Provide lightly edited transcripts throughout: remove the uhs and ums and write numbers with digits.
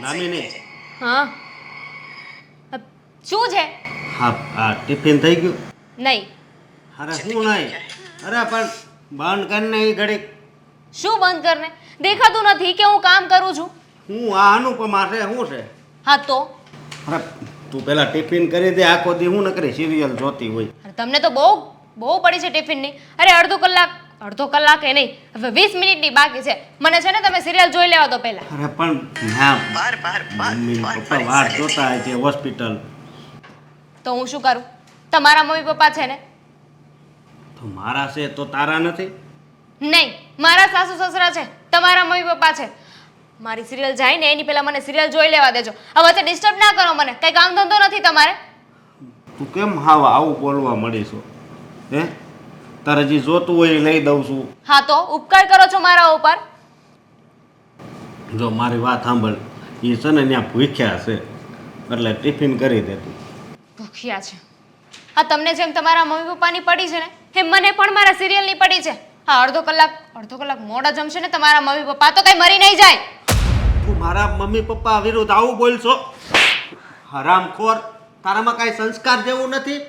નામીને હા શું છે? હા આ ટિફિન થઈ ગયું? નહીં. અરે શું નહીં? અરે પણ બંધ કરીને એ ઘડીક શું બંધ કરને? દેખાતું નથી કે હું કામ કરું છું? હું આ અનુપમા છે શું છે? હા તો અરે તું પેલા ટિફિન કરી દે, આખો દી હું ન કરી સિરિયલ જોતી હોય. અરે તમને તો બહુ પડી છે ટિફિનની. અરે અડધો કલાક એ નહીં, હવે 20 મિનિટની બાકી છે. મને છે ને તમે સિરિયલ જોઈ લેવા દો પહેલા. અરે પણ ના મમ્મી પપ્પા વાત જોતા હોય છે હોસ્પિટલ. તો હું શું કરું? તમારા મમ્મી પપ્પા છે ને? તો મારા છે તો તારા નથી? નહીં, મારા સાસુ સસરા છે, તમારા મમ્મી પપ્પા છે. મારી સિરિયલ જાય ને એની પહેલા મને સિરિયલ જોઈ લેવા દેજો. આ વચ્ચે ડિસ્ટર્બ ના કરો મને. કઈ કામ ધંધો નથી તમારે? તું કેમ હાવ આવું બોલવા મળીશું? હે તારે જે જોતું હોય એ લઈ દઉં છું. હા તો ઉપકાર કરો છો મારા ઉપર. જો મારી વાત સાંભળ, એ છે ને ત્યાં ભૂખ્યા છે એટલે ટિફિન કરી દે તું. ભૂખ્યા છે? હા તમને જેમ તમારા મમ્મી પપ્પાની પડી છે ને એમ મને પણ મારા સિરિયલની પડી છે. હા અડધો કલાક મોડા જમશે ને તમારા મમ્મી પપ્પા તો કઈ મરી નહીં જાય. તું મારા મમ્મી પપ્પા વિરુદ્ધ આવું બોલશો? હરામખોર, તારામાં કાંઈ સંસ્કાર જેવું નથી?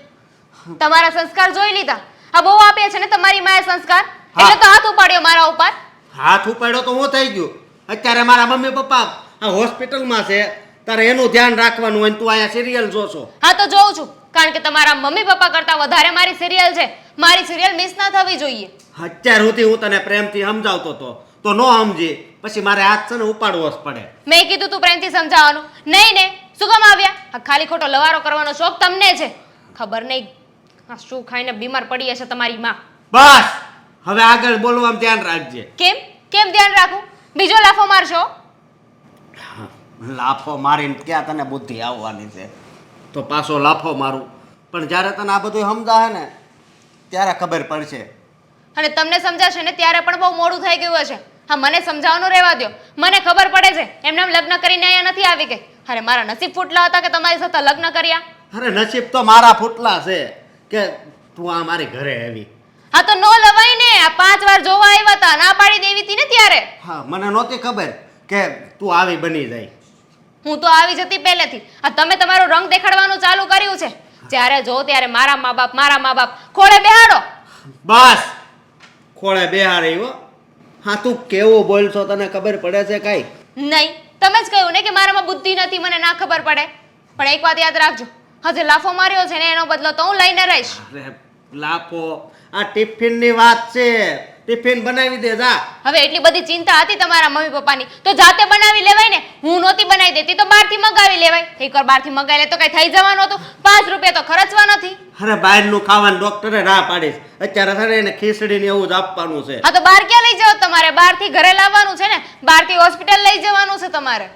તમારા સંસ્કાર જોઈ લીધા. આ બહુ આપ્યા છે ને તમારી માએ સંસ્કાર, હા. એટલે તો હાથ ઉપાડ્યો મારા ઉપર. હાથ ઉપાડ્યો તો હું થઈ ગયું. અત્યારે મારા મમ્મી પપ્પા આ હોસ્પિટલમાં છે, તારે એનું ધ્યાન રાખવાનું હોય ને તું અહીંયા સિરિયલ જોશો. હા તો જોઉં છું, કારણ કે તમારા મમ્મી પપ્પા કરતા વધારે મારી સિરિયલ છે. મારી સિરિયલ મિસ ના થવી જોઈએ. અત્યાર સુધી હું તને પ્રેમથી સમજાવતો હતો તો નો સમજી, પછી મારે હાથ છે ને ઉપાડવો જ પડે. મેં કીધું તું પ્રેમથી સમજાવવાનું. નહીં ને શું કામ આવ્યા? આ ખાલી ખોટો લવારો કરવાનો શોખ તમને છે. ખબર નહીં આ શું ખાઈને બીમાર પડી હશે તમારી માં. બસ હવે આગળ બોલવામાં ધ્યાન રાખજે. કેમ ધ્યાન રાખું? બીજો લાફો મારશો? લાફો મારીને ક્યાં તને બુદ્ધિ આવવાની છે? તો પાછો લાફો મારું, પણ જ્યારે તને આ બધું સમજાવે ને ત્યારે ખબર પડશે. અને તમને સમજાશે ને ત્યારે પણ બહુ મોડું થઈ ગયું હશે. હા મને સમજાવવાનું રહેવા દો. મને ખબર પડે છે એમને લગ્ન કરીને અહીંયા નથી આવી ગઈ. અરે મારા નસીબ ફૂટલા હતા કે તમારી સાથે લગ્ન કર્યા. અરે નસીબ તો મારા ફૂટલા છે કે તું આ મારી ઘરે આવી. હા તો નો લવાય ને. આ 5 વાર જોવા આવ્યા હતા, ના પાડી દેવી હતી ને ત્યારે. હા મને નહોતી ખબર કે તું આવી બની જાય. હું તો આવી જતી પહેલેથી. આ તમે તમારો રંગ દેખાડવાનું ચાલુ કર્યું છે. જ્યારે જો ત્યારે મારા મા બાપ ખોળે બેહાડો. બસ ખોળે બેહારી હો. હા તું કેવું બોલશો તને ખબર પડે છે કાંઈ? નહીં, તમે જ કહ્યું ને કે મારામાં બુદ્ધિ નથી, મને ના ખબર પડે. પણ એક વાત યાદ રાખજો, હજે લાફો માર્યો છે ને એનો બદલો તો હું લઈને રહીશ. અરે લાફો, આ ટિફિનની વાત છે. ટિફિન બનાવી દે જા. હવે એટલી બધી ચિંતા હતી તમારા મમ્મી પપ્પાની તો જાતે બનાવી લેવાય ને. હું નહોતી બનાવી દેતી તો બહારથી મંગાવી લેવાય. એકવાર બહારથી મંગાવી લે તો કઈ થઈ જવાનું હતું? 5 રૂપિયા તો ખર્ચવા નથી. અરે બહારનું ખાવાનું ડોક્ટરે ના પાડીશ. અત્યારે છે ને એને ખીચડી ને એવું જ આપવાનું છે. હા તો બહાર ક્યાં લઈ જાવ તમારે? બહારથી ઘરે લાવવાનું છે ને, બહારથી હોસ્પિટલ લઈ જવાનું છે તમારે.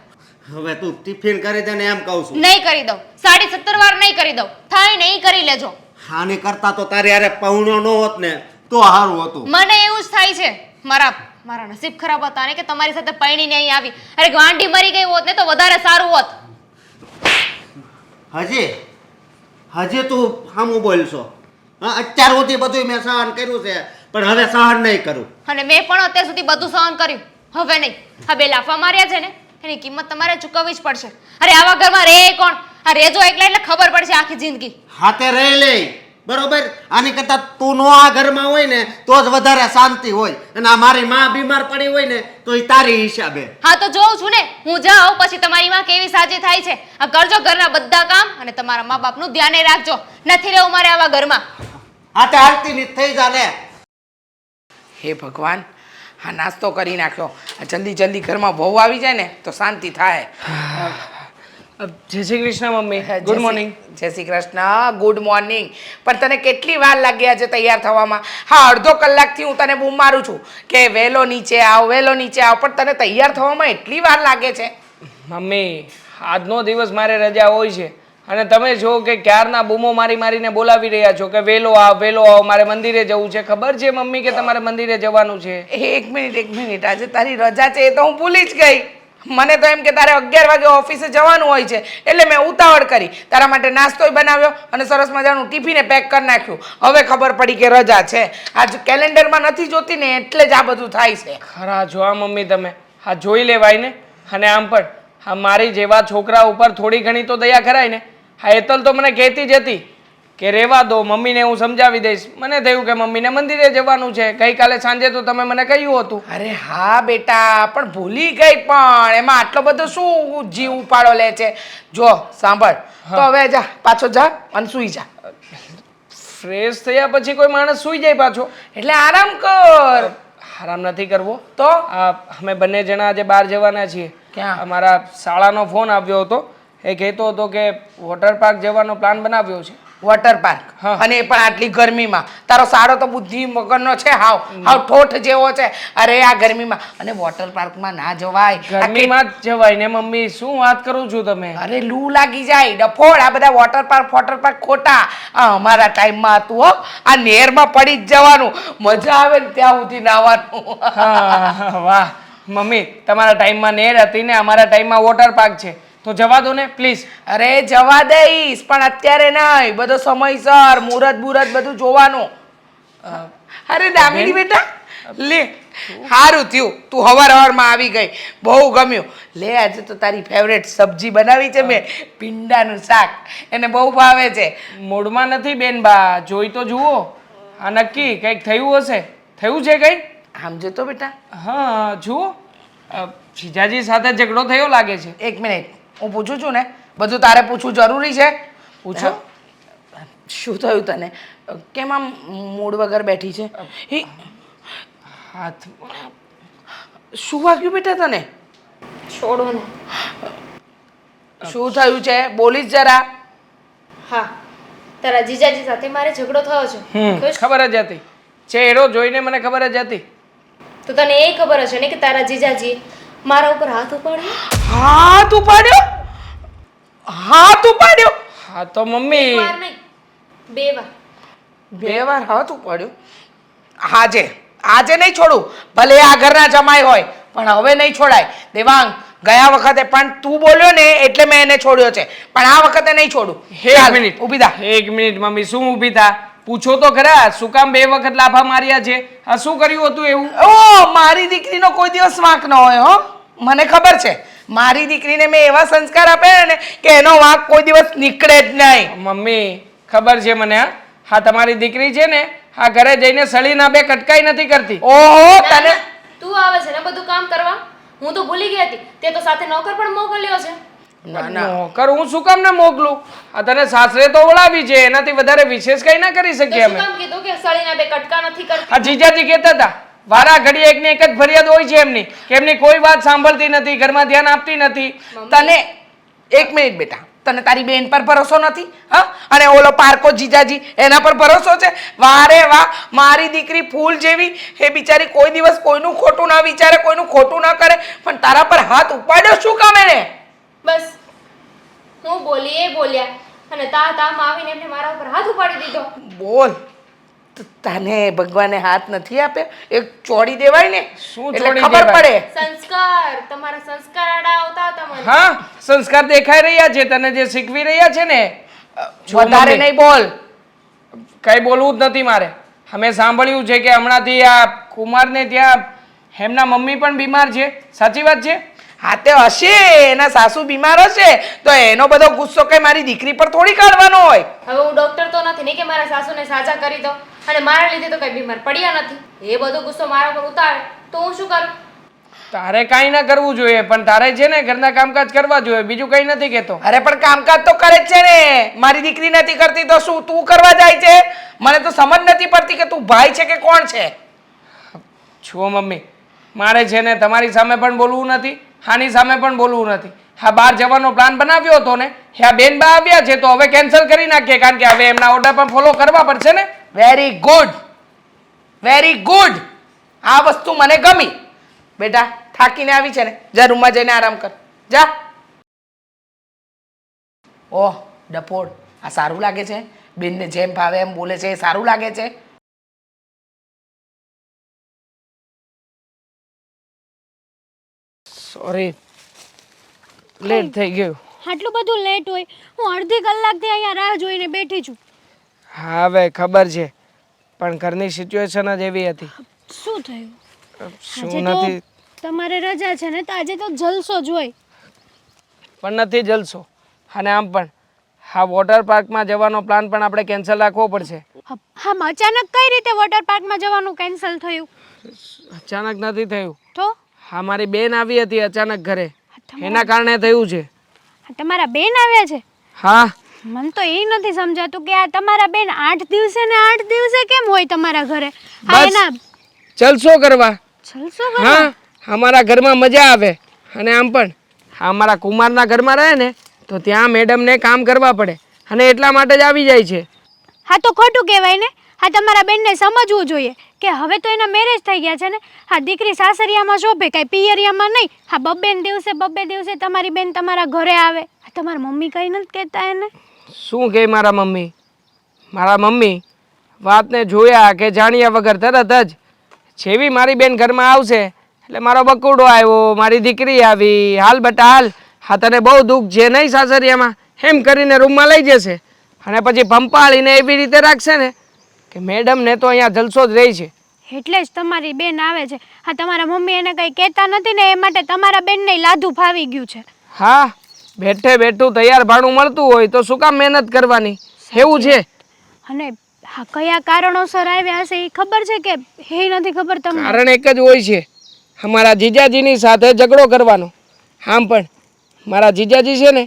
હવે તું ટિફિન કરી દે ને એમ કહું છું. નહીં કરી દઉં. 17.5 વાર નહીં કરી દઉં. થાય નહીં કરી લેજો. આની કરતા તો તારી યારે પૌણો ન હોત ને તો સારું હતું. મને એવું જ થાય છે. મારા નસીબ ખરાબ હતા ને કે તમારી સાથે પૈણીને અહીં આવી. અરે ગાંડી મરી ગઈ હોત ને તો વધારે સારું હોત. હજી તું સામું બોલશો? હા અત્યાર સુધી બધું મેં સહન કર્યું છે પણ હવે સહન નહીં કરું. અને મેં પણ અત્યાર સુધી બધું સહન કર્યું, હવે નહીં. આ 2 લાફા માર્યા છે ને એની કિંમત તમારે ચૂકવવી જ પડશે. અરે આવા ઘરમાં રે કોણ? આ રેજો એટલે ખબર પડશે આખી જિંદગી. હાથે રહી લે બરોબર. આની કરતા તું નો આ ઘરમાં હોય ને તો જ વધારે શાંતિ હોય. અને આ મારી માં બીમાર પડી હોય ને તો એ તારી હિસાબે. હા તો જોઉં છું ને, હું જાઉં પછી તમારી માં કેવી સાજી થાય છે. આ કરજો ઘરના બધા કામ અને તમારા મા બાપનું ધ્યાન રાખજો. નથી રહેવું મારે આવા ઘરમાં. હાથે હાલતી ની થઈ જા ને. હે ભગવાન, હા નાસ્તો કરી નાખ્યો. આ જલ્દી ઘરમાં વહુ આવી જાય ને તો શાંતિ થાય. જય Shri Krishna mummy. Good morning. જય શ્રી કૃષ્ણ, ગુડ મોર્નિંગ. પણ તને કેટલી વાર લાગી આજે તૈયાર થવામાં? હા અડધો કલાકથી હું તને બૂમ મારું છું કે વહેલો નીચે આવ, પણ તને તૈયાર થવામાં એટલી વાર લાગે છે. મમ્મી આજનો દિવસ મારે રજા હોય છે અને તમે જો કે ક્યારના બૂમો મારીને બોલાવી રહ્યા છો કે વહેલો આવ, મારે મંદિરે જવું છે. ખબર છે મમ્મી કે તમારે મંદિરે જવાનું છે? એક મિનિટ, આજે તારી રજા છે એ તો હું ભૂલી જ ગઈ. મને તો એમ કે તારે 11 વાગે ઓફિસે જવાનું હોય છે એટલે મેં ઉતાવળ કરી તારા માટે નાસ્તોય બનાવ્યો અને સરસ મજાનું ટિફિને પેક કરી નાખ્યું. હવે ખબર પડી કે રજા છે. આજ કેલેન્ડરમાં નથી જોતી ને એટલે જ આ બધું થાય છે. ખરા જો આ મમ્મી તમે આ જોઈ લેવાય ને. અને આમ પણ હા મારી જેવા છોકરા ઉપર થોડી ઘણી તો દયા કરાય ને. હા હેતલ તો મને કહેતી જ હતી કે રહેવા દો, મમ્મીને હું સમજાવી દઈશ. મને થયું કે મમ્મીને મંદિરે જવાનું છે. ગઈકાલે સાંજે તો તમે મને કહ્યું હતું. અરે હા બેટા, પણ ભૂલી ગઈ. પણ એમાં આટલો બધો શું જીવ ઉપાડો લે છે? જો સાંભળ, તો હવે જા, પાછો જા અને સૂઈ જા. ફ્રેશ થયા પછી કોઈ માણસ સૂઈ જાય પાછો? એટલે આરામ કર. આરામ નથી કરવો તો અમે બંને જણા આજે બહાર જવાના છીએ. ક્યાં? અમારા શાળાનો ફોન આવ્યો હતો. એ કહેતો હતો કે વોટર પાર્ક જવાનો પ્લાન બનાવ્યો છે. Water park? હા. અને એ પણ આટલી ગરમીમાં? તારો સારો તો બુદ્ધિ મગરનો છે, હાવ હાવ ઠોઠ જેવો છે. અરે આ ગરમીમાં અને વોટર પાર્કમાં ના જવાય. ગરમીમાં જ જવાય ને મમ્મી, શું વાત કરું છું તમે? અરે લૂ લાગી જાય ડફોડ. આ બધા વોટર પાર્ક ખોટા. આ અમારા ટાઈમમાં હતું હો. આ નહેરમાં પડી જ જવાનું, મજા આવે ને ત્યાં સુધી નાવાનું. હા વાહ મમ્મી, તમારા ટાઈમમાં નહેર હતી ને અમારા ટાઈમમાં વોટર પાર્ક છે, તો જવા દો ને પ્લીઝ. અરે જવા દઈશ, પણ અત્યારે નહીં. બધો સમયસર મુહૂર્ત બુરત બધું જોવાનું. અરે દામિની બેટા, લે સારું થયું તું હવારમાં આવી ગઈ, બહુ ગમ્યું. લે આજે તો તારી ફેવરેટ સબ્જી બનાવી છે મેં, પીંડાનું શાક. એને બહુ ભાવે છે. મૂડમાં નથી બેન બા, જોઈ તો જુઓ. હા નક્કી કંઈક થયું હશે. થયું છે કંઈ? આમ જોતો બેટા. હા જુઓ, જીજાજી સાથે ઝઘડો થયો લાગે છે. એક મિનિટ, હું પૂછું છું ને, બધું તારે પૂછવું જરૂરી છે? પૂછો. શું થયું તને? કેમ આમ મૂડ વગર બેઠી છે? હાથ શું વાગ્યું બેટા તને? છોડો ને. શું થયું છે? બોલીશ જરા. હા, તારા જીજાજી સાથે મારે ઝઘડો થયો છે. ખુશ? ખબર જ હતી. ચહેરો જોઈને મને ખબર જ હતી. તો તને એ ખબર હશે ને કે તારા જીજાજી મારા ઉપર હાથ ઉપાડ્યો? હાથ ઉપાડ્યો? હાથ ઉપાડ્યો? હા તો મમ્મી, એક વાર નહીં, 2 વાર. 2 વાર હાથ ઉપાડ્યો? આજે નહીં છોડું. ભલે આ ઘરના જમાઈ હોય, પણ હવે નહીં છોડાય. દેવાંગ, ગયા વખતે પણ તું બોલ્યો ને એટલે મેં એને છોડ્યો છે, પણ આ વખતે નહીં છોડું. એક મિનિટ ઊભી થા. એક મિનિટ મમ્મી, શું ઊભી થા? પૂછો તો ખરા, શું કામ 2 વખત લાફા માર્યા છે? આ શું કર્યું હતું એવું? ઓ મારી દીકરીનો કોઈ દિવસ વાંક ન હોય હો, મને ખબર છે. મારી દીકરીને મેં એવા સંસ્કાર આપ્યા ને કે એનો વાંક કોઈ દિવસ નીકળે જ નહીં. મમ્મી ખબર છે મને. હા તમારી દીકરી છે ને, આ ઘરે જઈને સળીના 2 કટકાઈ નથી કરતી. ઓહો તને તું આવે છે ને બધું કામ કરવા? હું તો ભૂલી ગઈ હતી. તે તો સાથે નોકર પણ મોકલ્યો છે. ના ના નોકર હું શું કામ ને મોકલું? આ તને સાસરે તો ઓળાવી છે, એનાથી વધારે વિશેષ કઈ ના કરી તો શકીએ શું અમે. કામ કીધું કે સળીના 2 કટકા નથી કરતી? આ જીજાજી કહેતા હતા વારા ઘડી એકની એક જ ફરિયાદ હોય છે એમની, કે એમની કોઈ વાત સાંભળતી નથી, ઘરમાં ધ્યાન આપતી નથી. તને એક મિનિટ બેટા, તને તારી બેન પર ભરોસો નથી? હા, અને ઓલો પારકો જીજાજી એના પર ભરોસો છે? વારે વાહ, મારી દીકરી ફૂલ જેવી. એ બિચારી કોઈ દિવસ કોઈનું ખોટું ના વિચારે, કોઈનું ખોટું ના કરે, પણ તારા પર હાથ ઉપાડ્યો શું કામ એને? બસ હું બોલી એ બોલ્યા અને તામાં આવીને એમને મારા ઉપર હાથ ઉપાડી દીધો. બોલ, તને ભગવાને હાથ નથી આપ્યો? એક ચોડી દેવાય ને, શું એટલે છોડી ખબર દેવાય? પડે. સંસ્કાર, તમારા સંસ્કાર આડા આવતા હતા મને. હા સંસ્કાર દેખાઈ રહ્યા છે તને, જે શીખવી રહ્યા છે ને. જો વધારે મમ્મી, નહીં બોલ. કઈ બોલવું જ નથી મારે. અમે સાંભળ્યું છે કે હમણાંથી આ કુમારને ત્યાં એમના મમ્મી પણ બીમાર છે, સાચી વાત છે? હા તે હશે, એના સાસુ બીમાર હશે તો એનો બધો ગુસ્સો કઈ મારી દીકરી પર થોડી કાઢવાનો હોય. હવે હું ડોક્ટર તો નથી ને કે મારા સાસુને સાજા કરી દો, અને મારા લીધે તો કઈ બીમાર પડ્યા નથી. એ બધો ગુસ્સો મારા પર ઉતારે તો હું શું કરું? તારે કાંઈ ના કરવું જોઈએ, પણ તારે છે ને ઘરના કામકાજ કરવા જોઈએ, બીજું કઈ નથી કહેતો. અરે પણ કામકાજ તો કરે જ છે ને. મારી દીકરી નથી કરતી તો શું તું કરવા જાય છે? મને તો સમજ નથી પડતી કે તું ભાઈ છે કે કોણ છે. જુઓ મમ્મી, મારે છે ને તમારી સામે પણ બોલવું નથી, હાની સામે પણ બોલવું નથી. હા બહાર જવાનો પ્લાન બનાવ્યો હતો ને, હા બેન બા આવ્યા છે તો હવે કેન્સલ કરી નાખીએ, કારણ કે હવે એમના ઓર્ડર પણ ફોલો કરવા પડશે ને. Very good, very good. આ વસ્તુ મને ગમી. બેટા થાકીને આવી છે ને, જા રૂમમાં જઈને આરામ કર, જા. ઓહ ડફોડ, આ સારું લાગે છે? બેનને જેમ ભાવે એમ બોલે છે, એ સારું લાગે છે? સોરી, લેટ થઈ ગયું. આટલું બધું લેટ હોય? હું અડધી કલાકથી અહીંયા રાહ જોઈને બેઠી છું. હા હવે ખબર છે, પણ ઘરની સિચ્યુએશન જ એવી હતી. શું થયું? શું આજે નથી? તો તમારે રજા છે ને, તો આજે તો જલસો જ હોય. પણ નથી જલસો. અને આમ પણ હા વોટર પાર્કમાં જવાનો પ્લાન પણ આપણે કેન્સલ રાખવો પડશે. હા અચાનક કઈ રીતે વોટર પાર્કમાં જવાનું કેન્સલ થયું? અચાનક નથી થયું. તો હા મારી બેન આવી હતી અચાનક ઘરે, એના કારણે થયું છે. તમારા બેન આવ્યા છે? હા મને તો એ નથી સમજાતું કે આ તમારા બેન 8 દિવસે ને 8 દિવસે કેમ હોય તમારા ઘરે? હા બસ. એના જલસો કરવા. જલસો કરો. હા અમારા ઘરમાં મજા આવે. અને આમ પણ હા અમારા કુમારના ઘરમાં રહે ને તો ત્યાં મેડમને કામ કરવા પડે અને એટલા માટે જ આવી જાય છે. હા તો ખોટું કહેવાય ને. હા તમારા બેનને સમજવું જોઈએ કે હવે તો એના મેરેજ થઈ ગયા છે ને. હા દીકરી સાસરિયામાં શોભે કાંઈ પિયરિયામાં નહીં. હા બબ્બે દિવસે તમારી બેન તમારા ઘરે આવે. હા તમારા મમ્મી કંઈ નથી કહેતા એને? શું કહે મારા મમ્મી? મારા મમ્મી વાતને જોયા કે જાણ્યા વગર તરત જ જેવી મારી બેન ઘરમાં આવશે એટલે મારો બકુડો આવ્યો, મારી દીકરી આવી, હાલ બટા હાલ, હા તને બહુ દુઃખ છે નહીં સાસરિયામાં, એમ કરીને રૂમમાં લઈ જશે અને પછી પંપાળીને એવી રીતે રાખશે ને કે મેડમને તો અહીંયા જલસો જ રહી છે. એટલે જ તમારી બેન આવે છે. હા તમારા મમ્મી એને કંઈ કહેતા નથી ને એ માટે તમારા બેનને લાધું ફાવી ગયું છે. હા બેઠે બેઠું તૈયાર ભાણું મળતું હોય તો શું કામ મહેનત કરવાની, એવું છે. અને હા કયા કારણોસર આવ્યા હશે એ ખબર છે કે એ નથી ખબર તમને? કારણ એક જ હોય છે, અમારા જીજાજીની સાથે ઝઘડો કરવાનો. આમ પણ મારા જીજાજી છે ને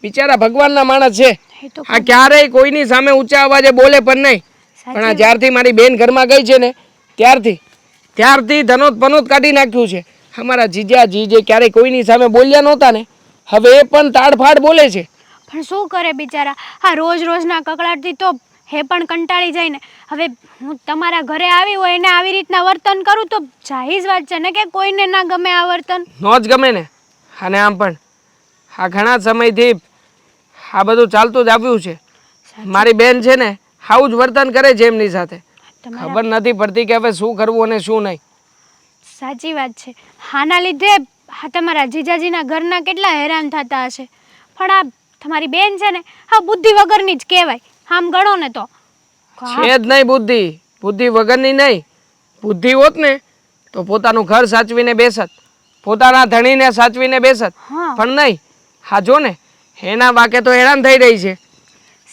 બિચારા ભગવાનના માણસ છે. એ તો આ ક્યારેય કોઈની સામે ઊંચા અવાજે બોલે પણ નહીં. પણ આ જ્યારથી મારી બેન ઘરમાં ગઈ છે ને ત્યારથી ધનોત પનોત કાઢી નાખ્યું છે. અમારા જીજાજી જે ક્યારેય કોઈની સામે બોલ્યા નહોતા ને હવે એ પણ તાડફાડ બોલે છે. પણ શું કરે બિચારા? હા રોજના કકળાટથી તો હે પણ કંટાળી જાય ને. હવે હું તમારા ઘરે આવી હોય ને આવી રીતના વર્તન કરું તો જાહીજ વાત છે ને કે કોઈને ના ગમે આ વર્તન. નો જ ગમે ને. અને આમ પણ આ ઘણા સમયથી આ બધું ચાલતું જ આવ્યું છે. મારી બેન છે ને આવું જ વર્તન કરે છે એમની સાથે. ખબર નથી પડતી કે હવે શું કરવું અને શું નહીં. સાચી વાત છે. હાના લીધે હા તમારા જીજાજીના ઘરના કેટલા હેરાન થતા હશે. પણ આ તમારી બેન છે ને હા બુદ્ધિ વગરની જ કહેવાય. આમ ગણો ને તો છે જ નહીં બુદ્ધિ વગરની નહીં. બુદ્ધિ હોત ને તો પોતાનું ઘર સાચવીને બેસત, પોતાના ધણીને સાચવીને બેસત. હા પણ નહીં. હા જો ને એના વાકે તો હેરાન થઈ રહી છે.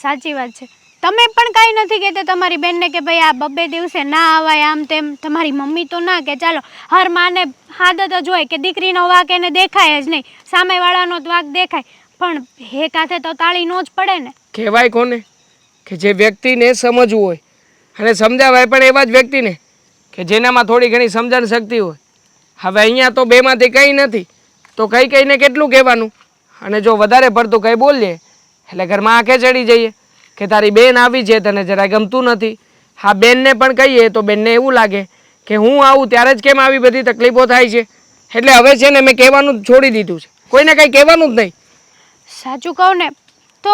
સાચી વાત છે. તમે પણ કાંઈ નથી કહેતા તમારી બેનને કે ભાઈ આ બબ્બે દિવસે ના આવાય આમ તેમ? તમારી મમ્મી તો ના કે ચાલો હર માને આદત જ હોય કે દીકરીનો વાક એને દેખાય જ નહીં, સામેવાળાનો જ વાક દેખાય. પણ હે કાથે તો તાળી નો જ પડે ને. કહેવાય કોને કે જે વ્યક્તિને સમજવું હોય અને સમજાવાય પણ એવા જ વ્યક્તિને કે જેનામાં થોડી ઘણી સમજણ શક્તિ હોય. હવે અહીંયા તો બેમાંથી કંઈ નથી તો કહીને કેટલું કહેવાનું. અને જો વધારે પડતું કંઈ બોલીએ એટલે ઘરમાં આંખે ચડી જઈએ કે તારી બેન આવી છે તને જરાય ગમતું નથી. હા બેનને પણ કહીએ તો બેનને એવું લાગે કે હું આવું ત્યારે જ કેમ આવી બધી તકલીફો થાય છે. એટલે હવે છે ને મેં કહેવાનું જ છોડી દીધું છે, કોઈને કંઈ કહેવાનું જ નહીં. સાચું કહું ને તો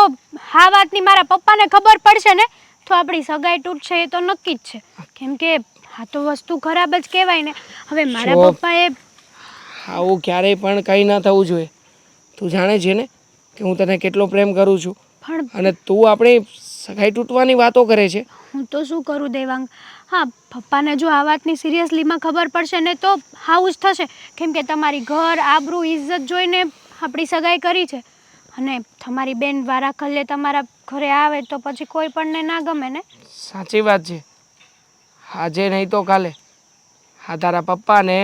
આ વાતની મારા પપ્પાને ખબર પડશે ને તો આપણી સગાઈ તૂટશે એ તો નક્કી જ છે. કેમ કે આ તો વસ્તુ ખરાબ જ કહેવાય ને. હવે મારા પપ્પાએ આવું ક્યારેય પણ કંઈ ના થવું જોઈએ. તું જાણે છે ને કે હું તને કેટલો પ્રેમ કરું છું પણ અને તું આપણી સગાઈ તૂટવાની વાતો કરે છે. હું તો શું કરું દેવાંગ? હા પપ્પાને જો આ વાતની સિરિયસલીમાં ખબર પડશે ને તો આવું જ થશે. કેમ કે તમારી ઘર આબરૂ ઇજ્જત જોઈને આપણી સગાઈ કરી છે અને તમારી બેન વારા ખલ્લે તમારા ઘરે આવે તો પછી કોઈ પણને ના ગમે ને. સાચી વાત છે. આજે નહીં તો કાલે હા તારા પપ્પાને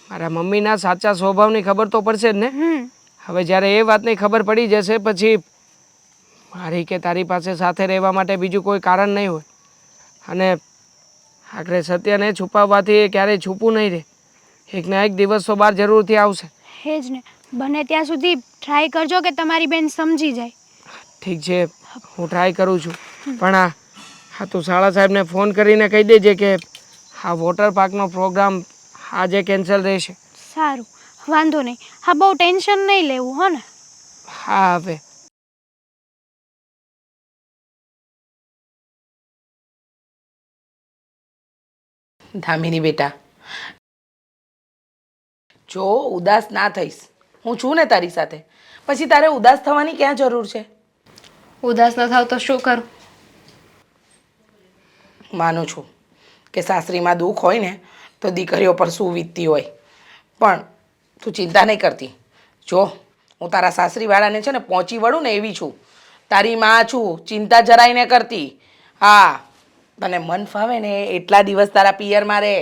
મારા મમ્મીના સાચા સ્વભાવની ખબર તો પડશે જ ને. હવે જ્યારે એ વાતની ખબર પડી જશે પછી મારી કે તારી પાસે સાથે રહેવા માટે બીજું કોઈ કારણ નહીં હોય. અને આખરે સત્યને છુપાવવાથી એ ક્યારેય છૂપું નહીં રહે. એકના એક દિવસ તો બહાર જરૂરથી આવશે. એ જ ને. બને ત્યાં સુધી ટ્રાય કરજો કે તમારી બેન સમજી જાય. ઠીક છે હું ટ્રાય કરું છું. પણ હા તું શાળા સાહેબને ફોન કરીને કહી દેજે કે આ વોટર પાર્કનો પ્રોગ્રામ આજે કેન્સલ રહેશે. સારું વાંધો નહીં. હા બહુ ટેન્શન નહીં લેવું હો ને. હા હવે ધામિની બેટા, જો ઉદાસ ના થઈશ, હું છું ને તારી સાથે, પછી તારે ઉદાસ થવાની ક્યાં જરૂર છે? ઉદાસ ન થાવ તો શું કરું? માનું છું કે સાસરીમાં દુઃખ હોય ને તો દીકરીઓ પર શું વીતતી હોય, પણ તું ચિંતા નહીં કરતી. જો હું તારા સાસરીવાળાને છે ને પહોંચી વળું ને એવી છું. તારી માં છું, ચિંતા જરાય ને કરતી. હા, તને મન ફાવે ને એટલા દિવસ તારા પિયરમાં રહે,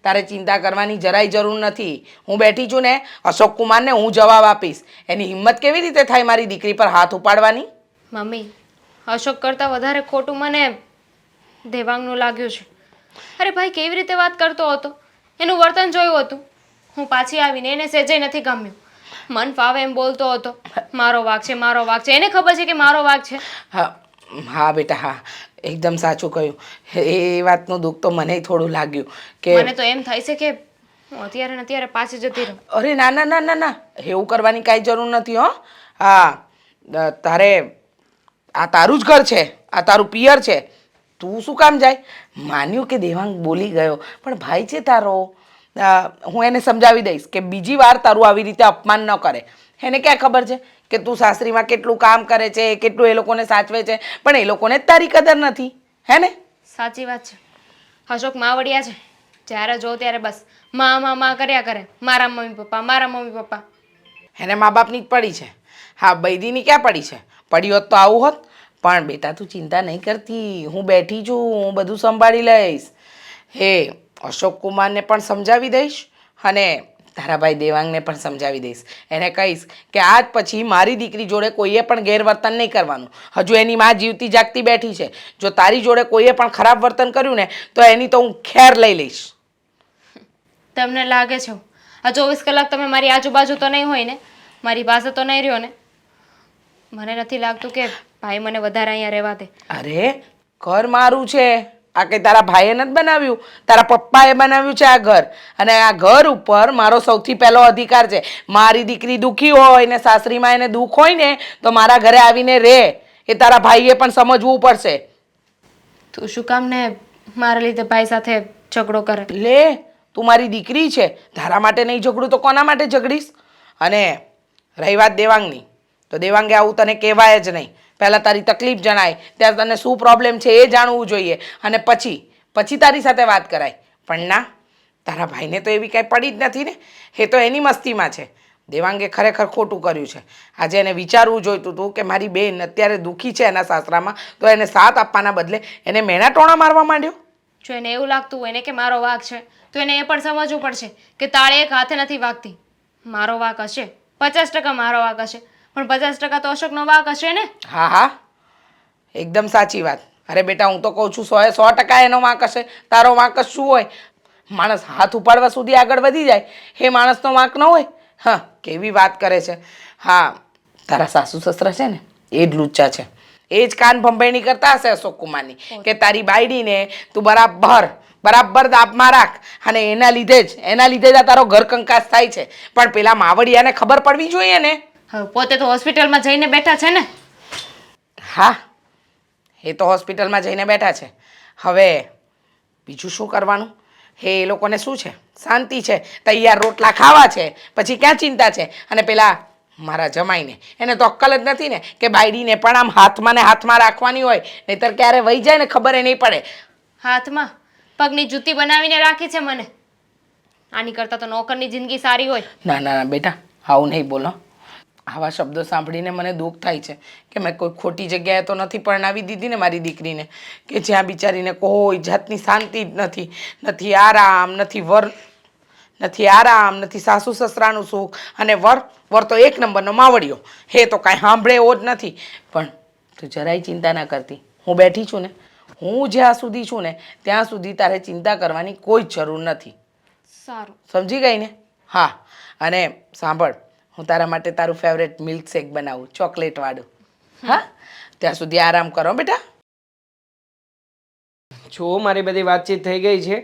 તારે ચિંતા કરવાની જરાય જરૂર નથી. હું બેઠી છું ને, અશોક કુમારને હું જવાબ આપીશ. એની હિંમત કેવી રીતે થાય મારી દીકરી પર હાથ ઉપાડવાની? મમ્મી, અશોક કરતાં વધારે ખોટું મને દેવાંગનું લાગ્યું છે. અરે ભાઈ કેવી રીતે વાત કરતો હતો, એનું વર્તન જોયું હતું. હું પાછી આવીને એને સહેજે નથી ગમ્યું. મન ફાવે એમ બોલતો હતો, મારો વાંક છે, મારો વાંક છે. એને ખબર છે કે મારો વાંક છે. હા હા બેટા, હા, એકદમ સાચું કહ્યું. એ વાતનું દુઃખ તો મને થોડું લાગ્યું કે મને તો એમ થાય છે કે હું અત્યારે ને અત્યારે પાછી જતી રહું. અરે ના ના ના ના ના, એવું કરવાની કાંઈ જરૂર નથી હો. હા, તારે આ તારું જ ઘર છે, આ તારું પિયર છે. તું શું કામ જાય? માન્યું કે દેવાંગ બોલી ગયો, પણ ભાઈ છે તારો. હું એને સમજાવી દઈશ કે બીજી વાર તારું આવી રીતે અપમાન ન કરે. એને ક્યાં ખબર છે કે તું સાસરીમાં કેટલું કામ કરે છે, કેટલું એ લોકોને સાચવે છે, પણ એ લોકોને જ તારી કદર નથી. હે ને? સાચી વાત છે. અશોક માવડિયા છે. જ્યારે જો ત્યારે બસ માં કર્યા કરે. મારા મમ્મી પપ્પા, મારા મમ્મી પપ્પા. એને મા બાપની જ પડી છે. હા, બૈદીની ક્યાં પડી છે? પડી હોત તો આવું હોત. પણ બેટા તું ચિંતા નહીં કરતી, હું બેઠી છું, હું બધું સંભાળી લઈશ. હે અશોક કુમારને પણ સમજાવી દઈશ અને તારા ભાઈ દેવાંગને પણ સમજાવી દઈશ. એને કહીશ કે આજ પછી મારી દીકરી જોડે કોઈએ પણ ગેરવર્તન નહીં કરવાનું. હજુ એની માં જીવતી જાગતી બેઠી છે. જો તારી જોડે કોઈએ પણ ખરાબ વર્તન કર્યું ને તો એની તો હું ખેર લઈ લઈશ. તમને લાગે છે આ 24 કલાક તમે મારી આજુબાજુ તો નહીં હોય ને, મારી પાસે તો નહીં રહ્યો ને? મને નથી લાગતું કે ભાઈ મને વધારે અહીંયા રહેવા દે. અરે ઘર મારું છે, આ કંઈ તારા ભાઈએ નથી બનાવ્યું, તારા પપ્પાએ બનાવ્યું છે આ ઘર. અને આ ઘર ઉપર મારો સૌથી પહેલો અધિકાર છે. મારી દીકરી દુઃખી હોય ને સાસરીમાં એને દુઃખ હોય ને તો મારા ઘરે આવીને રહે. એ તારા ભાઈએ પણ સમજવું પડશે. તું શું કામ ને મારા લીધે ભાઈ સાથે ઝઘડો કરે? લે, તું મારી દીકરી છે, તારા માટે નહીં ઝઘડું તો કોના માટે ઝઘડીશ? અને રહી વાત દેવાંગની, તો દેવાંગે આવું તને કહેવાય જ નહીં. પહેલાં તારી તકલીફ જણાય, ત્યારે તને શું પ્રોબ્લેમ છે એ જાણવું જોઈએ, અને પછી તારી સાથે વાત કરાય. પણ ના, તારા ભાઈને તો એવી કાંઈ પડી જ નથી ને. એ તો એની મસ્તીમાં છે. દેવાંગે ખરેખર ખોટું કર્યું છે. આજે એને વિચારવું જોઈતું હતું કે મારી બેન અત્યારે દુઃખી છે એના સાસરામાં, તો એને સાથ આપવાના બદલે એને મેણા ટોણા મારવા માંડ્યો. જો એને એવું લાગતું હોય ને કે મારો વાંક છે તો એને એ પણ સમજવું પડશે કે તાળી એક હાથે નથી વાગતી. મારો વાંક હશે, 50% મારો વાંક હશે, પણ 50% તો અશોકનો વાંક હશે ને. હા હા, એકદમ સાચી વાત. અરે બેટા, હું તો કહું છું 100% એનો વાંક હશે. તારો વાંક જ શું હોય? માણસ હાથ ઉપાડવા સુધી આગળ વધી જાય એ માણસનો વાંક ન હોય? હા, કેવી વાત કરે છે. હા, તારા સાસુ સસરા છે ને એ જ લુચ્ચા છે. એ જ કાન ભંભેણી કરતા હશે અશોક કુમારની કે તારી બાયડીને તું બરાબર દાબમાં રાખ, અને એના લીધે જ આ તારો ઘર કંકાસ થાય છે. પણ પેલા માવડિયાને ખબર પડવી જોઈએ ને. હવે પોતે તો હોસ્પિટલમાં જઈને બેઠા છે ને. હા, એ તો હોસ્પિટલમાં જઈને બેઠા છે. હવે બીજું શું કરવાનું? એ લોકોને શું છે? શાંતિ છે, તૈયાર રોટલા ખાવા છે, પછી ક્યાં ચિંતા છે? અને પેલા મારા જમાઈને એને તો અક્કલ જ નથી ને કે બાયડીને પણ આમ હાથમાં રાખવાની હોય, નહીતર ક્યારે વહી જાય ને ખબર નહીં પડે. હાથમાં પગની જૂતી બનાવીને રાખી છે મને. આની કરતાં તો નોકરની જિંદગી સારી હોય. ના ના ના બેટા, આવું નહીં બોલો. આવા શબ્દો સાંભળીને મને દુઃખ થાય છે કે મેં કોઈ ખોટી જગ્યાએ તો નથી પરણાવી દીધી ને મારી દીકરીને, કે જ્યાં બિચારીને કોઈ જાતની શાંતિ જ નથી. નથી આરામ, નથી સાસુ સસરાનું સુખ, અને વર તો એક નંબરનો માવડિયો. હે તો કાંઈ સાંભળે એવો જ નથી. પણ તું જરાય ચિંતા ના કરતી. હું બેઠી છું ને, હું જ્યાં સુધી છું ને ત્યાં સુધી તારે ચિંતા કરવાની કોઈ જ જરૂર નથી. સારું, સમજી ગઈ ને? હા, અને સાંભળ, હું તારા માટે તારું ફેવરેટ મિલ્કશેક બનાવું, ચોકલેટવાળું. હા, ત્યાં સુધી આરામ કરો બેટા. જો મારી બધી વાતચીત થઈ ગઈ છે.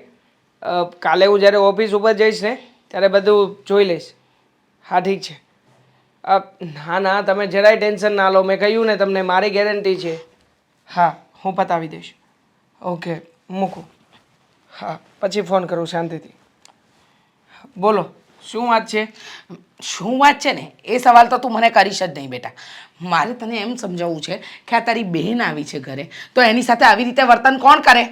કાલે હું જ્યારે ઓફિસ ઉપર જઈશ ને ત્યારે બધું જોઈ લઈશ. હા ઠીક છે. ના તમે જરાય ટેન્શન ના લો. મેં કહ્યું ને તમને, મારી ગેરંટી છે. હા, હું પતાવી દઈશ. ઓકે, મૂકું. હા, પછી ફોન કરું શાંતિથી. બોલો, શું વાત છે? શું વાત છે ને એ સવાલ તો તું મને કરીશ જ નહીં બેટા. મારે તને એમ સમજાવવું છે કે આ તારી બહેન આવી છે ઘરે, તો એની સાથે આવી રીતે વર્તન કોણ કરે?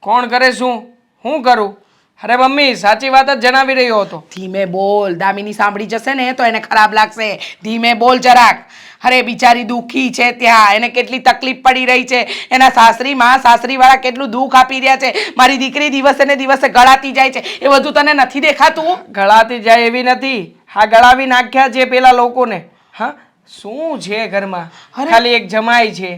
કોણ કરે? શું હું કરું? અરે મમ્મી સાચી વાત જ જણાવી રહ્યો હતો. ધીમે બોલ, દામિની સાંભળી જશે ને તો એને ખરાબ લાગશે. ધીમે બોલ જરાક. અરે બિચારી દુઃખી છે ત્યાં, એને કેટલી તકલીફ પડી રહી છે. એના સાસરીમાં સાસરીવાળા કેટલું દુઃખ આપી રહ્યા છે. મારી દીકરી દિવસે ને દિવસે ગળાતી જાય છે. એ બધું તને નથી દેખાતું? ગળાતી જાય એવી નથી, હા ગળાવી નાખ્યા છે પેલા લોકોને. હા શું છે ઘરમાં? ખાલી એક જમાઈ છે,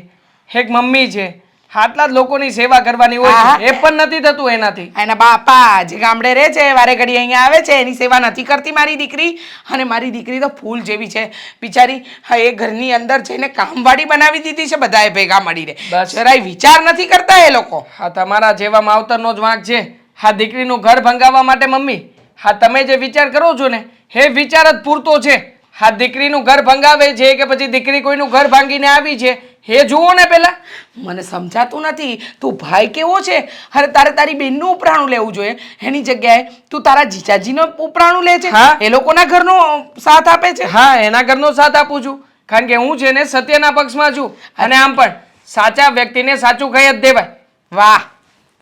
એક મમ્મી છે, આટલા જ લોકોની સેવા કરવાની હોય છે. એ પણ નથી થતું એનાથી. એના બાપા જે ગામડે રહે છે વારે ઘડી અહીંયા આવે છે, એની સેવા નથી કરતી મારી દીકરી. અને મારી દીકરી તો ફૂલ જેવી છે બિચારી. હા એ ઘરની અંદર જઈને કામવાળી બનાવી દીધી છે બધાએ ભેગા મળીને. બસ. જરાય વિચાર નથી કરતા એ લોકો. હા તમારા જેવા માવતરનો જ વાંક છે. હા દીકરીનું ઘર ભંગાવવા માટે મમ્મી, હા તમે જે વિચાર કરો છો ને એ વિચાર જ પૂરતો છે. હા દીકરીનું ઘર ભંગાવે છે કે પછી દીકરી કોઈનું ઘર ભાંગીને આવી છે એ જુઓ ને પેલા. મને સમજાતું નથી તું ભાઈ કેવો છે. અરે તારે તારી બેનનું ઉપરાણું લેવું જોઈએ, એની જગ્યાએ તું તારા જીજાજીનો ઉપરાણું લે છે. હા. એ લોકોના ઘરનો સાથ આપે છે. હા એના ઘરનો સાથ આપું છું, કારણ કે હું છે ને સત્યના પક્ષમાં છું. અને આમ પણ સાચા વ્યક્તિને સાચું કહી જ દેવાય. વાહ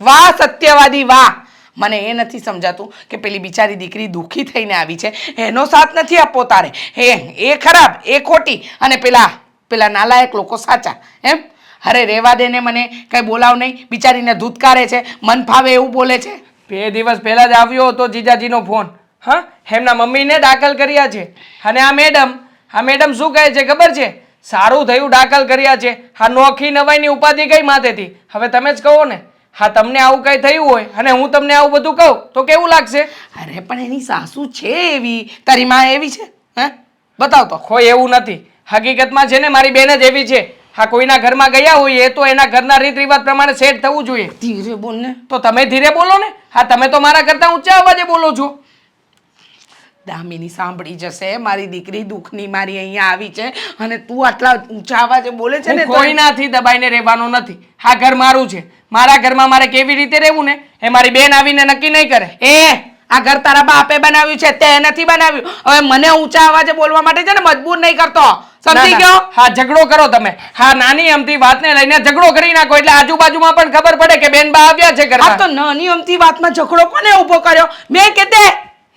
વાહ સત્યવાદી વાહ. મને એ નથી સમજાતું કે પેલી બિચારી દીકરી દુઃખી થઈને આવી છે, એનો સાથ નથી આપવો તારે. એ ખરાબ, એ ખોટી, અને પેલા નાલાયક લોકો સાચા. એમ અરે રેવા દે ને, મને કઈ બોલાવ નહીં. બિચારીને ધૂતકારે છે, મન ફાવે એવું બોલે છે. 2 દિવસ પહેલા જ આવ્યો હતો જીજાજીનો ફોન. હા એમના મમ્મીને દાખલ કર્યા છે. અને આ મેડમ શું કહે છે ખબર છે? સારું થયું દાખલ કર્યા છે. આ નોખી નવાઈની ઉપાધિ કઈ માથેથી? હવે તમે જ કહો ને. હા તમને આવું કઈ થયું હોય અને હું તમને આવું બધું કહું તો કેવું લાગશે? અરે પણ એની સાસુ છે એવી, તારી માં એવી છે? હે બતાવ તો. કોઈ એવું નથી. હકીકતમાં છે ને મારી બેન જ એવી છે. હા કોઈના ઘરમાં ગયા હોઈએ તો એના ઘરના રીત રિવાજ પ્રમાણે સેટ થવું જોઈએ. ધીરે બોલ ને. તો તમે ધીરે બોલો ને. હા તમે તો મારા કરતા ઊંચા અવાજે બોલો છો. દામિની સાંભળી જશે. મારી દીકરી દુઃખની મારી અહીંયા આવી છે અને તું આટલા ઊંચા અવાજે બોલે છે ને. કોઈનાથી દબાઈને રહેવાનો નથી. હા ઘર મારું છે, મારા ઘરમાં મારે કેવી રીતે રહેવું ને એ મારી બેન આવીને નક્કી નહીં કરે. આ ઘર તારા બાપે બનાવ્યું છે, તે નથી બનાવ્યું. હવે મને ઊંચા અવાજે બોલવા માટે છે ને મજબૂર નહીં કરતો, સમજી ગયો? હા ઝઘડો કરો તમે. હા નાની અમથી વાતને લઈને ઝઘડો કરી નાખો એટલે આજુબાજુમાં પણ ખબર પડે કે બેન બા આવ્યા છે આ ઘરમાં. તો નાની અમથી વાતમાં ઝઘડો કોને ઊભો કર્યો? મેં કે તે?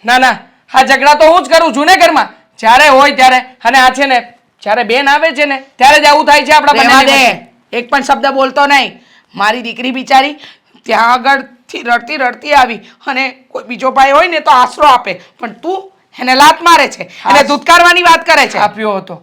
ના હા ઝઘડા તો હું જ કરું છું ને ઘરમાં, જ્યારે હોય ત્યારે. અને આ છે ને જ્યારે બેન આવે છે ને ત્યારે જ આવું થાય છે આપણા રહેવા બંને. દે, એક પણ શબ્દ બોલતો નહીં. મારી દીકરી બિચારી ત્યાં આગળથી રડતી રડતી આવી અને કોઈ બીજો ભાઈ હોય ને તો આશરો આપે, પણ તું એને લાત મારે છે, એને ધૂતકારવાની વાત કરે છે. આપ્યો હતો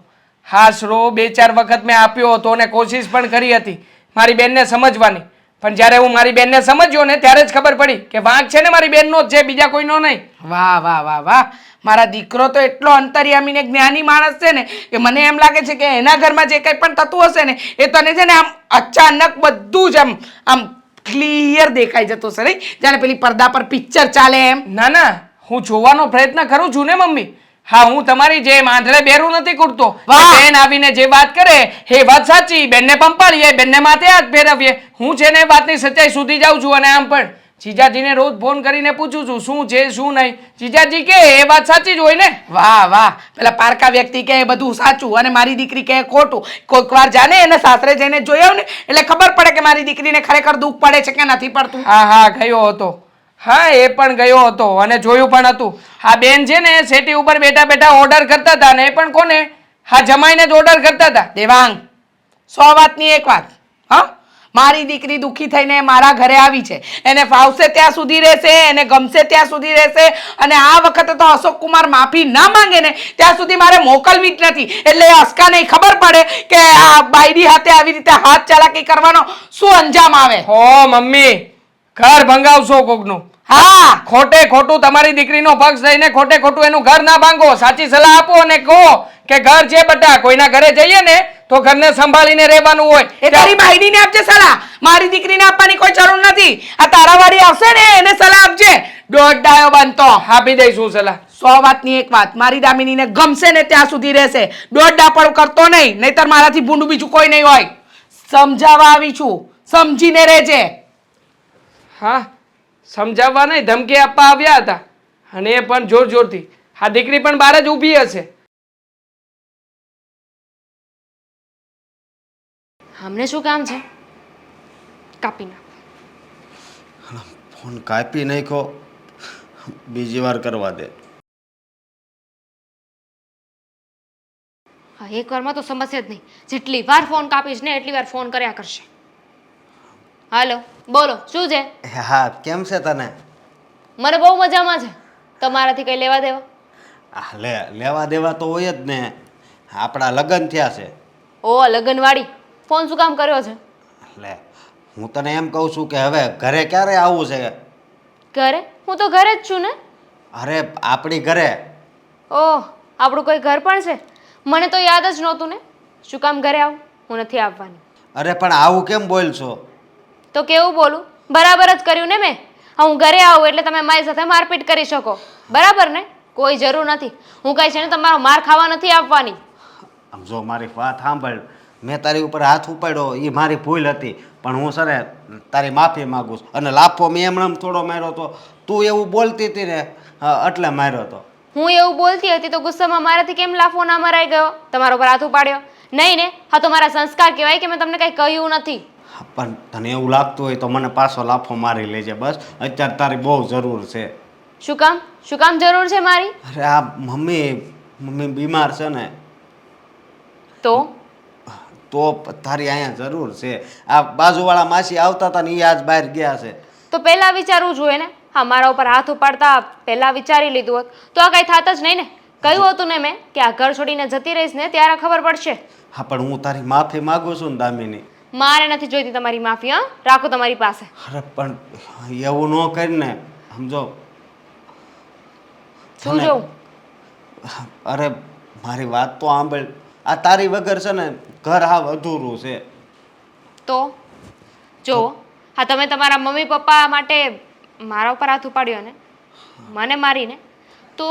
આશરો 2-4 વખત મેં આપ્યો હતો અને કોશિશ પણ કરી હતી મારી બેનને સમજવાની. પણ જ્યારે હું મારી બેનને સમજ્યો ને ત્યારે જ ખબર પડી કે વાંક છે ને મારી બેનનો જ છે, બીજા કોઈનો નહીં. વાહ વાહ વાહ વાહ. મારા દીકરો તો એટલો અંતર્યામી ને જ્ઞાની માણસ છે ને કે મને એમ લાગે છે કે એના ઘરમાં જે કંઈ પણ થતું હશે ને એ તને છે ને આમ અચાનક બધું જ આમ ક્લિયર દેખાઈ જતું હશે. નહીં જાણે પેલી પડદા પર પિક્ચર ચાલે એમ. ના હું જોવાનો પ્રયત્ન કરું છું ને મમ્મી. હા હું તમારી જેમ આંધળે બેરું નથી કૂટતો. વાહ! બેન આવીને જે વાત કરે એ વાત સાચી, બેનને પંપાળીએ, બેનને માથે હાથ ફેરવીએ. હું છે ને વાતની સચ્ચાઈ સુધી જાઉં છું. અને આમ પણ જીજાજીને રોજ ફોન કરીને પૂછું છું શું છે શું નહીં. જીજાજી કે એ વાત સાચી જ હોય ને. વાહ વાહ. પેલા પારકા વ્યક્તિ કે એ બધું સાચું અને મારી દીકરી કે ખોટું. કોઈક વાર જાને એને સાસરે જઈને જોયો ને એટલે ખબર પડે કે મારી દીકરીને ખરેખર દુઃખ પડે છે કે નથી પડતું. હા ગયો હતો. હા એ પણ ગયો હતો અને જોયું પણ હતું. હા બેન છે ને સેટી ઉપર બેઠા બેઠા ઓર્ડર કરતા હતા ને એ પણ કોને? હા જમાઈને જ ઓર્ડર કરતા હતા. દેવાંગ 100 વાતની એક વાત. હા મારી દીકરી દુઃખી થઈને મારા ઘરે આવી છે, એને ફાવશે ત્યાં સુધી રહેશે, એને ગમશે ત્યાં સુધી રહેશે. અને આ વખતે તો અશોક કુમાર માફી ના માંગે ને ત્યાં સુધી મારે મોકલવી જ નથી. એટલે એ અસ્કાને ખબર પડે કે આ બાયડી હાથે આવી રીતે હાથ ચાલાકી કરવાનો શું અંજામ આવે. હો મમ્મી ઘર ભંગાવશો કોકનું. હા ખોટે ખોટું તમારી દીકરીનો પક્ષ લઈને ખોટે ખોટું એનું ઘર ના ભાંગો. સાચી સલાહ આપો અને કહો કે ઘર છે બટા, કોઈના ઘરે જઈએ ને તો ઘરને સંભાળીને રહેવાનું હોય. એ તારી બાયડીને આપજે સલાહ, મારી દીકરીને આપવાની કોઈ જરૂર નથી. આ તારા વાળી આવશે ને એને સલાહ આપજે. દોઢ ડાયો બનતો. આપી દઈશું સલાહ. 100 વાતની એક વાત, મારી દામિનીને ગમશે ને ત્યાં સુધી રહેશે. દોઢ ડાપણ કરતો નહીં, નહીતર મારાથી ભૂંડું બીજું કોઈ નહીં હોય. સમજાવવા આવી છું, સમજીને રહેજે. હા સમજાવવા નહીં ધમકી આપવા આવ્યા હતા અને એ પણ જોર જોરથી. આ દીકરી પણ બહાર જ ઊભી હશે. અમને શું કામ છે? કાપી નાખ. ફોન કાપી નાખ્યો બીજી વાર કરવા દે. હા, એક વારમાં તો સમજશે જ નહીં. જેટલી વાર ફોન કાપીશ ને એટલી વાર ફોન કર્યા કરશે. હાલો, બોલો શું છે? હા, કેમ છે તને? મને બહુ મજામાં છે. તમારાથી કઈ લેવા દેવા? લેવા દેવા તો હોય જ ને. આપણા લગ્ન થયા છે. ઓ લગનવાળી, ફોન શું કામ કર્યો છે? લે, હું તને એમ કહું છું કે હવે ઘરે ક્યારે આવવું છે? ઘરે? હું તો ઘરે જ છું ને. અરે આપણી ઘરે. ઓહ, આપણું કોઈ ઘર પણ છે? મને તો યાદ જ નહોતું ને. શું કામ ઘરે આવું? હું નથી આવવાની. અરે પણ આવું કેમ બોલ છો? તો કેવું બોલું? બરાબર જ કર્યું ને મેં. હા, હું ઘરે આવું એટલે તમે મારી સાથે મારપીટ કરી શકો. બરાબર ને? કોઈ જરૂર નથી. હું કઈ છે ને તમારો માર ખાવા નથી આવવાની. આમ જો મારી વાત સાંભળ, મેં તારી ઉપર હાથ ઉપાડ્યો એ મારી ભૂલ હતી, પણ હું છે ને તારી માફી માગું છું. અને લાફો મેં એમણે થોડો માર્યો હતો, તું એવું બોલતી હતી ને એટલે માર્યો હતો. હું એવું બોલતી હતી તો ગુસ્સામાં મારાથી કેમ લાફો ના મરાઈ ગયો? તમારો પર હાથ ઉપાડ્યો? નહીં ને? હા, તો મારા સંસ્કાર કહેવાય કે મેં તમને કંઈ કહ્યું નથી. પણ તને એવું લાગતું હોય તો મને પાછો લાફો મારી લેજે. બસ અત્યારે તારી બહુ જરૂર છે. શું કામ? શું કામ જરૂર છે મારી? અરે આ મમ્મી બીમાર છે ને, તો તારી અહીંયા જરૂર છે. આ બાજુવાળા માસી આવતા હતા ને એ આજ બહાર ગયા છે. તો પહેલા વિચારવું જોઈએ ને. હા, મારા ઉપર હાથ ઉપાડતા પહેલા વિચારી લીધું હોત તો આ કઈ થાત જ નહીં ને. કહ્યું હતું ને મેં કે આ ઘર છોડીને જતી રહીશ ને ત્યારે ખબર પડશે. હા, પણ હું તારી માફી માગું છું ને દામિની. મારે નથી જોઈતી તમારી માફી. હા, રાખો તમારી પાસે. અરે પણ એવું ન કર ને, સમજો. શું જોઉં? અરે મારી વાત તો સાંભળ. આ તારી વગર છે ને ઘર હાવ અધૂરું છે. તો જો, હા, તમે તમારા મમ્મી પપ્પા માટે મારા ઉપર હાથ ઉપાડ્યો ને, મને મારીને, તો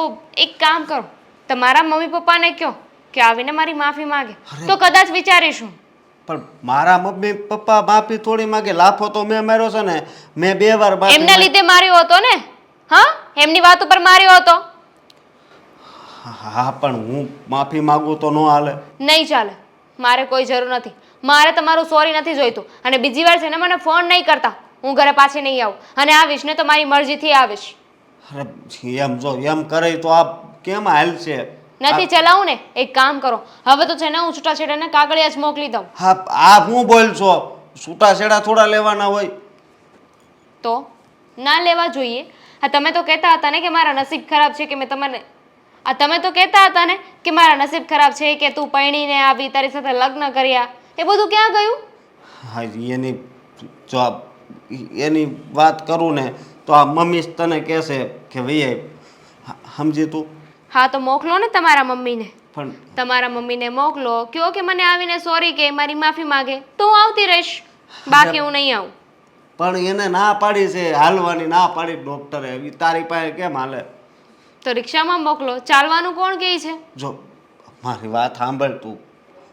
એક કામ કરો, તમારા મમ્મી પપ્પાને કહો કે આવીને મારી માફી માગે તો કદાચ વિચારીશું. પણ મારા મમ્મી પપ્પા માફી થોડી માગે. લાફો તો મેં માર્યો છે ને, મેં 2 વાર માફી એમના લીધે માર્યો હતો ને. હા, એમની વાત ઉપર માર્યો હતો. હા, પણ હું માફી માગું તો ન હાલે? નહીં ચાલે. મારે કોઈ જરૂર નથી. મારે તમારું સોરી નથી જોઈતું. અને બીજી વાર છે ને મને ફોન નહીં કરતા. હું ઘરે પાછી નહીં આવું. અને આવીશ ને તો મારી મરજીથી આવીશ. અરે એમ જો એમ કરે તો આ કેમ હાલશે? નથી ચલાવું ને. એક કામ કરો, હવે તો છે ને હું છૂટાછેડાને કાગળિયા જ મોકલી દઉં. હા, આ હું બોલ છો? છૂટાછેડા થોડા લેવાના હોય? તો ના લેવા જોઈએ. હા, તમે તો કહેતા હતા ને કે મારા નસીબ ખરાબ છે કે મેં તમને તમે તો કહેતા હતા ને કે મારા નસીબ ખરાબ છે કે તું પરણીને આવી, તારી સાથે લગ્ન કર્યા. એ બધું ક્યાં ગયું? હા, જો એની વાત કરું ને તો આ મમ્મી તને કહેશે કે ભાઈ સમજી તું. હા, તો મોકલો ને તમારા મમ્મીને. પણ તમારા મમ્મીને મોકલો, કહો કે મને આવીને સોરી કે મારી માફી માગે તો હું આવતી રહીશ. બાકી હું નહીં આવું. પણ એને ના પાડી છે હાલવાની, ના પાડી ડોક્ટરે. તારી પાસે કેમ હાલે? તો રિક્ષામાં મોકલો. ચાલવાનું કોણ કહે છે? જો મારી વાત સાંભળ તું.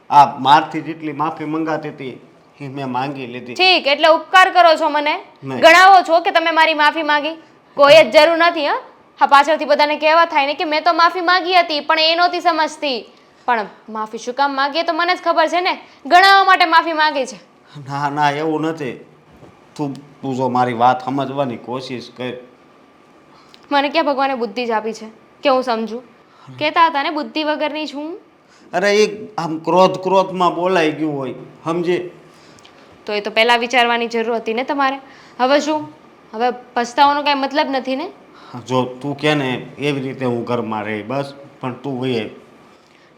આ મારથી જેટલી માફી મંગાતી હતી એ મેં માંગી લીધી. ઠીક, એટલે ઉપકાર કરો છો મને? નહીં. ગણાવો છો કે તમે મારી માફી માંગી? કોઈ જ જરૂર નથી. હા, હા, પાછળથી બધાને કહેવા થાય ને કે મેં તો માફી માંગી હતી પણ એ નહોતી સમજતી. પણ માફી શું કામ માંગીએ તો મને જ ખબર છે ને. ગણાવવા માટે માફી માંગી છે. ના ના, એવું નથી. તું જો મારી વાત સમજવાની કોશિશ કર. મને ક્યાં ભગવાને બુદ્ધિ જ આપી છે કે હું સમજુ? કહેતા હતા ને બુદ્ધિ વગરની છું. અરે એ આમ ક્રોધમાં બોલાઈ ગયું હોય, સમજે. તો એ તો પહેલાં વિચારવાની જરૂર હતી ને તમારે. હવે શું? હવે પછતાવાનો કાંઈ મતલબ નથી ને. જો તું કે ને એવી રીતે હું ઘરમાં રહી બસ. પણ તું વહી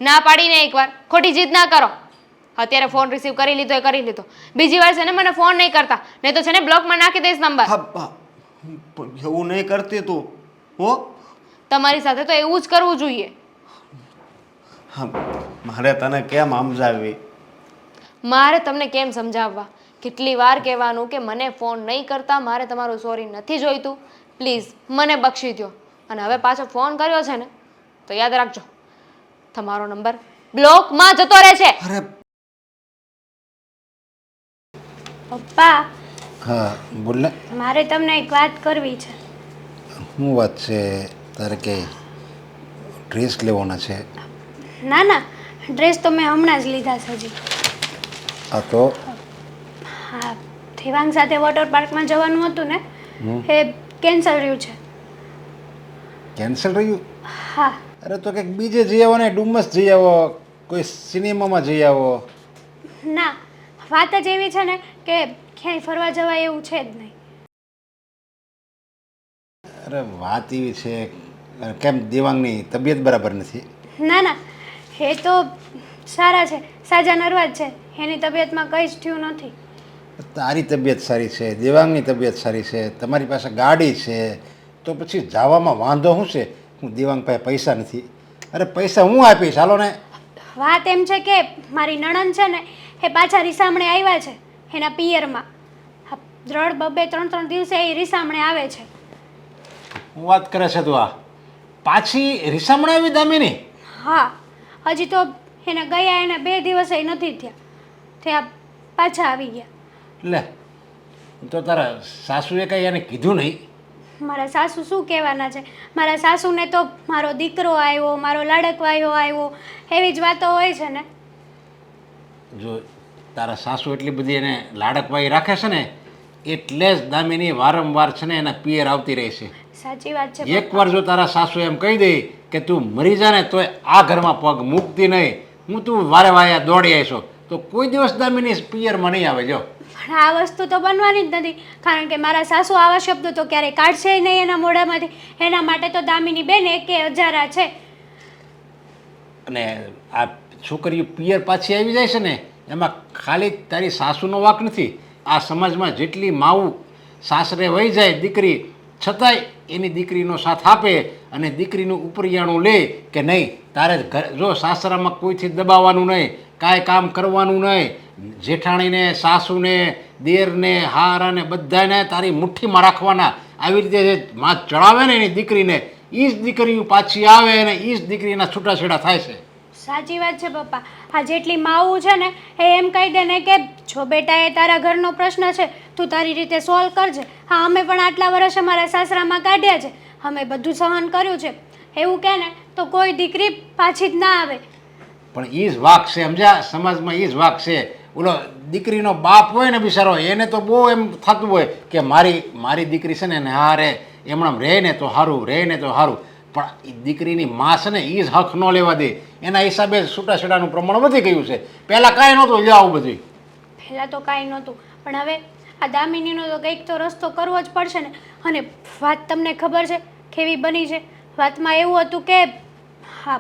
ના પાડીને એકવાર ખોટી જીદ ના કરો. અત્યારે ફોન રિસીવ કરી લીધો એ કરી લીધો. બીજી વાર છે ને મને ફોન નહીં કરતા, નહીં તો છે ને બ્લોકમાં નાખી દઈશ નંબર. એવું નહીં કરતી તું. હો, તમારી સાથે તો એવું જ કરવું જોઈએ. મારે તને કેમ સમજાવવી? મારે તમને કેમ સમજાવવા? કેટલી વાર કહેવાનું કે મને ફોન નહીં કરતા, મારે તમારું સોરી નથી જોઈતું, પ્લીઝ મને બક્ષી દો. અને હવે પાછો ફોન કર્યો છે ને તો યાદ રાખજો, તમારો નંબર બ્લોકમાં જતો રહે છે. અરે પપ્પા, હા બોલ ને. મારે તમને એક વાત કરવી છે. શું વાત છે તારે? કે ડ્રેસ લેવાના છે? ના ના, ડ્રેસ તો મેં હમણાં જ લીધા છે હજી. આ તો હા, દેવાંગ સાથે વોટર પાર્કમાં જવાનું હતું ને, એ કેન્સલ રહ્યું છે. કેન્સલ રહ્યું? હા અરે તો કંઈક બીજે જઈ આવો ને, ડુમસ જઈ આવો, કોઈ સિનેમામાં જઈ આવો. ના, વાત જ એવી છે ને કે ક્યાંય ફરવા જવાય એવું છે જ નહીં. અરે વાત એવી છે, કેમ દેવાંગની તબિયત બરાબર નથી? ના ના, એ તો સારા છે, સાજા નરવા જ છે, એની તબિયતમાં કંઈ જ થયું નથી. તારી તબિયત સારી છે, દેવાંગની તબિયત સારી છે, તમારી પાસે ગાડી છે, તો પછી જવામાં વાંધો શું છે? હું દેવાંગ પાસે પૈસા નથી. અરે પૈસા હું આપીશ, હાલો ને. વાત એમ છે કે મારી નણંદ છે ને એ પાછા રીસામણે આવ્યા છે એના પિયરમાં. ત્રણ ત્રણ દિવસે એ રીસામણે આવે છે. હું વાત કરે છે તું? આ પાછી રીસામણે આવી દામિની? હા, હજી તો એને ગયા એને 2 દિવસે નથી થયા પાછા આવી ગયા. લે, તો તારા સાસુએ કંઈ એને કીધું નહીં? મારા સાસુ શું કહેવાના છે? મારા સાસુને તો મારો દીકરો આવ્યો, મારો લાડકવાયો આવ્યો, એવી જ વાતો હોય છે ને. જો તારા સાસુ એટલી બધી એને લાડકવાઈ રાખે છે ને, એટલે જ દામિની વારંવાર છે ને એના પિયર આવતી રહે છે. સાચી વાત છે. એકવાર જો તારા સાસુ એમ કહી દે કે તું મરી જા ને તોય આ ઘરમાં પગ મૂકતી નહીં, હું તું વારે વાયા દોડી આવીશો, તો કોઈ દિવસ દામિની પિયરમાં નહીં આવે. જો પણ આ વસ્તુ તો બનવાની જ નથી, કારણ કે મારા સાસુ આવા શબ્દો તો ક્યારેય કાઢશે નહીં એના મોઢામાંથી. એના માટે તો દામિની બેન એકે હજારા છે. અને આ છોકરીઓ પિયર પાછી આવી જાય છે ને, એમાં ખાલી તારી સાસુનો વાંક નથી. આ સમાજમાં જેટલી માવું સાસરે વહી જાય દીકરી, છતાંય એની દીકરીનો સાથ આપે અને દીકરીનું ઉપરિયાણું લે કે નહીં, તારે ઘર જો સાસરામાં કોઈથી દબાવવાનું નહીં, કાંઈ કામ કરવાનું નહીં. જેઠાણીને, સાસુને, દેરને, હારાને બધાને તારી મુઠ્ઠીમાં રાખવાના. આવી રીતે જે માં ચડાવે ને એની દીકરીને, એ જ દીકરીઓ પાછી આવે અને એ જ દીકરીના છૂટાછેડા થાય છે. સાચી વાત છે પપ્પા. આ જેટલી માવું છે ને એ એમ કહી દે ને કે જો બેટા એ તારા ઘરનો પ્રશ્ન છે, તું તારી રીતે સોલ્વ કરજે. હા, અમે પણ આટલા વર્ષ અમારા સાસરામાં કાઢ્યા છે, અમે બધું સહન કર્યું છે, એવું કહે ને તો કોઈ દીકરી પાછી જ ના આવે. પણ એ જ વાક છે, સમજ્યા? સમાજમાં એ જ વાક છે. ઓલો દીકરીનો બાપ હોય ને બિચારો, એને તો બહુ એમ થતું હોય કે મારી દીકરી છે ને હા રે, એમણામ રહે ને તો સારું, રહે ને તો સારું. પણ એ દીકરીની માં છે ને એ જ હક ન લેવા દે. એના હિસાબે છૂટાછેડાનું પ્રમાણ વધી ગયું છે. પહેલાં કાંઈ નહોતું, લે આવું બધું. પહેલાં તો કાંઈ નહોતું, પણ હવે આ દામિનીનો તો કંઈક તો રસ્તો કરવો જ પડશે ને. અને વાત તમને ખબર છે કેવી બની છે? વાતમાં એવું હતું કે હા,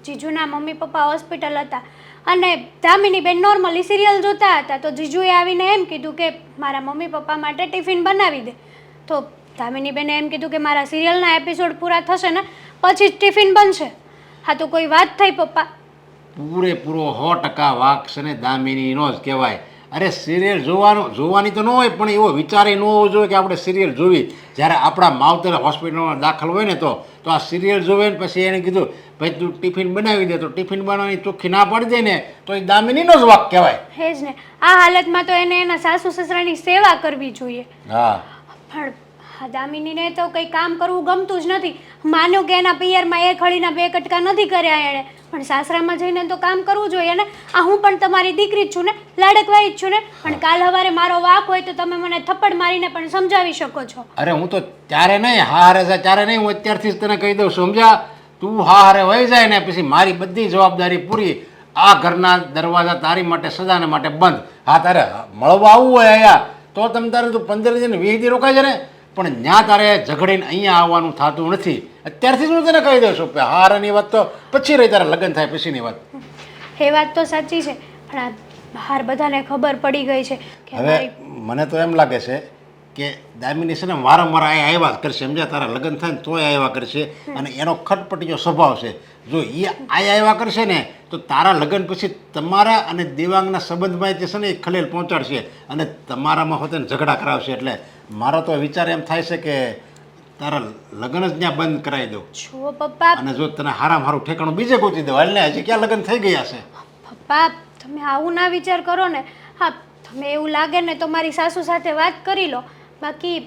જીજુના મમ્મી પપ્પા હોસ્પિટલ હતા અને દામિની બેન નોર્મલી સિરિયલ જોતા હતા, તો જીજુએ આવીને એમ કીધું કે મારા મમ્મી પપ્પા માટે ટિફિન બનાવી દે. તો દામિની બેને એમ કીધું કે મારા સિરિયલના એપિસોડ પૂરા થશે ને પછી જ ટિફિન બનશે. હા, તો કોઈ વાત થઈ પપ્પા? પૂરેપૂરો 100% વાક છે ને દામિનીનો જ કહેવાય. અરે સિરિયલ જોવાની તો ન હોય, પણ એવો વિચાર ન હોવો જોઈએ કે આપણે સિરિયલ જોવી. જ્યારે આપણા માવતર હોસ્પિટલમાં દાખલ હોય ને તો આ સિરિયલ જોવે ને પછી એને કીધું ભાઈ તું ટિફિન બનાવી દે, તો ટિફિન બનાવવાની ચોખ્ખી ના પાડી દે ને તો એ દામિનીનો જ વાક કહેવાય. હે જ ને. આ હાલતમાં તો એને એના સાસુ સસરાની સેવા કરવી જોઈએ. હા, પણ આ દામિનીને તો કંઈ કામ કરવું ગમતું જ નથી. માનો કે એના પિયરમાં એક હળીના 2 કટકા નથી કર્યા એણે, પણ સાસરામાં જઈને તો કામ કરવું જોઈએ ને. આ હું પણ તમારી દીકરી જ છું ને, લાડકવાઈ જ છું ને. પણ કાલ સવારે મારો વાક હોય તો તમે મને થપ્પડ મારીને પણ સમજાવી શકો છો. અરે હું તો ત્યારે નહીં હારે જાય ત્યારે નહીં, હું અત્યારથી જ તને કહી દઉં, સમજ્યા? તું હારે વહી જાય ને પછી મારી બધી જવાબદારી પૂરી. આ ઘરના દરવાજા તારી માટે સદાને માટે બંધ. હા, તારે મળવા આવવું હોય અહીંયા તો તમે તારે તું 15 દિન 20 દી રોકાય છે ને, પણ ત્યાં તારે ઝઘડીને અહીંયા આવવાનું થતું નથી. અત્યારથી જ હું તને કહી દઉં છું કે હારાની વાત તો પછી રહી, તારા લગ્ન થાય પછીની વાત. એ વાત તો સાચી છે, પણ આ બહાર બધાને ખબર પડી ગઈ છે કે હવે મને તો એમ લાગે છે કે દામિની છે ને વારંવાર અહીંયા આવ્યા જ કરશે, સમજ્યા? તારા લગ્ન થાય ને તોય આવ્યા કરશે અને એનો ખટપટીયો સ્વભાવ છે. જો એ અહીંયા આવ્યા કરશે ને તો તારા લગ્ન પછી તમારા અને દેવાંગના સંબંધમાં જે છે ને એ ખલેલ પહોંચાડશે અને તમારામાં હોતે ઝઘડા કરાવશે. એટલે મારો તો વિચાર એમ થાય છે કે તારા લગ્ન જ ત્યાં બંધ કરાવી દો. જુઓ પપ્પા, અને જો તને હારામાં હારું ઠેકાણું બીજે ગોતી દો. હાલ ને, હજી ક્યાં લગ્ન થઈ ગયા છે? પપ્પા તમે આવું ના વિચાર કરો ને. હા, તમે એવું લાગે ને તો મારી સાસુ સાથે વાત કરી લો. બાકી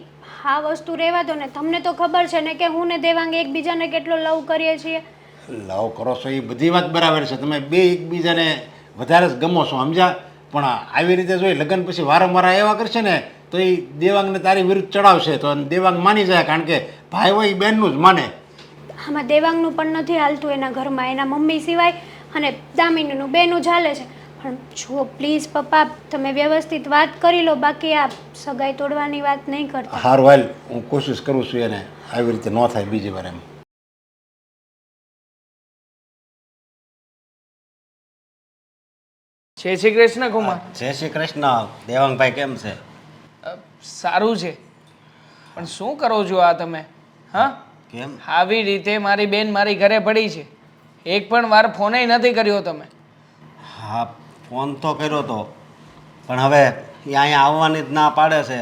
આ વસ્તુ રહેવા દો ને. તમને તો ખબર છે ને કે હું ને દેવાંગ એકબીજાને કેટલો લવ કરીએ છીએ. લવ કરો છો એ બધી વાત બરાબર છે, તમે બે એકબીજાને વધારે જ ગમો છો, સમજ્યા? પણ આવી રીતે જો લગ્ન પછી વારંવાર એવા કરશે ને તો એ દેવાંગને તારી વિરુદ્ધ ચડાવશે તો દેવાંગ માની જાય, કારણ કે ભાઈ હોય એ બહેનનું જ માને. આમાં દેવાંગનું પણ નથી હાલતું એના ઘરમાં, એના મમ્મી સિવાય, અને દામિનીનું બેનું જ હાલે છે. પણ જુઓ પ્લીઝ પપ્પા, તમે વ્યવસ્થિત વાત કરી લો, બાકી આ સગાઈ તોડવાની વાત નહીં કરતા. હારું હાલ, હું કોશિશ કરું છું એને આવી રીતે ન થાય બીજી વાર એમ. જય શ્રી કૃષ્ણ કુમાર. જય શ્રી કૃષ્ણ. દેવાંગભાઈ કેમ છે? સારું છે, પણ શું કરો છો આ તમે? હા, કેમ? આવી રીતે મારી બેન મારી ઘરે પડી છે, એક પણ વાર ફોને નથી કર્યો તમે. હા, ફોન તો કર્યો તો, પણ હવે એ અહીંયા આવવાની જ ના પાડે છે,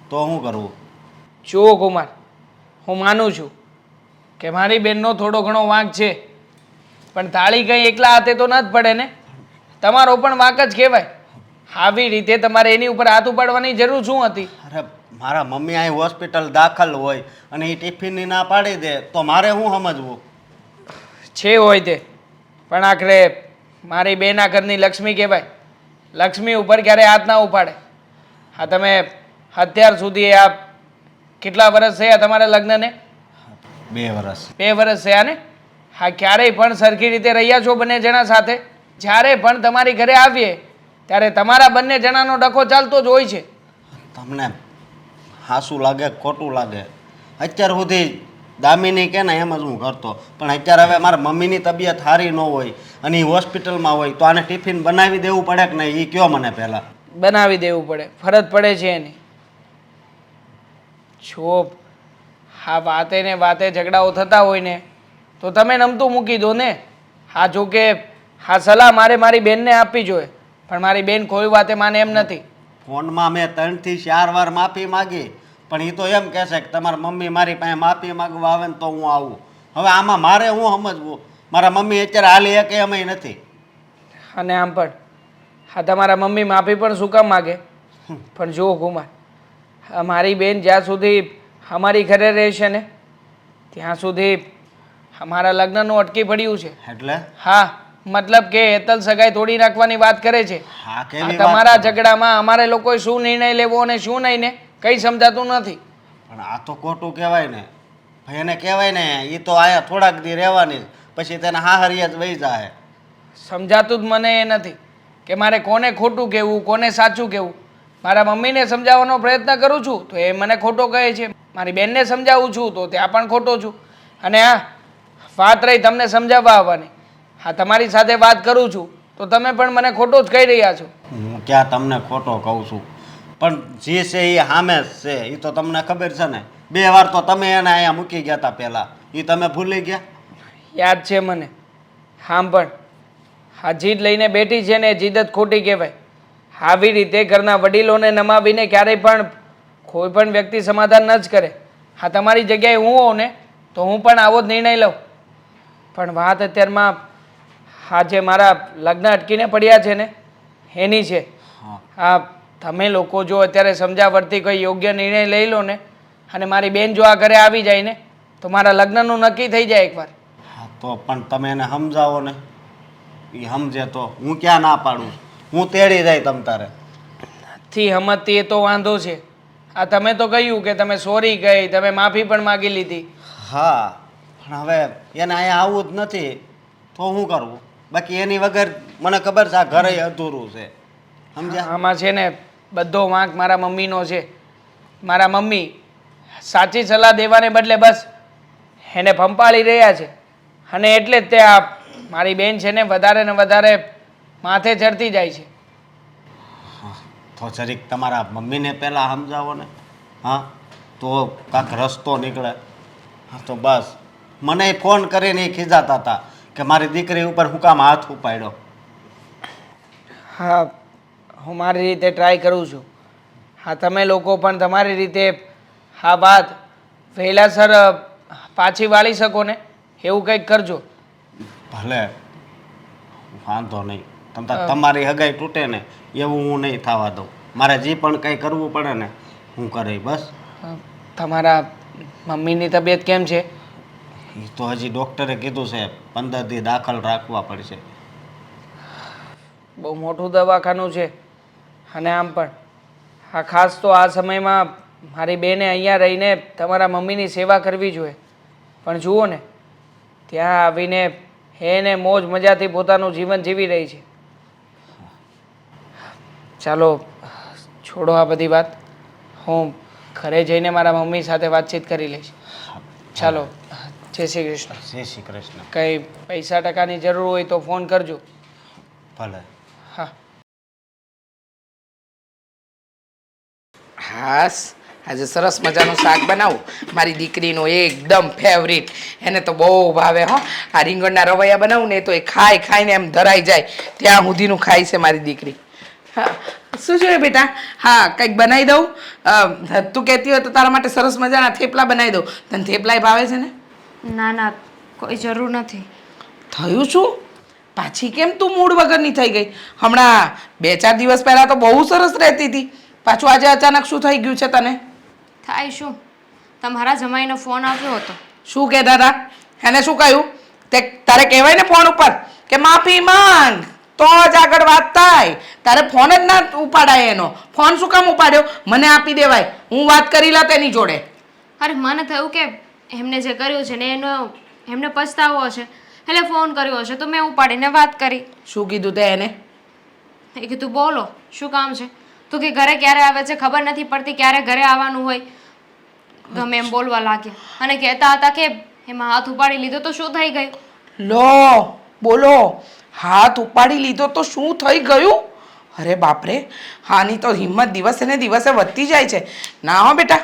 તો શું કરવું? જુઓ કુમાર, હું માનું છું કે મારી બેનનો થોડો ઘણો વાંક છે, પણ તાળી કંઈ એકલા હાથે તો ન જ પડે ને, તમારો પણ વાંક જ કહેવાય. આવી રીતે તમારે એની ઉપર હાથ ઉપાડવાની જરૂર શું હતી? અરે મારા મમ્મી અહીં હોસ્પિટલ દાખલ હોય અને એ ટિફિનની ના પાડી દે તો મારે શું સમજવું? છે હોય તે, પણ આખરે મારી બેના ઘરની લક્ષ્મી કહેવાય. લક્ષ્મી ઉપર ક્યારે હાથ ના ઉપાડે. હા, તમે અત્યાર સુધી આ કેટલા વર્ષ થયા તમારા લગ્નને? 2 વર્ષ. 2 વર્ષ થયા ને? હા, ક્યારેય પણ સરખી રીતે રહ્યા છો બંને જણા સાથે? જ્યારે પણ તમારી ઘરે આવીએ ત્યારે તમારા બંને જણાનો ડખો ચાલતો જ હોય છે. તમને હાસું લાગે ખોટું લાગે, અત્યાર સુધી દામિની કે ને એમ જ હું કરતો, પણ અત્યારે હવે મારા મમ્મીની તબિયત સારી ન હોય અને એ હોસ્પિટલમાં હોય તો આને ટિફિન બનાવી દેવું પડે કે નહીં? એ કયો મને પહેલાં. બનાવી દેવું પડે, ફરજ પડે છે એની. જો હા, વાતે ને વાતે ઝઘડાઓ થતા હોય ને તો તમે નમતું મૂકી દો ને. હા, જો કે હા, સલાહ મારે મારી બેનને આપવી જોઈએ, પણ મારી બેન કોઈ વાતે માને એમ નથી. ફોનમાં મેં 3 થી 4 વાર માફી માગી, પણ એ તો એમ કહેશે કે તમારા મમ્મી મારી પાસે માફી માગવા આવે ને તો હું આવું. હવે આમાં મારે હું સમજવું? મારા મમ્મી અત્યારે હાલી એક એમય નથી. અને આમ પણ હા, તમારા મમ્મી માફી પણ શું કામ માગે? પણ જુઓ કુમાર, મારી બેન જ્યાં સુધી અમારી ઘરે રહેશે ને ત્યાં સુધી અમારા લગ્નનું અટકી પડ્યું છે. એટલે હા, મતલબ કે હેતલ સગાઈ તોડી નાખવાની વાત કરે છે. હા, આ કેવી તમારા વાત? ઝઘડામાં અમારે લોકોએ શું નિર્ણય લેવો અને શું નહીં ને કંઈ સમજાતું નથી. પણ આ તો ખોટું કહેવાય ને ભાઈ. એને કહેવાય ને એ તો આયા થોડાક દી રહેવાની, પછી તેને હાહરિયા જ વહી જાય. સમજાતું જ મને એ નથી કે મારે કોને ખોટું કહેવું કોને સાચું કહેવું. મારા મમ્મીને સમજાવવાનો પ્રયત્ન કરું છું તો એ મને ખોટો કહે છે, મારી બેનને સમજાવું છું તો ત્યાં પણ ખોટો છું. અને હા, વાત રહી તમને સમજાવવા આવવાની, હા, તમારી સાથે વાત કરું છું તો તમે પણ મને ખોટો જ કહી રહ્યા છો. હું ક્યાં તમને ખોટો કહું છું? પણ જે છે એ સામે જ છે, એ તો તમને ખબર છે ને. 2 વાર તો તમે એને અહીંયા મૂકી ગયા હતા પહેલાં, એ તમે ભૂલી ગયા? યાદ છે મને. આમ પણ હા, જીદ લઈને બેઠી છે ને એ જીદ જ ખોટી કહેવાય. આવી રીતે ઘરના વડીલોને નમાવીને ક્યારેય પણ કોઈ પણ વ્યક્તિ સમાધાન ન જ કરે. હા, તમારી જગ્યાએ હું હોઉં ને તો હું પણ આવો જ નિર્ણય લઉં. પણ વાત અત્યારમાં હા, જે મારા લગ્ન અટકીને પડ્યા છે ને એની છે. હા, તમે લોકો જો અત્યારે સમજાવટથી કોઈ યોગ્ય નિર્ણય લઈ લો ને અને મારી બેન જો આ ઘરે આવી જાય ને તો મારા લગ્નનું નક્કી થઈ જાય એકવાર. હા, તો પણ તમે એને સમજાવો ને. એ સમજે તો હું ક્યાં ના પાડું? હું તેડી જાય તમ તારે. થી હમતથી એ તો વાંધો છે. આ તમે તો કહ્યું કે તમે સોરી કહી, તમે માફી પણ માગી લીધી. હા, પણ હવે એને અહીંયા આવવું જ નથી તો શું કરવું? બાકી એની વગર મને ખબર છે આ ઘરે અધૂરું છે, સમજ્યા? આમાં છે ને બધો વાંક મારા મમ્મીનો છે. મારા મમ્મી સાચી સલાહ દેવાને બદલે બસ એને પંપાળી રહ્યા છે અને એટલે જ તે આ મારી બેન છે ને વધારે ને વધારે માથે ચડતી જાય છે. તો જરીક તમારા મમ્મીને પહેલાં સમજાવો ને. હા, તો કાંક રસ્તો નીકળે. હા, તો બસ મને ફોન કરીને એ ખીજાતા હતા કે મારી દીકરી ઉપર હું કામ હાથ ઉપાડ્યો. હા, હું મારી રીતે ટ્રાય કરું છું. હા, તમે લોકો પણ તમારી રીતે આ વાત વહેલાસર પાછી વાળી શકો ને એવું કંઈક કરજો. ભલે, વાંધો નહીં. તમારી હગાઈ તૂટે ને એવું હું નહીં થવા દઉં. મારે જે પણ કંઈ કરવું પડે ને હું કરે બસ. તમારા મમ્મીની તબિયત કેમ છે? એ તો હજી ડૉક્ટરે કીધું છે 15 દી દાખલ રાખવા પડશે. બહુ મોટું દવાખાનું છે અને આમ પણ હા, ખાસ તો આ સમયમાં મારી બેને અહીંયા રહીને તમારા મમ્મીની સેવા કરવી જોઈએ. પણ જુઓ ને ત્યાં આવીને એને મોજ મજાથી પોતાનું જીવન જીવી રહી છે. ચાલો છોડો આ બધી વાત. હું ઘરે જઈને મારા મમ્મી સાથે વાતચીત કરી લઈશ. ચાલો, જય શ્રી કૃષ્ણ. જય શ્રી કૃષ્ણ. કંઈ પૈસા ટકાની જરૂર હોય તો ફોન કરજો. ભલે. હા. હાસ, આજે સરસ મજાનું શાક બનાવું, મારી દીકરીનું એકદમ ફેવરિટ. એને તો બહુ ભાવે હો. આ રીંગણના રવૈયા બનાવું ને તો એ ખાઈને એમ ધરાઈ જાય ત્યાં સુધીનું ખાય છે મારી દીકરી. હા, શું જોઈએ બેટા? હા, કંઈક બનાવી દઉં. તું કહેતી હોય તો તારા માટે સરસ મજાના થેપલા બનાવી દઉં. તને થેપલાય ભાવે છે ને? ના ના, કોઈ જરૂર નથી. થયું શું? પાછી કેમ તું મૂડ વગરની થઈ ગઈ? હમણાં 2-4 દિવસ પહેલાં તો બહુ સરસ રહેતી હતી. પાછું આજે અચાનક શું થઈ ગયું છે તને? થાય શું, તમારા જમાઈનો ફોન આવ્યો હતો. શું કહેતા હતા? એને શું કહ્યું? તે તારે કહેવાય ને ફોન ઉપર કે માફી માંગ તો જ આગળ વાત થાય. તારે ફોન જ ના ઉપાડાય એનો. ફોન શું કામ ઉપાડ્યો? મને આપી દેવાય, હું વાત કરી લા તેની જોડે. અરે મને થયું કે એમને જે કર્યું છે ને એમને પછતાવો હશે એટલે ફોન કર્યો હશે તો મેં ઉપાડીને વાત કરી. શું કીધું તે એને? એ કીધું બોલો શું કામ છે. તો કે ઘરે ક્યારે આવે છે ખબર નથી પડતી, ક્યારે ઘરે આવવાનું હોય. ગમે એમ બોલવા લાગ્યા અને કહેતા હતા કે એમાં હાથ ઉપાડી લીધો તો શું થઈ ગયું. લો બોલો, હાથ ઉપાડી લીધો તો શું થઈ ગયું? અરે બાપરે, હાની તો હિંમત દિવસે ને દિવસે વધતી જાય છે. ના હો બેટા,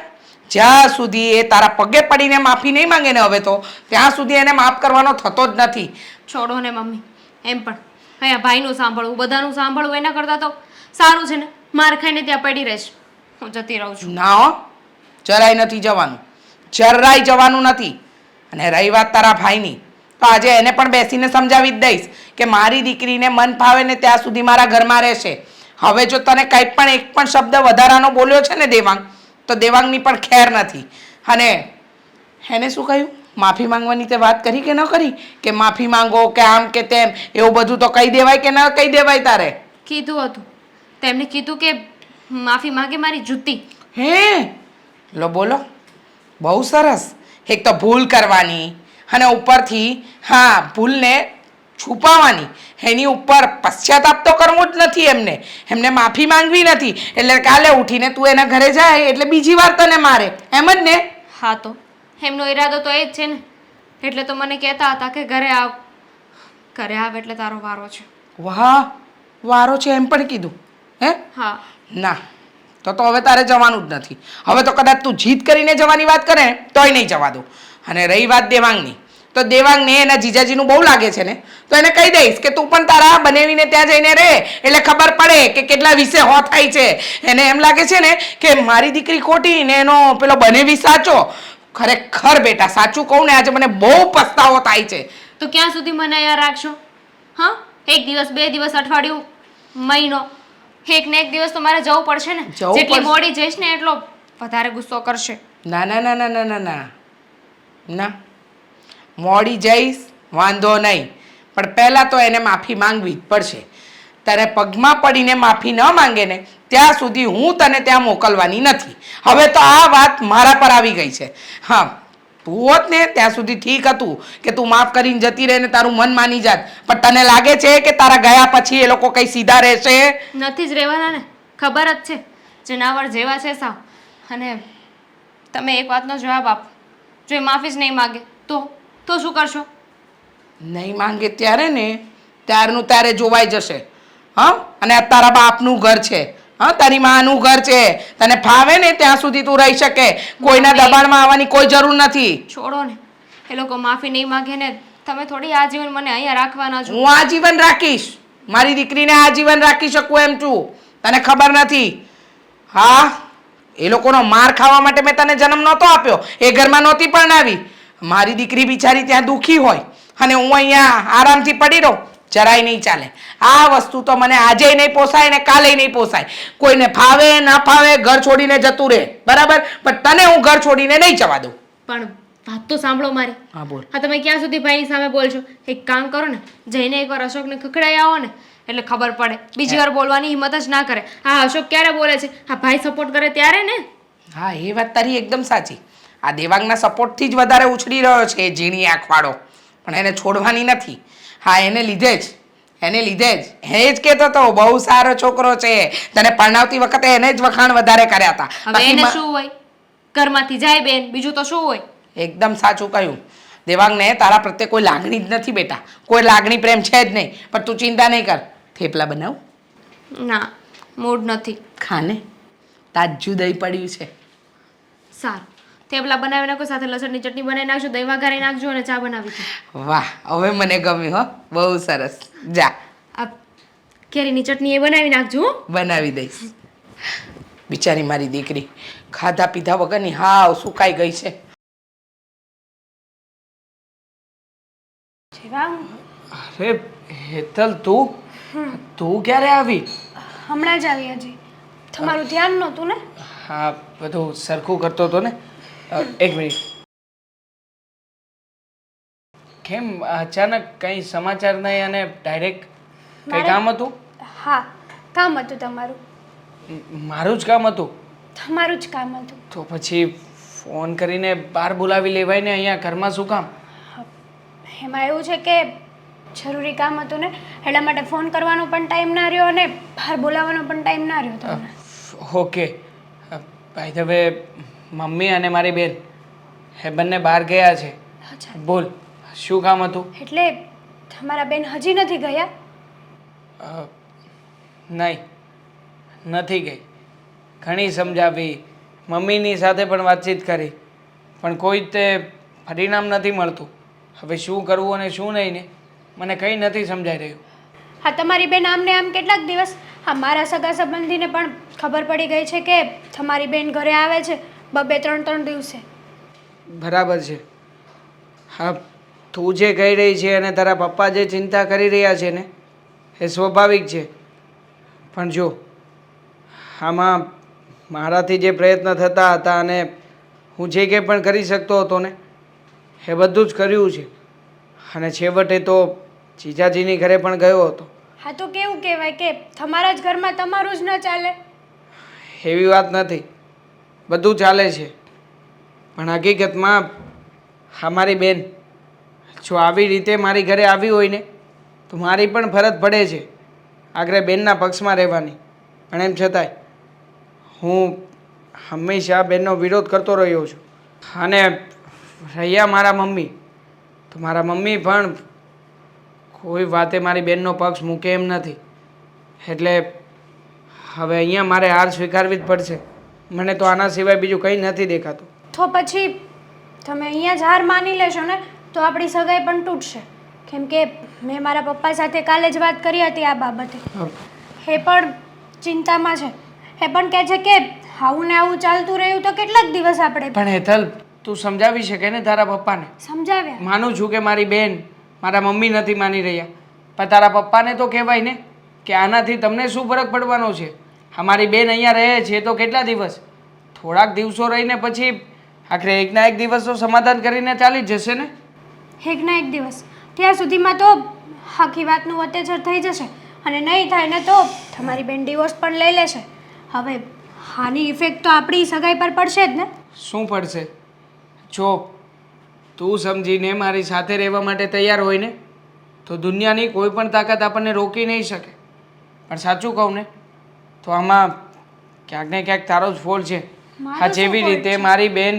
જ્યાં સુધી એ તારા પગે પડીને માફી નહીં માંગે ને હવે તો ત્યાં સુધી એને માફ કરવાનો થતો જ નથી. છોડો ને મમ્મી, એમ પણ અહીંયા ભાઈનું સાંભળવું બધાનું સાંભળવું એના કરતાં તો સારું છે ને માર ખાઈને ત્યાં પડી રહીશ. હું જતી રહું છું. ના હો, જરાય નથી જવાનું, જરાય જવાનું નથી. અને રહી વાત તારા ભાઈની, તો આજે એને પણ બેસીને સમજાવી જ દઈશ કે મારી દીકરીને મન ફાવે ને ત્યાં સુધી મારા ઘરમાં રહેશે. હવે જો તને કંઈ પણ એક પણ શબ્દ વધારાનો બોલ્યો છે ને દેવાંગ, તો દેવાંગની પણ ખેર નથી. અને એને શું કહ્યું? માફી માંગવાની તે વાત કરી કે ન કરી? કે માફી માંગો કે આમ કે તેમ એવું બધું તો કહી દેવાય કે ન કહી દેવાય તારે? કીધું હતું, તેમને કીધું કે માફી માંગે મારી જુતી. હે લો બોલો, બહુ સરસ. એક તો ભૂલ કરવાની અને ઉપરથી હા ભૂલને છુપાવવાની, એની ઉપર પશ્ચાતાપ તો કરવો જ નથી એમને માફી માંગવી નથી. એટલે કાલે ઉઠીને તું એના ઘરે જાય એટલે બીજી વાર તને મારે, એમ જ ને? હા તો એમનો ઈરાદો તો એ જ છે ને. એટલે તો મને કહેતા હતા કે ઘરે આવ એટલે તારો વારો છે. વાહ, વારો છે એમ પણ કીધું હે? હા. ના, તો હવે તારે જવાનું જ નથી. હવે તો કદાચ તું જીદ કરીને જવાની વાત કરે ને તોય નહીં જવા દઉં. અને રહી વાત દેવાંગની, તો દેવાંગને એના જીજાજીનું બહુ લાગે છે ને, તો એને કહી દઈશ કે તું પણ તારા બનેવીને ત્યાં જઈને રહે એટલે ખબર પડે કે કેટલા વિશે હો થાય છે. એને એમ લાગે છે ને કે મારી દીકરી ખોટી ને એનો પેલો બનેવી સાચો. ખરેખર બેટા સાચું કહું ને આજે મને બહુ પસ્તાવો થાય છે. તો ક્યાં સુધી મને અહીંયા રાખશો? હા, 1 દિવસ 2 દિવસ અઠવાડિયું મહિનો, એક ને એક દિવસ તો મારે જવું પડશે ને. જવું જેટલી પડશે. મોડી જઈશ ને એટલો વધારે ગુસ્સો કરશે. ના ના ના ના ના ના ના ના, મોડી જઈશ વાંધો નહીં, પણ પહેલાં તો એને માફી માંગવી જ પડશે. તારે પગમાં પડીને માફી ન માંગે ને ત્યાં સુધી હું તને ત્યાં મોકલવાની નથી. હવે તો આ વાત મારા પર આવી ગઈ છે. હા, તું હોત ને ત્યાં સુધી ઠીક હતું કે તું માફ કરીને જતી રહે ને તારું મન માની જાત, પણ તને લાગે છે કે તારા ગયા પછી એ લોકો કંઈ સીધા રહેશે? નથી જ રહેવાના ને, ખબર જ છે જનાવર જેવા છે સાવ. અને તમે એક વાતનો જવાબ આપો, જો એ માફી જ નહીં માગે તો શું કરશો? નહીં માંગે ત્યારે ને ત્યારનું ત્યારે જોવાઈ જશે. હા, અને આ તારા બાપનું ઘર છે, હા તારી માનું ઘર છે. તને ફાવે ને ત્યાં સુધી તું રહી શકે, કોઈના દબાણમાં આવવાની કોઈ જરૂર નથી. છોડો ને, એ લોકો માફી નહીં માગે ને તમે થોડી આજીવન મને અહીંયા રાખવાના છો. હું આજીવન રાખીશ, મારી દીકરીને આજીવન રાખી શકું એમ છું, તને ખબર નથી. હા, એ લોકોનો માર ખાવા માટે મેં તને જન્મ નહોતો આપ્યો, એ ઘરમાં નહોતી પણ આવી. મારી દીકરી બિચારી ત્યાં દુઃખી હોય અને હું અહીંયા આરામથી પડી રહું, જરાય નહીં ચાલે. આ વસ્તુ તો મને આજે નહીં પોસાય ને કાલે નહીં પોસાય. કોઈને ફાવે ના ફાવે ઘર છોડીને જતું રહે, બરાબર, પણ તને હું ઘર છોડીને નહીં જવા દઉં. પણ વાત તો સાંભળો મારી. હા બોલ. હા, તમે ક્યાં સુધી ભાઈની સામે બોલશો? એક કામ કરો ને, જઈને એકવાર અશોકને ખખડાઈ આવો ને એટલે ખબર પડે. બીજી વાર બોલવાની હિંમત જ ના કરે. હા, અશોક ક્યારે બોલે છે? હા, ભાઈ સપોર્ટ કરે ત્યારે ને. હા, એ વાત તારી એકદમ સાચી. આ દેવાંગના સપોર્ટથી જ વધારે ઉછળી રહ્યો છે એ ઝીણી આંખવાળો, પણ એને છોડવાની નથી. હા, એને લીધે જ એ જ કહેતો હતો બહુ સારો છોકરો છે. તને પરણાવતી વખતે એને જ વખાણ વધારે કર્યા હતા. હવે બાકી એને શું હોય, ઘરમાંથી જાય બેન, બીજું તો શું હોય. એકદમ સાચું કહ્યું. દેવાંગને તારા પ્રત્યે કોઈ લાગણી જ નથી બેટા, કોઈ લાગણી પ્રેમ છે જ નહીં. પણ તું ચિંતા નહીં કર, થેપલા બનાવ. ના, મૂડ નથી. ખાને તાજું દહીં પડ્યું છે. સારું, થેપલા બનાવી નાખો, સાથે લસણની ચટણી બનાવી નાખજો, દહીં વઘારી નાખજો અને ચા બનાવી દો. વાહ, હવે મને ગમ્યું હો, બહુ સરસ. જા આ કેરીની ચટણી એ બનાવી નાખજો હો. બનાવી દઈશ. બિચારી મારી દીકરી ખાધા પીધા વગરની હાવ સુકાઈ ગઈ છે. દેવાંગ, અરે હેતલ, તું ક્યારે આવી? હમણાં જ આવી હજી. તમારું ધ્યાન નહોતું ને? હા, બધું સરખું કરતો હતો ને. એક મિનિટ. કેમ અચાનક કંઈ સમાચાર નહીં અને ડાયરેક્ટ કંઈ કામ હતું? હા, કામ હતું તમારું. મારું જ કામ હતું. તમારું જ કામ હતું. તો પછી ફોન કરીને બહાર બોલાવી લેવાય ને, અહીંયા ઘરમાં શું કામ? એમાં એવું છે કે જરૂરી કામ હતું ને, એટલા માટે ફોન કરવાનો પણ ટાઈમ ના રહ્યો અને બહાર બોલાવવાનો પણ ટાઈમ ના રહ્યો તમને. ઓકે. બાય ધ વે, મમ્મી અને મારી બેન એ બંને બહાર ગયા છે. અચ્છા, બોલ, શું કામ હતું? એટલે તમારા બેન હજી નથી ગયા? નહીં, નથી ગઈ. ઘણી સમજાવી, મમ્મીની સાથે પણ વાતચીત કરી, પણ કોઈ જ તે પરિણામ નથી મળતું. હવે શું કરવું અને શું નહીં ને મને કંઈ નથી સમજાઈ રહ્યું. હા, તમારી બેન આમને આમ કેટલાક દિવસ, હા મારા સગા સંબંધીને પણ ખબર પડી ગઈ છે કે તમારી બેન ઘરે આવે છે 2-3 દિવસે. બરાબર છે. હા, તું જે કહી રહી છે અને તારા પપ્પા જે ચિંતા કરી રહ્યા છે ને એ સ્વાભાવિક છે. પણ જો આમાં મારાથી જે પ્રયત્ન થતા હતા અને હું જે કંઈ પણ કરી શકતો હતો ને એ બધું જ કર્યું છે. અને છેવટે તો જીજાજીની ઘરે પણ ગયો હતો. હા, તો કેવું કહેવાય કે તમારા જ ઘરમાં તમારું જ ન ચાલે? એવી વાત નથી, બધું ચાલે છે. પણ હકીકતમાં અમારી બેન જો આવી રીતે મારી ઘરે આવી હોય ને તો મારી પણ ફરજ પડે છે આખરે બેનના પક્ષમાં રહેવાની. પણ એમ છતાંય હું હંમેશા બેનનો વિરોધ કરતો રહ્યો છું. અને રહ્યા મારા મમ્મી, તો મારા મમ્મી પણ કોઈ વાતે મારી બેનનો પક્ષ મૂકે એમ નથી. એટલે હવે અહીંયા મારે હાર સ્વીકારવી જ પડશે. મને તો આના સિવાય બીજું કંઈ નથી દેખાતું. તો પછી તમે અહીંયા જ હાર માની લેશો ને તો આપણી સગાઈ પણ તૂટશે. કેમ કે મેં મારા પપ્પા સાથે કાલે જ વાત કરી હતી આ બાબતે. એ પણ ચિંતામાં છે. એ પણ કહે છે કે આવું ને આવું ચાલતું રહ્યું તો કેટલાક દિવસ આપણે. પણ હેતલ, તું સમજાવી શકે ને તારા પપ્પાને? સમજાવ્યા. માનું છું કે મારી બેન મારા મમ્મી નથી માની રહ્યા, પણ તારા પપ્પાને તો કહેવાય ને કે આનાથી તમને શું ફરક પડવાનો છે? અમારી બેન અહીંયા રહે છે તો કેટલા દિવસ? થોડાક દિવસો રહીને પછી આખરે એકના એક દિવસ તો સમાધાન કરીને ચાલી જ જશે ને. એકના એક દિવસ, ત્યાં સુધીમાં તો આખી વાતનું અત્યાચાર થઈ જશે અને નહીં થાય ને તો તમારી બેન ડિવોર્સ પણ લઈ લેશે. હવે આની ઇફેક્ટ તો આપણી સગાઈ પર પડશે જ ને. શું પડશે? જો તું સમજીને મારી સાથે રહેવા માટે તૈયાર હોય ને તો દુનિયાની કોઈ પણ તાકાત આપણને રોકી નહીં શકે. પણ સાચું કહું ને તો આમાં ક્યાંક ને ક્યાંક તારો જ ફોલ્ટ છે. હા, જેવી રીતે મારી બેન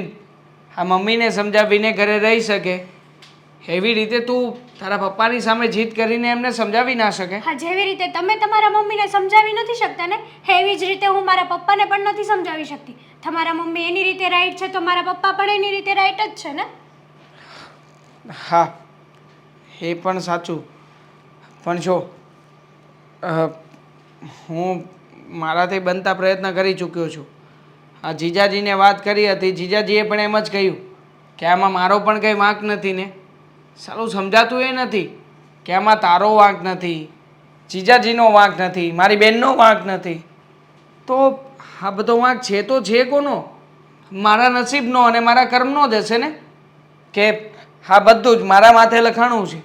આ મમ્મીને સમજાવીને ઘરે રહી શકે એવી રીતે તું તારા પપ્પાની સામે જીત કરીને એમને સમજાવી ના શકે. હા, જેવી રીતે તમે તમારા મમ્મીને સમજાવી નથી શકતા ને એવી જ રીતે હું મારા પપ્પાને પણ નથી સમજાવી શકતી. તમારા મમ્મી એની રીતે રાઈટ છે તો મારા પપ્પા પણ એની રીતે રાઈટ જ છે ને. હા, એ પણ સાચું. પણ જો હું મારાથી બનતા પ્રયત્ન કરી ચૂક્યો છું. આ જીજાજીને વાત કરી હતી, જીજાજીએ પણ એમ જ કહ્યું કે આમાં મારો પણ કંઈ વાંક નથી ને. સારું સમજાતું એ નથી કે આમાં તારો વાંક નથી, જીજાજીનો વાંક નથી, મારી બેનનો વાંક નથી. તો આ બધો વાંક છે તો છે કોનો? મારા નસીબનો અને મારા કર્મનો જ હશે ને. કે હા, બધું જ મારા માથે લખાણું છે.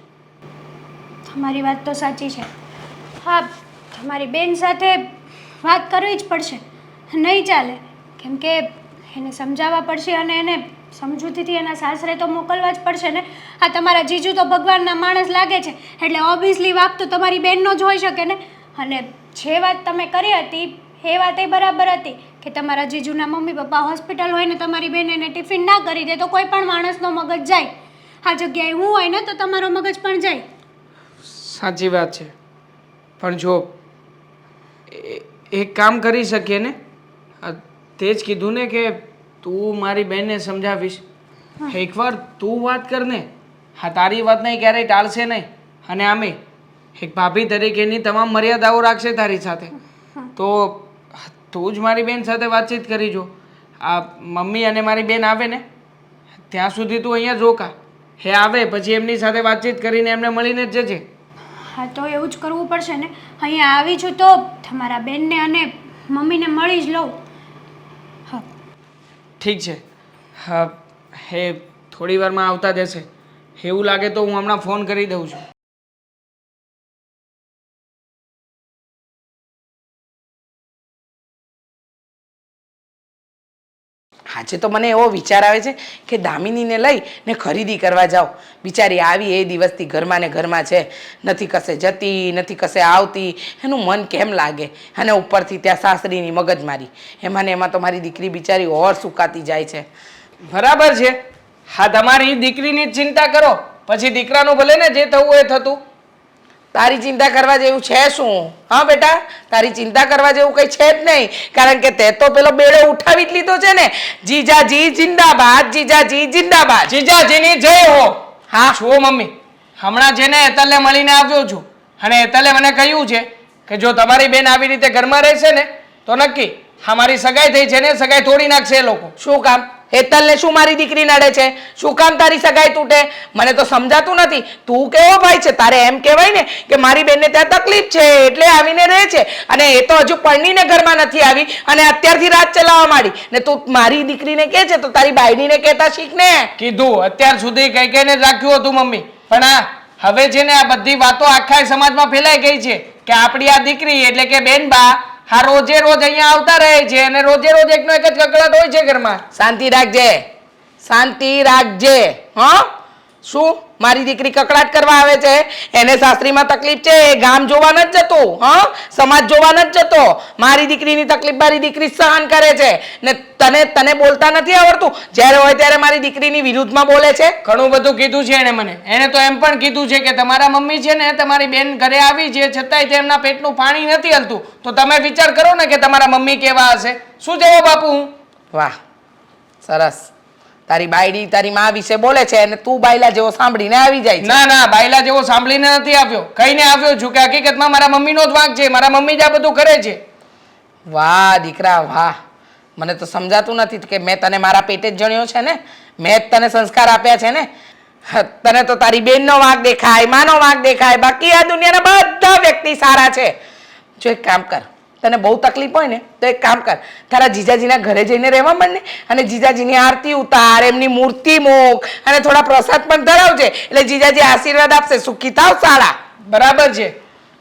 તમારી વાત તો સાચી છે. હા, તમારી બેન સાથે વાત કરવી જ પડશે. નહીં ચાલે, કેમ કે એને સમજાવવા પડશે અને એને સમજૂતીથી એના સાસરે તો મોકલવા જ પડશે ને. આ તમારા જીજુ તો ભગવાનના માણસ લાગે છે, એટલે ઓબ્વિયસલી વાક તો તમારી બહેનનો જ હોઈ શકે ને. અને જે વાત તમે કરી હતી એ વાત એ બરાબર હતી કે તમારા જીજુના મમ્મી પપ્પા હોસ્પિટલ હોય ને તમારી બેન એને ટિફિન ના કરી દે તો કોઈ પણ માણસનો મગજ જાય. આ જગ્યાએ હું હોય ને તો તમારો મગજ પણ જાય. સાચી વાત છે, પણ જો એક કામ કરી શકીએ ને, તે જ કીધું ને કે તું મારી બહેનને સમજાવીશ. એકવાર તું વાત કર ને. હા, તારી વાત નહીં ક્યારેય ટાળશે નહીં. અને આમે એક ભાભી તરીકેની તમામ મર્યાદાઓ રાખશે તારી સાથે. તો તું જ મારી બેન સાથે વાતચીત કરી જો. આ મમ્મી અને મારી બેન આવે ને ત્યાં સુધી તું અહીંયા જ રોકા. હે આવે પછી એમની સાથે વાતચીત કરીને એમને મળીને જ જજે. હા, તો એવું જ કરવું પડશે ને. અહીંયા આવી છું તો તમારા બેનને અને મમ્મીને મળી જ લઉં. હા, ઠીક છે. હા, હે થોડી વારમાં આવતા જશે. એવું લાગે તો હું હમણાં ફોન કરી દઉં છું. આજે તો મને એવો વિચાર આવે છે કે દામિનીને લઈને ખરીદી કરવા જાઓ. બિચારી આવી એ દિવસથી ઘરમાં ને ઘરમાં છે, નથી કશે જતી નથી કશે આવતી. એનું મન કેમ લાગે? અને ઉપરથી ત્યાં સાસરીની મગજમારી, એમાં ને એમાં તો મારી દીકરી બિચારી ઓર સુકાતી જાય છે. બરાબર છે. હા, તમારી દીકરીની જ ચિંતા કરો, પછી દીકરાનું ભલે ને જે થવું એ થતું. તારી ચિંતા કરવા જેવું છે શું? હા બેટા, તારી ચિંતા કરવા જેવું કંઈ છે જ નહીં, કારણ કે તે તો પેલો બેડો ઉઠાવી જ લીધો છે ને. જીજાજી જિંદાબાદ, જીજાજી જિંદાબાદ. જીજાજીની જય હો. હા, જુઓ મમ્મી, હમણાં છે ને હેતલને મળીને આવ્યો છું, અને હેતલે મને કહ્યું છે કે જો તમારી બેન આવી રીતે ઘરમાં રહેશે ને તો નક્કી અમારી સગાઈ થઈ છે ને સગાઈ તોડી નાખશે એ લોકો. શું કામ? હેતલને શું મારી દીકરી નડે છે? શું કામ તારી સગાઈ તૂટે? મને તો સમજાતું નથી. તું કેવો ભાઈ છે? તારે એમ કહેવાય ને કે મારી બેનને ત્યાં તકલીફ છે એટલે આવીને રહે છે, અને એ તો હજુ પરણીને ઘરમાં નથી આવી અને અત્યારથી રાત ચલાવવા માંડી ને તું મારી દીકરીને કહે છે તો તારી બાયડીને કહેતા શીખ ને. કીધું અત્યાર સુધી કઈ કઈને જ રાખ્યું હતું મમ્મી, પણ હા હવે છે ને આ બધી વાતો આખા સમાજમાં ફેલાઈ ગઈ છે કે આપણી આ દીકરી એટલે કે બેનબા હા રોજે રોજ અહીંયા આવતા રહે છે અને રોજે રોજ એકનો એક જ કકળાટ હોય છે ઘરમાં. શાંતિ રાખજે, શાંતિ રાખજે. હા, શું મારી દીકરી કકડાટ કરવા આવે છે? એને સાસરીમાં તકલીફ છે, એ ગામ જોવા નથી જતું, હા સમાજ જોવા નથી જતો. મારી દીકરીની તકલીફ મારી દીકરી સહન કરે છે ને તને તને બોલતા નથી આવડતું? જ્યારે હોય ત્યારે મારી દીકરીની વિરુદ્ધમાં બોલે છે. ઘણું બધું કીધું છે એને મને. એને તો એમ પણ કીધું છે કે તમારા મમ્મી છે ને તમારી બેન ઘરે આવી છે છતાંય તેમના પેટનું પાણી નથી હલતું. તો તમે વિચાર કરો ને કે તમારા મમ્મી કેવા હશે. શું જવાબ આપું હું? વાહ, સરસ. તારી બાયડી તારી માં વિશે બોલે છે અને તું બાયલા જેવો સાંભળીને આવી જાય છે. ના ના, બાયલા જેવો સાંભળીને નથી આવ્યો, કહીને આવ્યો છું કે હકીકતમાં મારા મમ્મીનો જ વાંક છે, મારા મમ્મી જ આ બધું કરે છે. વાહ દીકરા વાહ, મને તો સમજાતું નથી કે મેં તને મારા પેટે જ જણ્યો છે ને, મેં જ તને સંસ્કાર આપ્યા છે ને. તને તો તારી બેનનો વાંક દેખાય, માનો વાંક દેખાય, બાકી આ દુનિયાના બધા વ્યક્તિ સારા છે. જો એક કામ કર, તને બહુ તકલીફ હોય ને તો એક કામ કર, તારા જીજાજીના ઘરે જઈને રહેવા માંડ ને, અને જીજાજીની આરતી ઉતાર, એમની મૂર્તિ મૂક અને થોડા પ્રસાદ પણ ધરાવજે, એટલે જીજાજી આશીર્વાદ આપશે. સુખી થાવ સારા. બરાબર છે.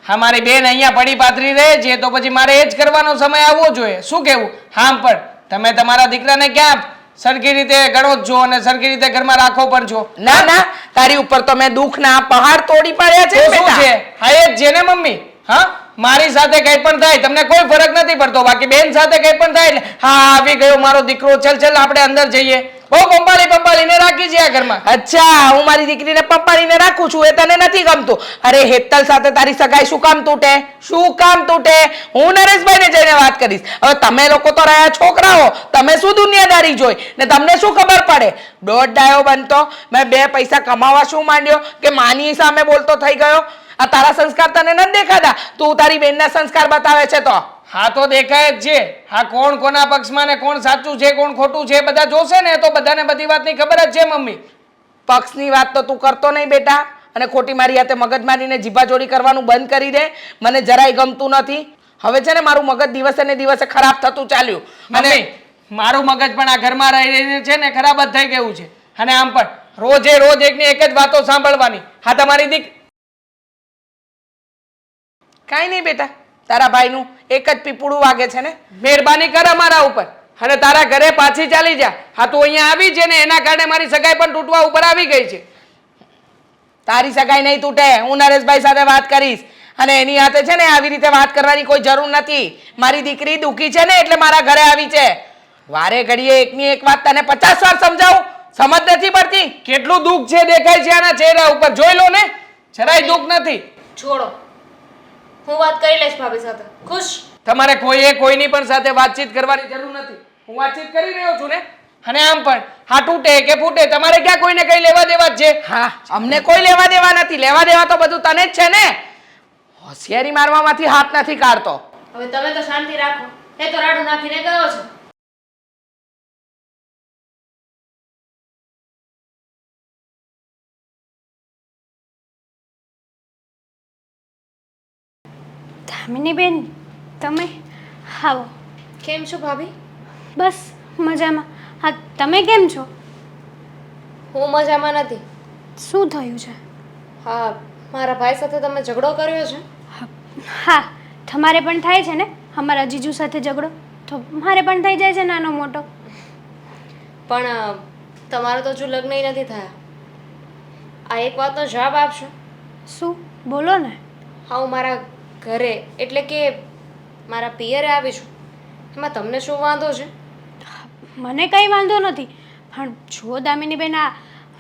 હા, મારી બેન અહીંયા પડી પાથરી રહે છે તો પછી મારે એ જ કરવાનો સમય આવવો જોઈએ. શું કહેવું? હા, પણ તમે તમારા દીકરાને ક્યાં સરખી રીતે ગણો જ છો અને સરખી રીતે ઘરમાં રાખો પણ છો. ના ના, તારી ઉપર તો મેં દુઃખના પહાડ તોડી પાડ્યા છે. તો શું છે? હા એ જ છે ને મમ્મી. હા, મારી સાથે કઈ પણ થાય તમને કોઈ ફરક નથી પડતો, બાકી બેન સાથે કઈ પણ થાય એટલે હા આવી ગયો મારો દીકરો, ચલ ચલ આપણે અંદર જઈએ. બહુ પંપાળીને રાખી છે આ ઘરમાં. અચ્છા, હું મારી દીકરીને પપ્પાડીને રાખું છું એ તને નથી ગમતું? અરે હેતલ સાથે તારી સગાઈ શું કામ તૂટે? શું કામ તૂટે? હું નરેશભાઈને જઈને વાત કરીશ. હવે તમે લોકો તો રહ્યા છોકરાઓ, તમે શું દુનિયાદારી જોઈ ને તમને શું ખબર પડે? દોઢ ડાયો બનતો, મેં 2 પૈસા કમાવા શું માંડ્યો કે માની સામે બોલતો થઈ ગયો? આ તારા સંસ્કાર તને નથી દેખાતા? તું તારી બેનના સંસ્કાર બતાવે છે તો? હા તો દેખાય જ છે. હા, કોણ કોના પક્ષમાં ને કોણ સાચું છે કોણ ખોટું છે બધા જોશે ને તો બધાને બધી વાતની ખબર જ છે મમ્મી. પક્ષની વાત તો તું કરતો નહીં બેટા, અને ખોટી મારી હાથે મગજ મારીને જીભાજોડી કરવાનું બંધ કરી દે. મને જરાય ગમતું નથી. હવે છે ને મારું મગજ દિવસે ને દિવસે ખરાબ થતું ચાલ્યું. અને મારું મગજ પણ આ ઘરમાં રહીને છે ને ખરાબ જ થઈ ગયું છે. અને આમ પણ રોજે રોજ એકની એક જ વાતો સાંભળવાની. હા, તમારી કાંઈ નહીં બેટા, તારા ભાઈનું એક જ પીપળું વાગે છે ને. મહેરબાની કર અમારા ઉપર. અને તારા ઘરે પાછી ચાલી જા. હા તું અહીંયા આવી છે ને એના કારણે મારી સગાઈ પણ તૂટવા ઉપર આવી ગઈ છે. તારી સગાઈ નહીં તૂટે. હું નરેશભાઈ સાથે વાત કરીશ અને એની હાથે છે ને આવી રીતે વાત કરવાની કોઈ જરૂર નથી. મારી દીકરી દુખી છે ને એટલે મારા ઘરે આવી છે. વારે ઘડીએ એકની એક વાત તને 50 વાર સમજાવું, સમજ નથી પડતી. કેટલું દુઃખ છે દેખાય છે આના ચહેરા ઉપર, જોઈ લો ને, જરાય દુઃખ નથી. છોડો, હું વાત કરી લઈશ ભાભી સાથે. ખુશ? તમારે કોઈની પણ સાથે વાતચીત કરવાની જરૂર નથી. હું વાતચીત કરી રહ્યો છું ને. અને આમ પણ હા તૂટે કે ફૂટે તમારે ક્યાં કોઈને કઈ લેવા દેવા જ છે? હા, અમને કોઈ લેવા દેવા નથી. લેવા દેવા તો બધું તને જ છે ને. હોશિયારી મારવામાંથી હાથ નથી કાઢતો. હવે તમે તો શાંતિ રાખો. એ તો રાડું નાખીને ગયો છે. દામિની બેન, તમે આવો. કેમ છો ભાભી? બસ મજામાં. હા, તમે કેમ છો? હું મજામાં નથી. શું થયું છે? હા, મારા ભાઈ સાથે તમે ઝઘડો કર્યો છે. હા, તમારે પણ થાય છે ને અમારા જીજુ સાથે ઝઘડો? તો મારે પણ થઈ જાય છે નાનો મોટો. પણ તમારે તો હજુ લગ્ન નથી થયા. આ એક વાતનો જવાબ આપશો? શું? બોલો ને. હા, હું મારા ઘરે એટલે કે મારા પિયરે આવી છું. એમાં તમને શું વાંધો છે? મને કંઈ વાંધો નથી, પણ જો દામિની બેન આ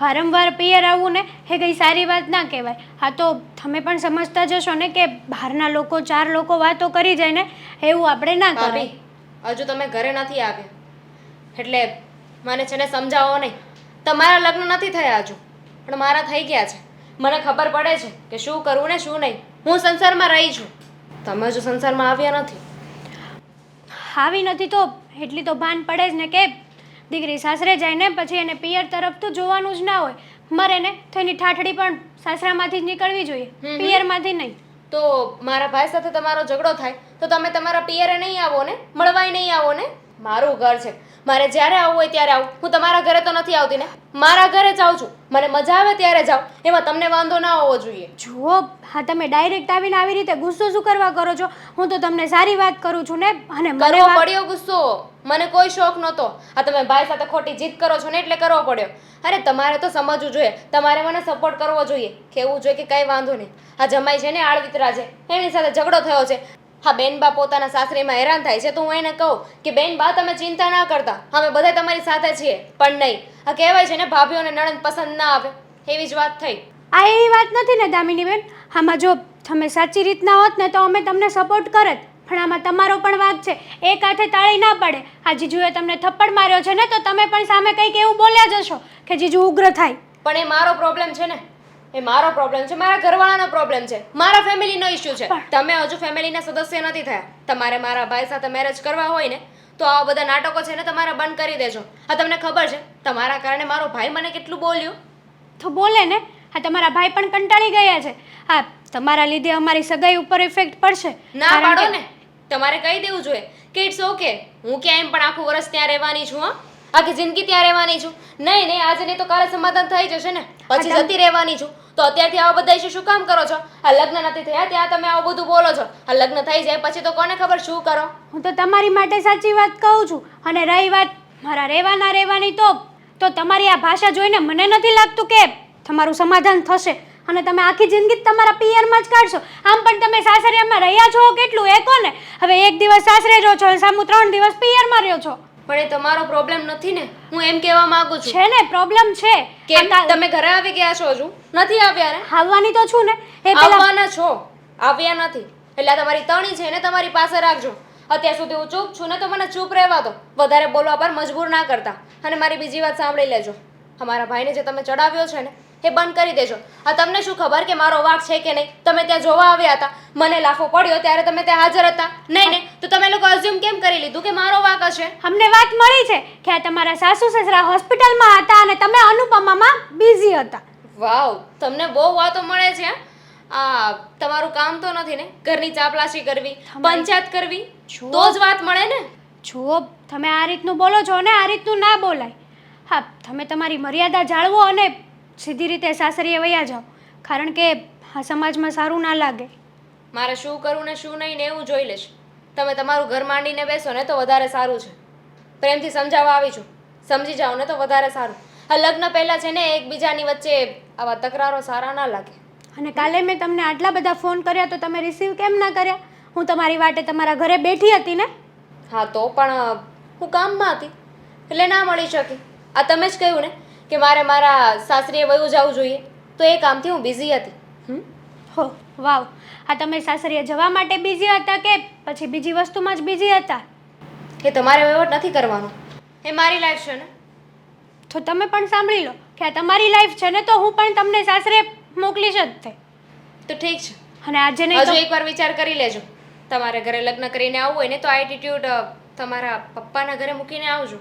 વારંવાર પિયર આવવું ને એ કંઈ સારી વાત ના કહેવાય. હા, તો તમે પણ સમજતા જશો ને કે બહારના લોકો 4 લોકો વાતો કરી જાય ને એવું આપણે ના કરાય. ભાભી, હજુ તમે ઘરે નથી આવ્યા એટલે મને છે ને સમજાવો નહીં. તમારા લગ્ન નથી થયા હજુ, પણ મારા થઈ ગયા છે. મને ખબર પડે છે કે શું કરવું ને શું નહીં. હું સંસારમાં રહી છું, તમે હજુ સંસારમાં આવ્યા નથી. આવી નથી તો એટલી તો ભાન પડે જ ને કે દીકરી સાસરે જાય ને પછી એને પિયર તરફ તો જોવાનું જ ના હોય. મરે ને તો એની ઠાઠડી પણ સાસરામાંથી જ નીકળવી જોઈએ, પિયરમાંથી નહીં. તો મારા ભાઈ સાથે તમારો ઝઘડો થાય તો તમે તમારા પિયરે નહીં આવો ને, મળવાય નહીં આવો ને. મારું ઘર છે, મારે જ્યારે આવવું હોય ત્યારે આવું. હું તમારા ઘરે તો નથી આવતી ને, મારા ઘરે જ આવું છું. મને મજા આવે ત્યારે જાઉં, એમાં તમને વાંધો ના હોવો જોઈએ. જુઓ, હા તમે ડાયરેક્ટ આવીને આવી રીતે ગુસ્સો શું કરવા કરો છો? હું તો તમને સારી વાત કરું છું ને. અને મને કરવો પડ્યો ગુસ્સો, મને કોઈ શોખ નહોતો. આ તમે ભાઈ સાથે ખોટી જીદ કરો છો ને એટલે કરવો પડ્યો. અરે તમારે તો સમજવું જોઈએ, તમારે મને સપોર્ટ કરવો જોઈએ, કહેવું જોઈએ કે કંઈ વાંધો નહીં. આ જમાઈ છે ને આળવિતરા છે, એની સાથે ઝઘડો થયો છે. હા, બેનબા પોતાના સાસરીમાં હેરાન થાય છે તો હું એને કહું કે બેનબા તમે ચિંતા ના કરતા, અમે બધા તમારી સાથે છીએ. પણ નહીં, આ કહેવાય છે ને ભાભીઓને નણંદ પસંદ ના આવે, એવી જ વાત થઈ. આ એવી વાત નથી ને દામિની બેન. આમાં જો તમે સાચી રીતના હોત ને તો અમે તમને સપોર્ટ કરત, પણ આમાં તમારો પણ વાંક છે. એક હાથે તાળી ના પડે. આ જીજુએ તમને થપ્પડ માર્યો છે ને તો તમે પણ સામે કંઈક એવું બોલ્યા જશો કે જીજુ ઉગ્ર થાય. પણ એ મારો પ્રોબ્લેમ છે ને, એ મારો પ્રોબ્લેમ છે, મારા ઘરવાળાનો પ્રોબ્લેમ છે, મારા ફેમિલીનો ઇશ્યુ છે. તમે હજુ ફેમિલીના સદસ્ય નથી થયા. તમારે મારા ભાઈ સાથે મેરેજ કરવા હોય ને તો આવા બધા નાટકો છે ને તમારે બંધ કરી દેજો. હા, તમને ખબર છે તમારા કારણે મારો ભાઈ મને કેટલું બોલ્યો. તો બોલે ને. હા, તમારા ભાઈ પણ કંટાળી ગયા છે. હા, તમારા લીધે અમારી સગાઈ ઉપર ઇફેક્ટ પડશે. ના પાડો ને, તમારે કહી દેવું જોઈએ કે ઇટ્સ ઓકે, હું ક્યાં એમ પણ આખું વર્ષ ત્યાં રહેવાની છું. હા, આખી જિંદગી ત્યાં રહેવાની છું. નહીં નહીં, આજે નહીં તો કાલે સમાધાન થઈ જશે ને, પછી જતી રહેવાની છું. તો અત્યારથી આવા બધા ઇશ્યુ શું કામ કરો છો? આ લગ્ન નથી થયા ત્યાં તમે આવું બધું બોલો છો. આ લગ્ન થઈ જાય પછી તો કોને ખબર શું કરો. હું તો તમારી માટે સાચી વાત કહું છું. અને રહી વાત મારા રહેવાની તો તમારી આ ભાષા જોઈને મને નથી લાગતું કે તમારું સમાધાન થશે અને તમે આખી જિંદગી તમારા પિયરમાં જ કાઢશો. આમ પણ તમે સાસરિયામાં રહ્યા છો કેટલું એ કોને? હવે એક દિવસ સાસરે રહો છો અને સામું 3 દિવસ પિયરમાં રહ્યો છો. પણ એ તમારો પ્રોબ્લેમ નથી ને, હું એમ કહેવા માંગુ છું. છે ને, પ્રોબ્લેમ છે. કેમ તમે ઘરે આવી ગયા છો? હજુ નથી આવ્યા ને? આવવાની તો છું ને. એ આવવાના છો, આવ્યા નથી. એટલે આ તમારી તણી છે ને તમારી પાસે રાખજો. અત્યાર સુધી હું ચૂપ છું ને તો મને ચૂપ રહેવા દો, વધારે બોલવા પર મજબૂર ના કરતા. અને મારી બીજી વાત સાંભળી લેજો, અમારા ભાઈને જે તમે ચડાવ્યો છે ને એ બંધ કરી દેજો. આ તમને શું ખબર કે મારો વાંક છે કે નહીં? તમે ત્યાં જોવા આવ્યા હતા, મને લાફો પડ્યો ત્યારે તમે ત્યાં હાજર હતા નહીં ને? તો તમે લોકો અઝ્યુમ કેમ કરી લીધું કે મારો વાંક હશે? અમને વાત મળી છે કે આ તમારા સાસુ સસરા હોસ્પિટલમાં હતા અને તમે અનુપમામાં બિઝી હતા. વાવ, તમને બહુ વાતો મળે છે. આ તમારું કામ તો નથી ને ઘરની ચાપલાસી કરવી, પંચાયત કરવી, તો જ વાત મળે ને. જુઓ, તમે આ રીતનું બોલો છો ને, આ રીતનું ના બોલાય. હા, તમે તમારી મર્યાદા જાળવો અને સીધી રીતે સાસરીએ વયા જાઓ, કારણ કે આ સમાજમાં સારું ના લાગે. મારે શું કરવું ને શું નહીં ને એવું જોઈ લેશ. તમે તમારું ઘર માંડીને બેસો ને તો વધારે સારું છે. પ્રેમથી સમજાવવા આવી છું. સમજી જાઓ ને તો વધારે સારું. આ લગ્ન પહેલાં છે ને એકબીજાની વચ્ચે આવા તકરારો સારા ના લાગે. અને કાલે મેં તમને આટલા બધા ફોન કર્યા તો તમે રિસીવ કેમ ના કર્યા? હું તમારી વાટે તમારા ઘરે બેઠી હતી ને. હા તો પણ હું કામમાં હતી એટલે ના મળી શકી. આ તમે જ કહ્યું ને કે મારે મારા સાસરીએ વયું જવું જોઈએ, તો એ કામથી હું બિઝી હતી. હો વાવ, આ તમે સાસરીએ જવા માટે બિઝી હતા કે પછી બીજી વસ્તુમાં જ બિઝી હતા? એ તમારે વહીવટ નથી કરવાનો, એ મારી લાઈફ છે ને. તો તમે પણ સાંભળી લો કે આ તમારી લાઈફ છે ને, તો હું પણ તમને સાસરે મોકલીશ જ તે. તો ઠીક છે, અને આજે નહીં હજુ તો એકવાર વિચાર કરી લેજો. તમારે ઘરે લગ્ન કરીને આવવું હોય ને તો આ એટીટ્યુડ તમારા પપ્પાના ઘરે મૂકીને આવજો.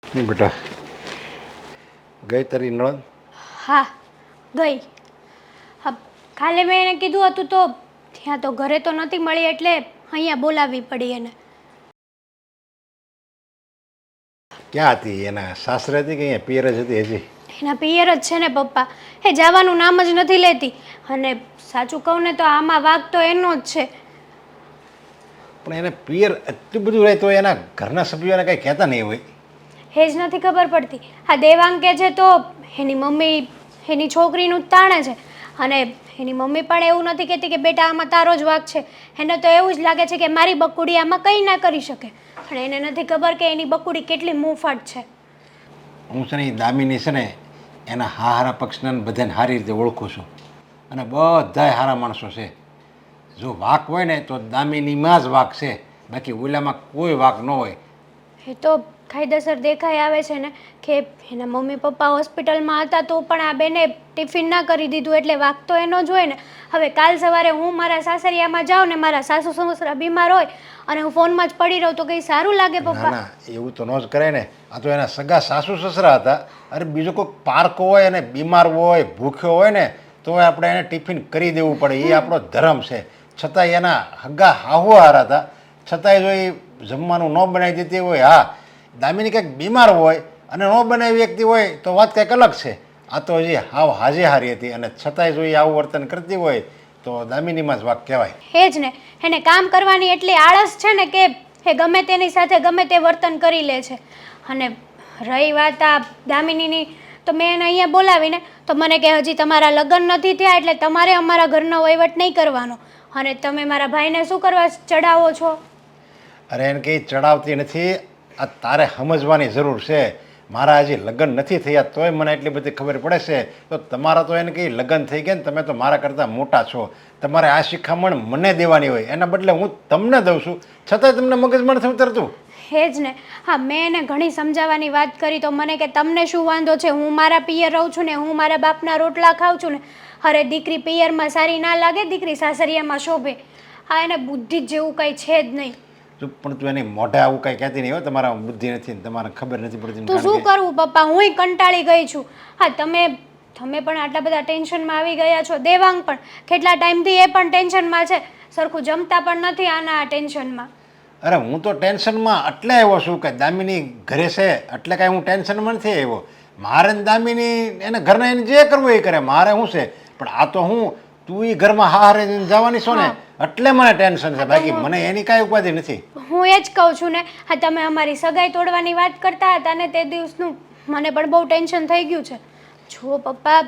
નહીં બેટા, ગઈ તારી નણંદ? હા ગઈ. હા કાલે મેં એને કીધું હતું તો ત્યાં તો ઘરે તો નથી મળી એટલે અહીંયા બોલાવવી પડી એને. ક્યાં હતી? એના સાસરે હતી કે અહીંયા પિયર જ હતી હજી? એના પિયર જ છે ને પપ્પા, એ જવાનું નામ જ નથી લેતી. અને સાચું કહું ને તો આમાં વાગ તો એનો જ છે. પણ એને પિયર એટલું બધું રહે તો એના ઘરના સભ્યોને કંઈ કહેતા નહીં હોય? એ જ નથી ખબર પડતી. આ દેવાંગ કે છે તો એની મમ્મી એની છોકરીનું જ તાણે છે. અને એની મમ્મી પણ એવું નથી કહેતી કે બેટા આમાં તારો જ વાંક છે. એને તો એવું જ લાગે છે કે મારી બકુડી આમાં કંઈ ના કરી શકે. પણ એને નથી ખબર કે એની બકુડી કેટલી મુંફાટ છે. હું છે ને એ દામિની છે ને એના હારા પક્ષને બધાને સારી રીતે ઓળખું છું, અને બધાય સારા માણસો છે. જો વાક હોય ને તો દામિનીમાં જ વાક છે, બાકી ઓલામાં કોઈ વાક ન હોય. એ તો કાયદેસર દેખાઈ આવે છે ને કે એના મમ્મી પપ્પા હોસ્પિટલમાં હતા તો પણ આ બેને ટિફિન ના કરી દીધું એટલે વાગ તો એનો જ હોય ને. હવે કાલ સવારે હું મારા સાસરિયામાં જાઉં ને મારા સાસુ સસરા બીમાર હોય અને હું ફોનમાં જ પડી રહું તો કંઈ સારું લાગે ના પપ્પા? ના, એવું તો ન જ કરાય ને. આ તો એના સગા સાસુ સસરા હતા. અરે બીજો કોઈ પાર્કો હોય અને બીમાર હોય ભૂખ્યો હોય ને તો આપણે એને ટિફિન કરી દેવું પડે, એ આપણો ધર્મ છે. છતાંય એના હગા હાહુ હારા હતા, છતાંય જો એ જમવાનું ન બનાવી દેતી હોય, હા દામિની કંઈક બીમાર હોય અને ન બનાવી વ્યક્તિ હોય તો વાત કંઈક અલગ છે. આ તો હજી હાવ હાજે હારી હતી અને છતાંય જો એ આવું વર્તન કરતી હોય તો દામિનીમાં જ વાક કહેવાય. એ જ ને, એને કામ કરવાની એટલી આળસ છે ને કે એ ગમે તેની સાથે ગમે તે વર્તન કરી લે છે. અને રહી વાત આ દામિનીની તો મેં એને અહીંયા બોલાવીને તો મને કે હજી તમારા લગ્ન નથી થયા એટલે તમારે અમારા ઘરનો વહીવટ નહીં કરવાનો. અને તમે મારા ભાઈને શું કરવા ચડાવો છો? અરે એને કંઈ ચડાવતી નથી, આ તારે સમજવાની જરૂર છે. મારા હજી લગ્ન નથી થયા તોય મને એટલી બધી ખબર પડે છે. તો તમારા તો એને કંઈ લગ્ન થઈ ગયા ને, તમે તો મારા કરતાં મોટા છો, તમારે આ શિખામણ મને દેવાની હોય, એના બદલે હું તમને દઉં છું, છતાંય તમને મગજમાં નથી ઉતરતું. એ જ ને. હા મેં એને ઘણી સમજાવવાની વાત કરી તો મને કે તમને શું વાંધો છે, હું મારા પિયર રહું છું ને, હું મારા બાપના રોટલા ખાઉં છું ને. અરે દીકરી પિયરમાં સારી ના લાગે, દીકરી સાસરિયામાં શોભે. હા એને બુદ્ધિ જેવું કંઈ છે જ નહીં. પણ તું એની મોઢે આવું કાંઈ કહેતી નહીં હો, તમારા બુદ્ધિ નથી ને તમારે ખબર નથી પડતી. તું શું કરવું પપ્પા, હુંય કંટાળી ગઈ છું. હા તમે પણ આટલા બધા ટેન્શનમાં આવી ગયા છો. દેવાંગ પણ કેટલા ટાઈમથી એ પણ ટેન્શનમાં છે, સરખું જમતા પણ નથી આના આ ટેન્શનમાં. અરે હું તો ટેન્શનમાં એટલે આવ્યો છું કે દામિની ઘરે છે એટલે કાંઈ હું ટેન્શનમાં નથી આવ્યો. મારે ને દામિની એને ઘરના એને જે કરવું એ કરે, મારે શું છે. પણ આ તો હું તું એ ઘરમાં હારે જવાની છો ને એટલે મને ટેન્શન છે, બાકી મને એની કાંઈ ઉપાધિ નથી. હું એ જ કહું છું ને. હા તમે અમારી સગાઈ તોડવાની વાત કરતા હતા ને તે દિવસનું મને પણ બહુ ટેન્શન થઈ ગયું છે. જુઓ પપ્પા,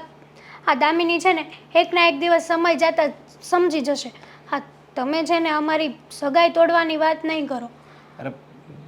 આ દામિની છે ને એકના એક દિવસ સમય જતાં સમજી જશે. હા તમે છે ને અમારી સગાઈ તોડવાની વાત નહીં કરો. અરે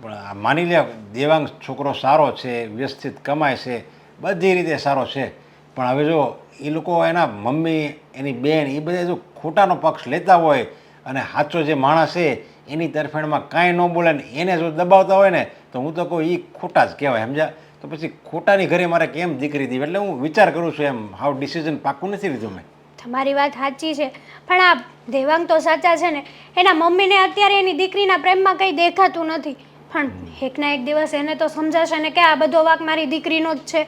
પણ માની લે દેવાંગ છોકરો સારો છે, વ્યવસ્થિત કમાય છે, બધી રીતે સારો છે, પણ હવે જો એ લોકો એના મમ્મી એની બેન એ બધા જો ખોટાનો પક્ષ લેતા હોય અને સાચો જે માણસ છે એની તરફેણમાં કાંઈ ન બોલે ને એને જો દબાવતા હોય ને તો હું તો કહું એ ખોટા જ કહેવાય, સમજ્યા? તો પછી ખોટાની ઘરે મારે કેમ દીકરી દીધી? એટલે હું વિચાર કરું છું એમ, હાવ ડિસિઝન પાક્કું નથી લીધું મેં. તમારી વાત સાચી છે, પણ આ દેવાંગ તો સાચા છે ને. એના મમ્મીને અત્યારે એની દીકરીના પ્રેમમાં કંઈ દેખાતું નથી, પણ એકના એક દિવસ એને તો સમજાશે ને કે આ બધો વાંક મારી દીકરીનો જ છે.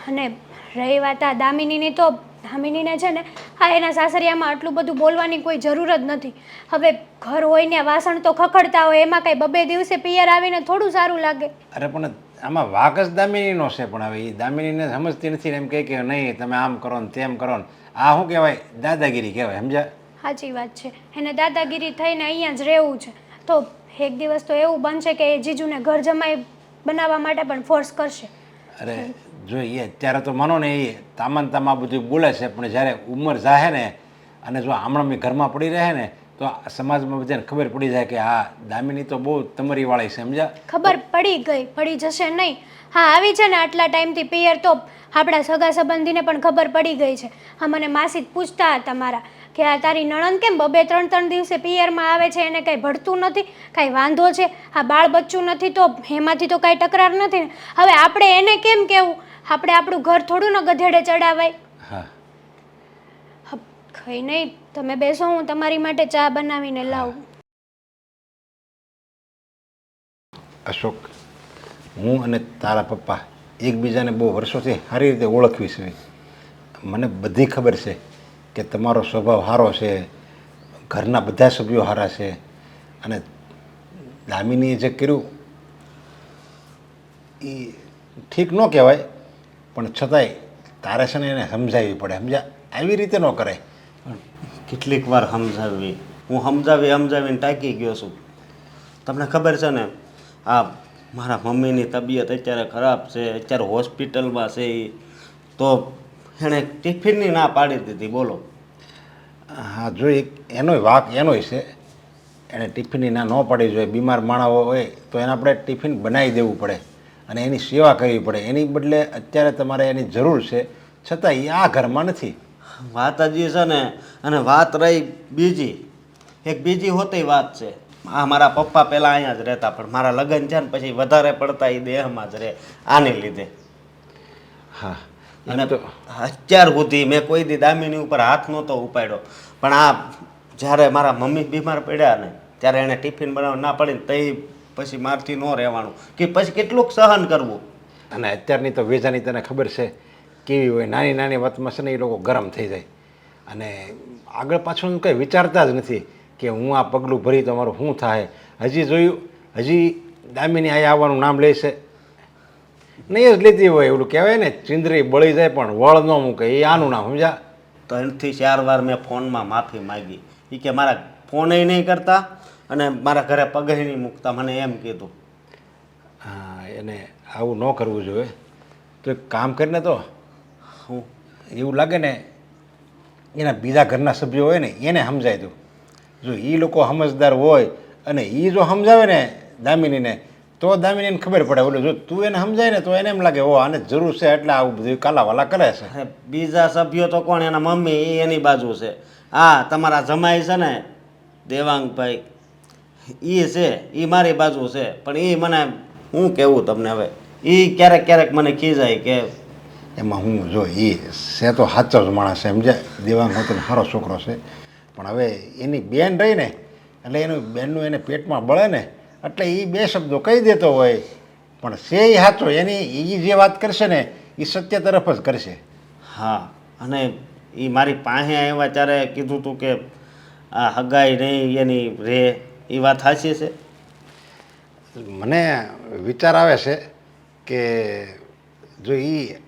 અને રહી વાત આ દામિનીની તો દામિનીને છે ને હા એના સાસરિયામાં આટલું બધું બોલવાની કોઈ જરૂર જ નથી. હવે ઘર હોય ને વાસણ તો ખખડતા હોય, એમાં કાંઈ બબે દિવસે પિયર આવીને થોડું સારું લાગે. અરે પણ આમાં વાક જ દામિનીનો છે, પણ હવે એ દામિનીને સમજતી નથી ને એમ કહે કે નહીં તમે આમ કરો ને તેમ કરો ને. આ શું કહેવાય? દાદાગીરી કહેવાય, સમજ્યા? સાચી વાત છે. એને દાદાગીરી થઈને અહીંયા જ રહેવું છે. તો એક દિવસ તો એવું બનશે કે એ જીજુને ઘર જમાઈ બનાવવા માટે પણ ફોર્સ કરશે. અરે જો એ અત્યારે તો માનો ને એ તામા બધું બોલે છે, પણ જ્યારે ઉંમર જાહે ને અને જો હમણાં ઘરમાં પડી રહે ને તો આ સમાજમાં બધાને ખબર પડી જાય કે હા દામિની તો બહુ તમારી વાળી છે, સમજ્યા? ખબર પડી જશે નહીં. હા આવી છે ને આટલા ટાઈમથી પિયર, તો આપણા સગા સંબંધીને પણ ખબર પડી ગઈ છે. હા મને માસી જ પૂછતા હતા મારા કે આ તારી નણંદ કેમ 2-3 દિવસે પિયરમાં આવે છે, એને કાંઈ ભળતું નથી, કાંઈ વાંધો છે, આ બાળ બચ્ચું નથી તો એમાંથી તો કાંઈ તકરાર નથી ને. હવે આપણે એને કેમ કહેવું? આપણે આપણું ઘર થોડું ને ગધેડે ચડાવાય. હા કંઈ નહીં, તમે બેસો, હું તમારી માટે ચા બનાવીને લાવું. અશોક, હું અને તારા પપ્પા એકબીજાને બહુ વર્ષોથી સારી રીતે ઓળખવી છે. મને બધી ખબર છે કે તમારો સ્વભાવ સારો છે, ઘરના બધા સભ્યો સારા છે, અને દામિનીએ જે કર્યું એ ઠીક ન કહેવાય, પણ છતાંય તારે છે ને એને સમજાવવી પડે, સમજ્યા? આવી રીતે ન કરાય. કેટલીક વાર સમજાવવી, હું સમજાવીને ટાંકી ગયો છું. તમને ખબર છે ને આ મારા મમ્મીની તબિયત અત્યારે ખરાબ છે, અત્યારે હોસ્પિટલમાં છે, તો એણે ટિફિનની ના પાડી દીધી, બોલો. હા જો એનોય વાક એનોય છે, એણે ટિફિનની ના ન પાડી જોઈએ. બીમાર માણસો હોય તો એને આપણે ટિફિન બનાવી દેવું પડે અને એની સેવા કરવી પડે. એની બદલે અત્યારે તમારે એની જરૂર છે, છતાં એ આ ઘરમાં નથી. વાત હજી છે ને, અને વાત રહી બીજી, એક બીજી હોતી વાત છે. આ મારા પપ્પા પહેલાં અહીંયા જ રહેતા, પણ મારા લગ્ન છે ને પછી વધારે પડતા એ દેહમાં જ રહે આને લીધે. હા અને અત્યાર સુધી મેં કોઈ દી દામિની ઉપર હાથ નહોતો ઉપાડ્યો, પણ આ જ્યારે મારા મમ્મી બીમાર પડ્યા ને ત્યારે એણે ટિફિન બનાવવા ના પડીને તઈ પછી મારથી ન રહેવાનું કે પછી કેટલુંક સહન કરવું. અને અત્યારની તો વેજાની તને ખબર છે કેવી હોય, નાની નાની વાતમાં છે ને એ લોકો ગરમ થઈ જાય અને આગળ પાછળ કંઈ વિચારતા જ નથી કે હું આ પગલું ભરી તો મારું શું થાય. હજી જોયું, હજી દામિની અહીંયા આવવાનું નામ લે છે, નહીં જ લેતી હોય. એવું કહેવાય ને, ચિંદરી બળી જાય પણ વળ ન મૂકે, એ આનું નામ, સમજ્યા? 3 થી 4 વાર મેં ફોનમાં માફી માગી. એ કે મારા ફોને નહીં કરતા અને મારા ઘરે પગે નહીં મૂકતા, મને એમ કીધું. હા, એને આવું ન કરવું જોઈએ. તો એક કામ કરીને તો હું એવું લાગે ને એના બીજા ઘરના સભ્યો હોય ને એને સમજાય દઉં. જો એ લોકો સમજદાર હોય અને એ જો સમજાવે ને દામિનીને તો દામિનીને ખબર પડે. ઓલું જો તું એને સમજાય ને તો એને એમ લાગે ઓ આને જરૂર છે એટલે આવું બધું કાલાવાલા કરે છે. અરે બીજા સભ્યો તો કોણ? એના મમ્મી, એ એની બાજુ છે. હા, તમારા જમાઈ છે ને દેવાંગભાઈ, એ છે, એ મારી બાજુ છે, પણ એ મને હું કહેવું તમને, હવે એ ક્યારેક મને ખીજાય કે એમાં હું જો એ છે તો સાચો જ માણસ છે, સમજ્યા? દેવાંગ હોતો સારો છોકરો છે, પણ હવે એની બેન રહી ને એટલે એનું બેનનું એને પેટમાં બળે ને એટલે એ 2 શબ્દો કહી દેતો હોય, પણ છે એ સાચો. એની એ જે વાત કરશે ને એ સત્ય તરફ જ કરશે. હા, અને એ મારી પાસે આવ્યા ત્યારે કીધું હતું કે આ હગાઈ નહીં એની રે, એ વાત સાચી છે. મને વિચાર આવે છે કે જો એ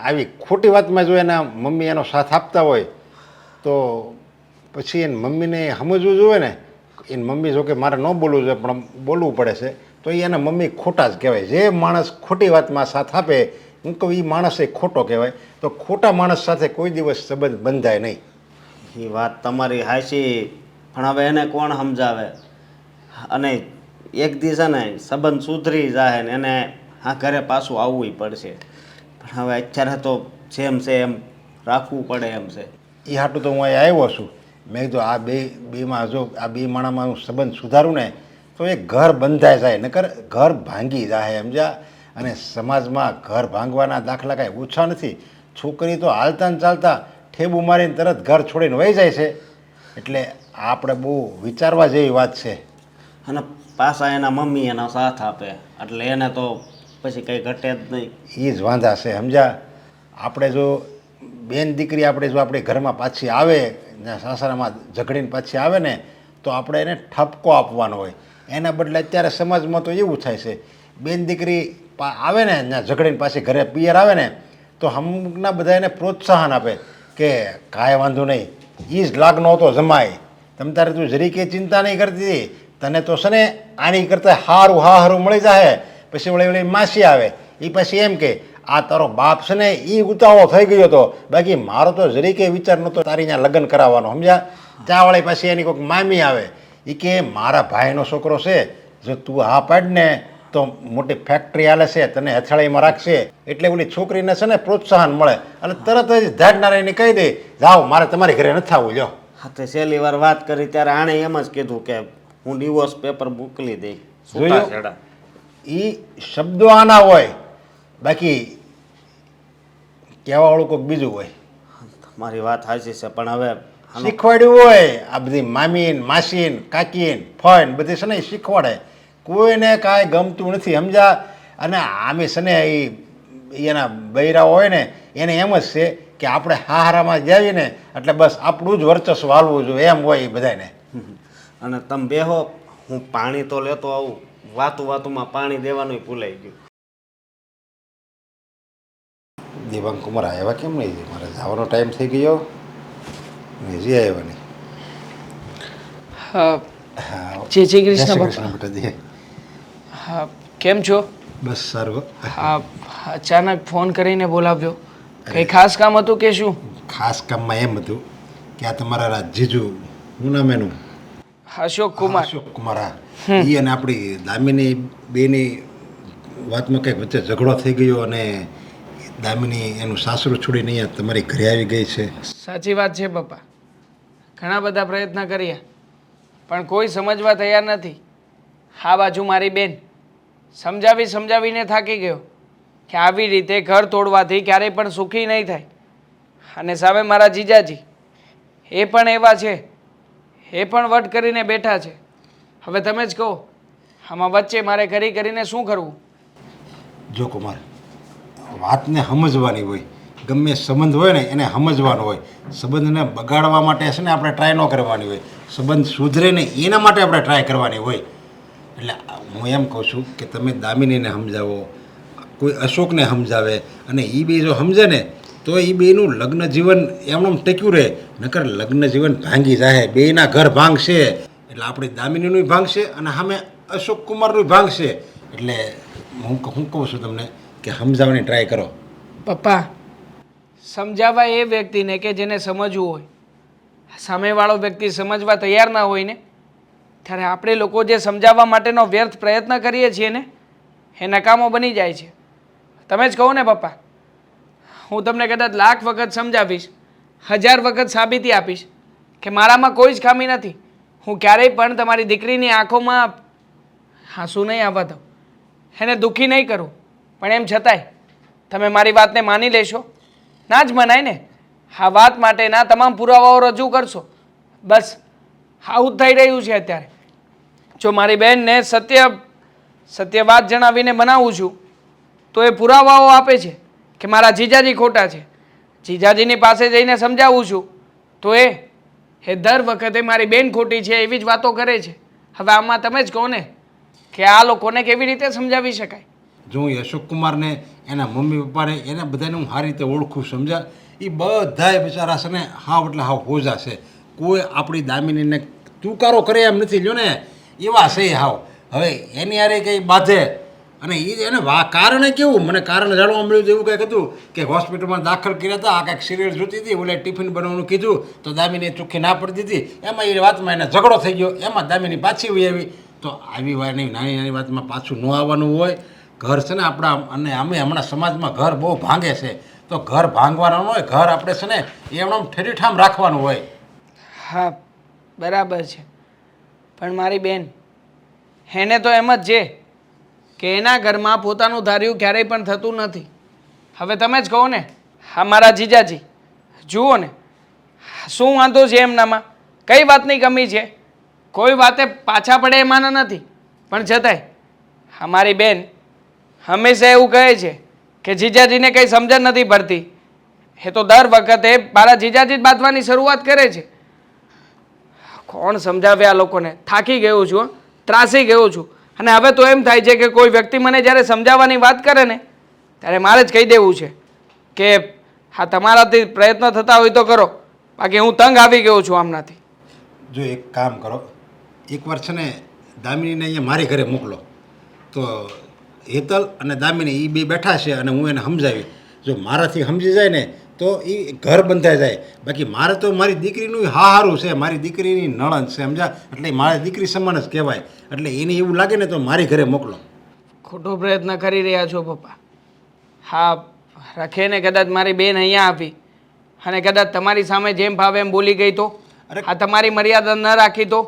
આવી ખોટી વાતમાં જો એના મમ્મી એનો સાથ આપતા હોય તો પછી એની મમ્મીને સમજવું જોઈએ ને. એની મમ્મી જો કે મારે ન બોલવું જોઈએ પણ બોલવું પડે છે, તો એ એના મમ્મી ખોટા જ કહેવાય. જે માણસ ખોટી વાતમાં સાથ આપે હું કહું એ માણસ એ ખોટો કહેવાય. તો ખોટા માણસ સાથે કોઈ દિવસ સંબંધ બંધાય નહીં. એ વાત તમારી હાચી, પણ હવે એને કોણ સમજાવે? અને એક દિવસ ને સંબંધ સુધરી જાય ને એને આ ઘરે પાછું આવવું પડશે, પણ હવે અત્યારે તો જેમ છે એમ રાખવું પડે એમ છે. એ હાટું તો હું અહીં આવ્યો છું. મેં કીધું આ બેમાં જો આ 2 માણામાં હું સંબંધ સુધારું ને તો એ ઘર બંધાઈ જાય, નકર ઘર ભાંગી જાય, સમજ્યા? અને સમાજમાં ઘર ભાંગવાના દાખલા કાંઈ ઓછા નથી. છોકરી તો હાલતા ને ચાલતા ઠેબુ મારીને તરત ઘર છોડીને વહી જાય છે. એટલે આપણે બહુ વિચારવા જેવી વાત છે. અને પાછા એના મમ્મી એનો સાથ આપે એટલે એને તો પછી કંઈ ઘટે જ નહીં. એ જ વાંધા છે, સમજ્યા? આપણે જો બેન દીકરી આપણે જો આપણે ઘરમાં પાછી આવે, સાસરામાં ઝઘડીને પાછી આવે ને તો આપણે એને ઠપકો આપવાનો હોય. એના બદલે અત્યારે સમાજમાં તો એવું થાય છે બેન દીકરી આવે ને ત્યાં ઝઘડીને પાછી ઘરે પિયર આવે ને તો અમુકના બધા એને પ્રોત્સાહન આપે કે કાંઈ વાંધો નહીં એ જ લાગનો હતો જમાય તમ તારે તું જરી કંઈ ચિંતા નહીં કરતી તને તો છે ને આની કરતાં હારું મળી જાય. પછી વળી માસી આવે એ પછી એમ કે આ તારો બાપ છે ને એ ઉતાવળો થઈ ગયો હતો બાકી મારો તો જરી કંઈ વિચાર નહોતો તારી ત્યાં લગ્ન કરાવવાનો સમજ્યા. ત્યાં વળી પછી એની કોઈક મામી આવે એ કે મારા ભાઈનો છોકરો છે જો તું હા પાડ ને તો મોટી ફેક્ટરી હાલે છે તને હથેળીમાં રાખશે એટલે ઓલી છોકરીને છે ને પ્રોત્સાહન મળે અને તરત જ ધાડનારાયને કહી દે જાઓ મારે તમારી ઘરે નથી આવવું લ્યો. હા તે છેલ્લી વાર વાત કરી ત્યારે આણે એમ જ કીધું કે હું ડિવોર્સ પેપર મોકલી દઈ જોયું? એ શબ્દો આના હોય બાકી કહેવાવાળું કોઈક બીજું હોય. તમારી વાત સાચી છે પણ હવે શીખવાડ્યું હોય આ બધી મામીન માસીન કાકીન ફઈન બધી છે ને એ શીખવાડે કોઈને કાંઈ ગમતું નથી સમજા. અને આમે છે ને એ એના બૈરાઓ હોય ને એને એમ જ છે કે આપણે હારામાં જાવીએ ને એટલે બસ આપણું જ વર્ચસ્વ હાલવું જોઈએ એમ હોય એ બધાને. અને તમે બેહો હું પાણી તો લેતો આવું વાતુમાં પાણી દેવાનું ભૂલાઈ ગયું. દેવાંગ કુમાર આવ્યા કેમ નહીં? મારે જવાનો ટાઈમ થઈ ગયો હજી આવ્યા નહીં. હા હા જય શ્રી કૃષ્ણ જય શ્રી પપ્પા. કૃષ્ણ બેટા. હા કેમ છો? બસ સારું. હા અચાનક ફોન કરીને બોલાવ્યો. કંઈ ખાસ કામ હતું કે શું? ખાસ કામમાં એમ હતું કે આ તમારા જીજુ શું નામ એનું? અશોક કુમાર. અશોક કુમાર હા. એ અને આપણી દામિની બેની વાતમાં કંઈક વચ્ચે ઝઘડો થઈ ગયો અને દામિની એનું સાસરું છોડીને અહીંયા તમારી ઘરે આવી ગઈ છે. સાચી વાત છે પપ્પા. ઘણા બધા પ્રયત્ન કર્યા પણ કોઈ સમજવા તૈયાર નથી. આ બાજુ મારી બેન સમજાવીને થાકી ગયો કે આવી રીતે ઘર તોડવાથી ક્યારેય પણ સુખી નહીં થાય. અને સામે મારા જીજાજી એ પણ એવા છે, એ પણ વટ કરીને બેઠા છે. હવે તમે જ કહો આમાં વચ્ચે મારે કરીને શું કરવું? જો કુમાર વાતને સમજવાની હોય ગમે સંબંધ હોય ને એને સમજવાનો હોય. સંબંધને બગાડવા માટે છે ને આપણે ટ્રાય ન કરવાની હોય. સંબંધ સુધરે ને એના માટે આપણે ટ્રાય કરવાની હોય. એટલે હું એમ કહું છું કે તમે દામિનીને સમજાવો, કોઈ અશોકને સમજાવે અને એ બે જો સમજે ને તો એ બેનું લગ્ન જીવન એમનું ટક્યું રહે. નકર લગ્ન જીવન ભાંગી જાય, બેયના ઘર ભાંગશે. એટલે આપણી દામિનીનું ભાંગશે અને સામે અશોક કુમારનું ભાંગશે. એટલે હું કહું છું તમને કે સમજાવવાની ટ્રાય કરો. પપ્પા સમજાવવા એ વ્યક્તિને કે જેને સમજવું હોય. સામેવાળો વ્યક્તિ સમજવા તૈયાર ના હોય ને ત્યારે આપણે લોકો જે સમજાવવા માટેનો વ્યર્થ પ્રયત્ન કરીએ છીએ ને એ નકામો બની જાય છે. તમે જ કહો ને પપ્પા, હું તમને કદાચ લાખ વખત સમજાવીશ, 1000 વખત સાબિતી આપીશ કે મારામાં કોઈ જ ખામી નથી. હું ક્યારેય પણ તમારી દીકરીની આંખોમાં આંસુ નહીં આવવા દઉં, એને દુઃખી નહીં કરું. પણ એમ છતાંય તમે મારી વાતને માની લેશો? ના જ મનાય ને. આ વાત માટેના તમામ પુરાવાઓ રજૂ કરશો. બસ આવું જ થઈ રહ્યું છે અત્યારે. જો મારી બહેનને સત્ય વાત જણાવીને બનાવું છું તો એ પુરાવાઓ આપે છે કે મારા જીજાજી ખોટા છે. જીજાજીની પાસે જઈને સમજાવું છું તો એ દર વખતે મારી બેન ખોટી છે એવી જ વાતો કરે છે. હવે આમાં તમે જ કહો ને કે આ લોકોને કેવી રીતે સમજાવી શકાય? જો હું અશોક કુમારને એના મમ્મી પપ્પાને એને બધાને હું સારી રીતે ઓળખું સમજા. એ બધાય બિચારા છે ને હાવ એટલે હાવ હોજા છે. કોઈ આપણી દામિનીને તુકારો કરે એમ નથી. લ્યો ને એવા છે હાવ. હવે એની હારે કંઈ બાંધે અને એને કારણે કેવું મને કારણ જાણવા મળ્યું હતું. એવું કંઈક હતું કે હોસ્પિટલમાં દાખલ કર્યા હતા, આ કંઈક સિરિયલ જોતી હતી, ઓલે ટિફિન બનાવવાનું કીધું તો દામિની ચોખ્ખી ના પડતી હતી. એમાં એ વાતમાં એને ઝઘડો થઈ ગયો, એમાં દામિની પાછી વહી આવી. તો આવી નાની નાની વાતમાં પાછું ન આવવાનું હોય. ઘર છે ને આપણા અને અમે હમણાં સમાજમાં ઘર બહુ ભાંગે છે તો ઘર ભાંગવાનું હોય. ઘર આપણે છે ને એમણે ઠેરીઠામ રાખવાનું હોય. હા બરાબર છે પણ મારી બેન એને તો એમ જ છે કે એના ઘરમાં પોતાનું ધાર્યું ક્યારેય પણ થતું નથી. હવે તમે જ કહો ને, હા મારા જીજાજી જુઓ ને શું વાંધો છે એમનામાં? કઈ વાતની કમી છે? કોઈ વાતે પાછા પડે એમાં નથી. પણ છતાંય અમારી બેન હંમેશા એવું કહે છે કે જીજાજીને કંઈ સમજણ નથી પડતી. એ તો દર વખતે મારા જીજાજી જ બાંધવાની શરૂઆત કરે છે. કોણ સમજાવે આ લોકોને? થાકી ગયો છું, ત્રાસી ગયો છું. અને હવે તો એમ થાય છે કે કોઈ વ્યક્તિ મને જ્યારે સમજાવવાની વાત કરે ને ત્યારે મારે જ કહી દેવું છે કે હા તમારાથી પ્રયત્ન થતા હોય તો કરો, બાકી હું તંગ આવી ગયો છું આમનાથી. જો એક કામ કરો, એકવાર છે ને દામિનીને અહીંયા મારી ઘરે મોકલો, તો હેતલ અને દામિની એ બે બેઠા છે અને હું એને સમજાવી, જો મારાથી સમજી જાય ને તો એ ઘર બંધાઈ જાય. બાકી મારે તો મારી દીકરીનું હારું છે, મારી દીકરીની નણંદ છે, સમજા, એટલે મારી દીકરી સમાન જ કહેવાય. એટલે એને એવું લાગે ને તો મારી ઘરે મોકલો. ખોટો પ્રયત્ન કરી રહ્યા છો પપ્પા. હા, રખેને કદાચ મારી બેન અહીંયા આવી અને કદાચ તમારી સામે જેમ ભાવે એમ બોલી ગઈ તો, આ તમારી મર્યાદા ન રાખી તો?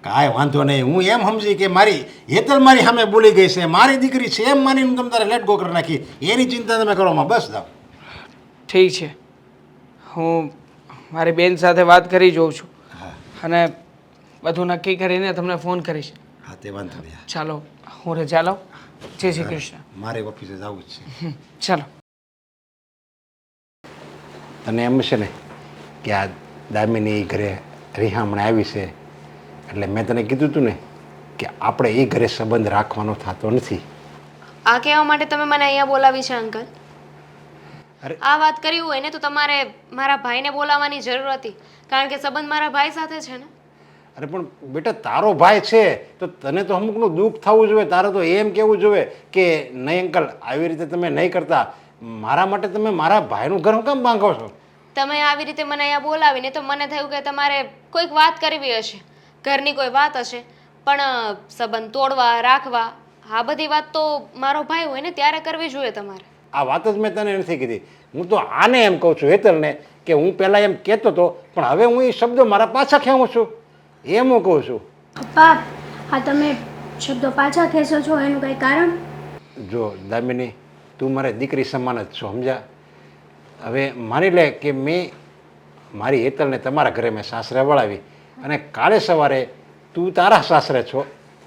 કાંઈ વાંધો નહીં, હું એમ સમજી કે મારી હેતલ મારી સામે બોલી ગઈ છે, મારી દીકરી છે એમ માનીને તમે તારે લેટ ગો કરી નાખી, એની ચિંતા તમે કરો બસ જાઓ. ઠીક છે, હું મારી બેન સાથે વાત કરી જોઉં છું અને બધું નક્કી કરીને તમને ફોન કરીશ. હા, તે વાંધો નહીં. ચાલો હું રજા લઉં. જય શ્રી કૃષ્ણ. મારે ઓફિસે જવું જ છે. ચાલો. તને એમ છે ને કે આ દામિની ઘરે રિહામણે આવી છે, એટલે મેં તને કીધું હતું ને કે આપણે એ ઘરે સંબંધ રાખવાનો થતો નથી. આ કહેવા માટે તમે મને અહીંયા બોલાવી છે અંકલ? અરે. આ વાત કરી હોય ને તો તમારે મારા ભાઈને બોલાવવાની જરૂર હતી, કારણ કે સંબંધ મારા ભાઈ સાથે છે ને. અરે પણ બેટા, તારો ભાઈ છે તો તને તો અમુકનું દુઃખ થવું જોઈએ. તારે તો એમ કહેવું જોઈએ કે નહીં અંકલ, આવી રીતે તમે નહીં કરતા, મારા માટે તમે મારા ભાઈનું ઘર કેમ માંગો છો? તમે આવી રીતે મને અહીંયા બોલાવીને તો મને થયું કે તમારે કોઈક વાત કરવી હશે, ઘરની કોઈ વાત હશે, પણ સંબંધ તોડવા રાખવા આ બધી વાત તો મારો ભાઈ હોય ને ત્યારે કરવી જોઈએ તમારે. આ વાત જ મેં તને નથી કીધી. હું તો આને એમ કહું છું હેતલને કે હું પહેલાં એમ કહેતો હતો, પણ હવે હું એ શબ્દો મારા પાછા ખેવું છું, એમ હું કહું છું. પપ્પા, હા તમે શબ્દો પાછા ખેંચો છો એનું કંઈ કારણ? જો દામિની, તું મારી દીકરી સમાન જ છો, સમજા. હવે માની લે કે મેં મારી હેતલને તમારા ઘરે મેં સાસરે વળાવી અને કાલે સવારે તું તારા સાસરે છો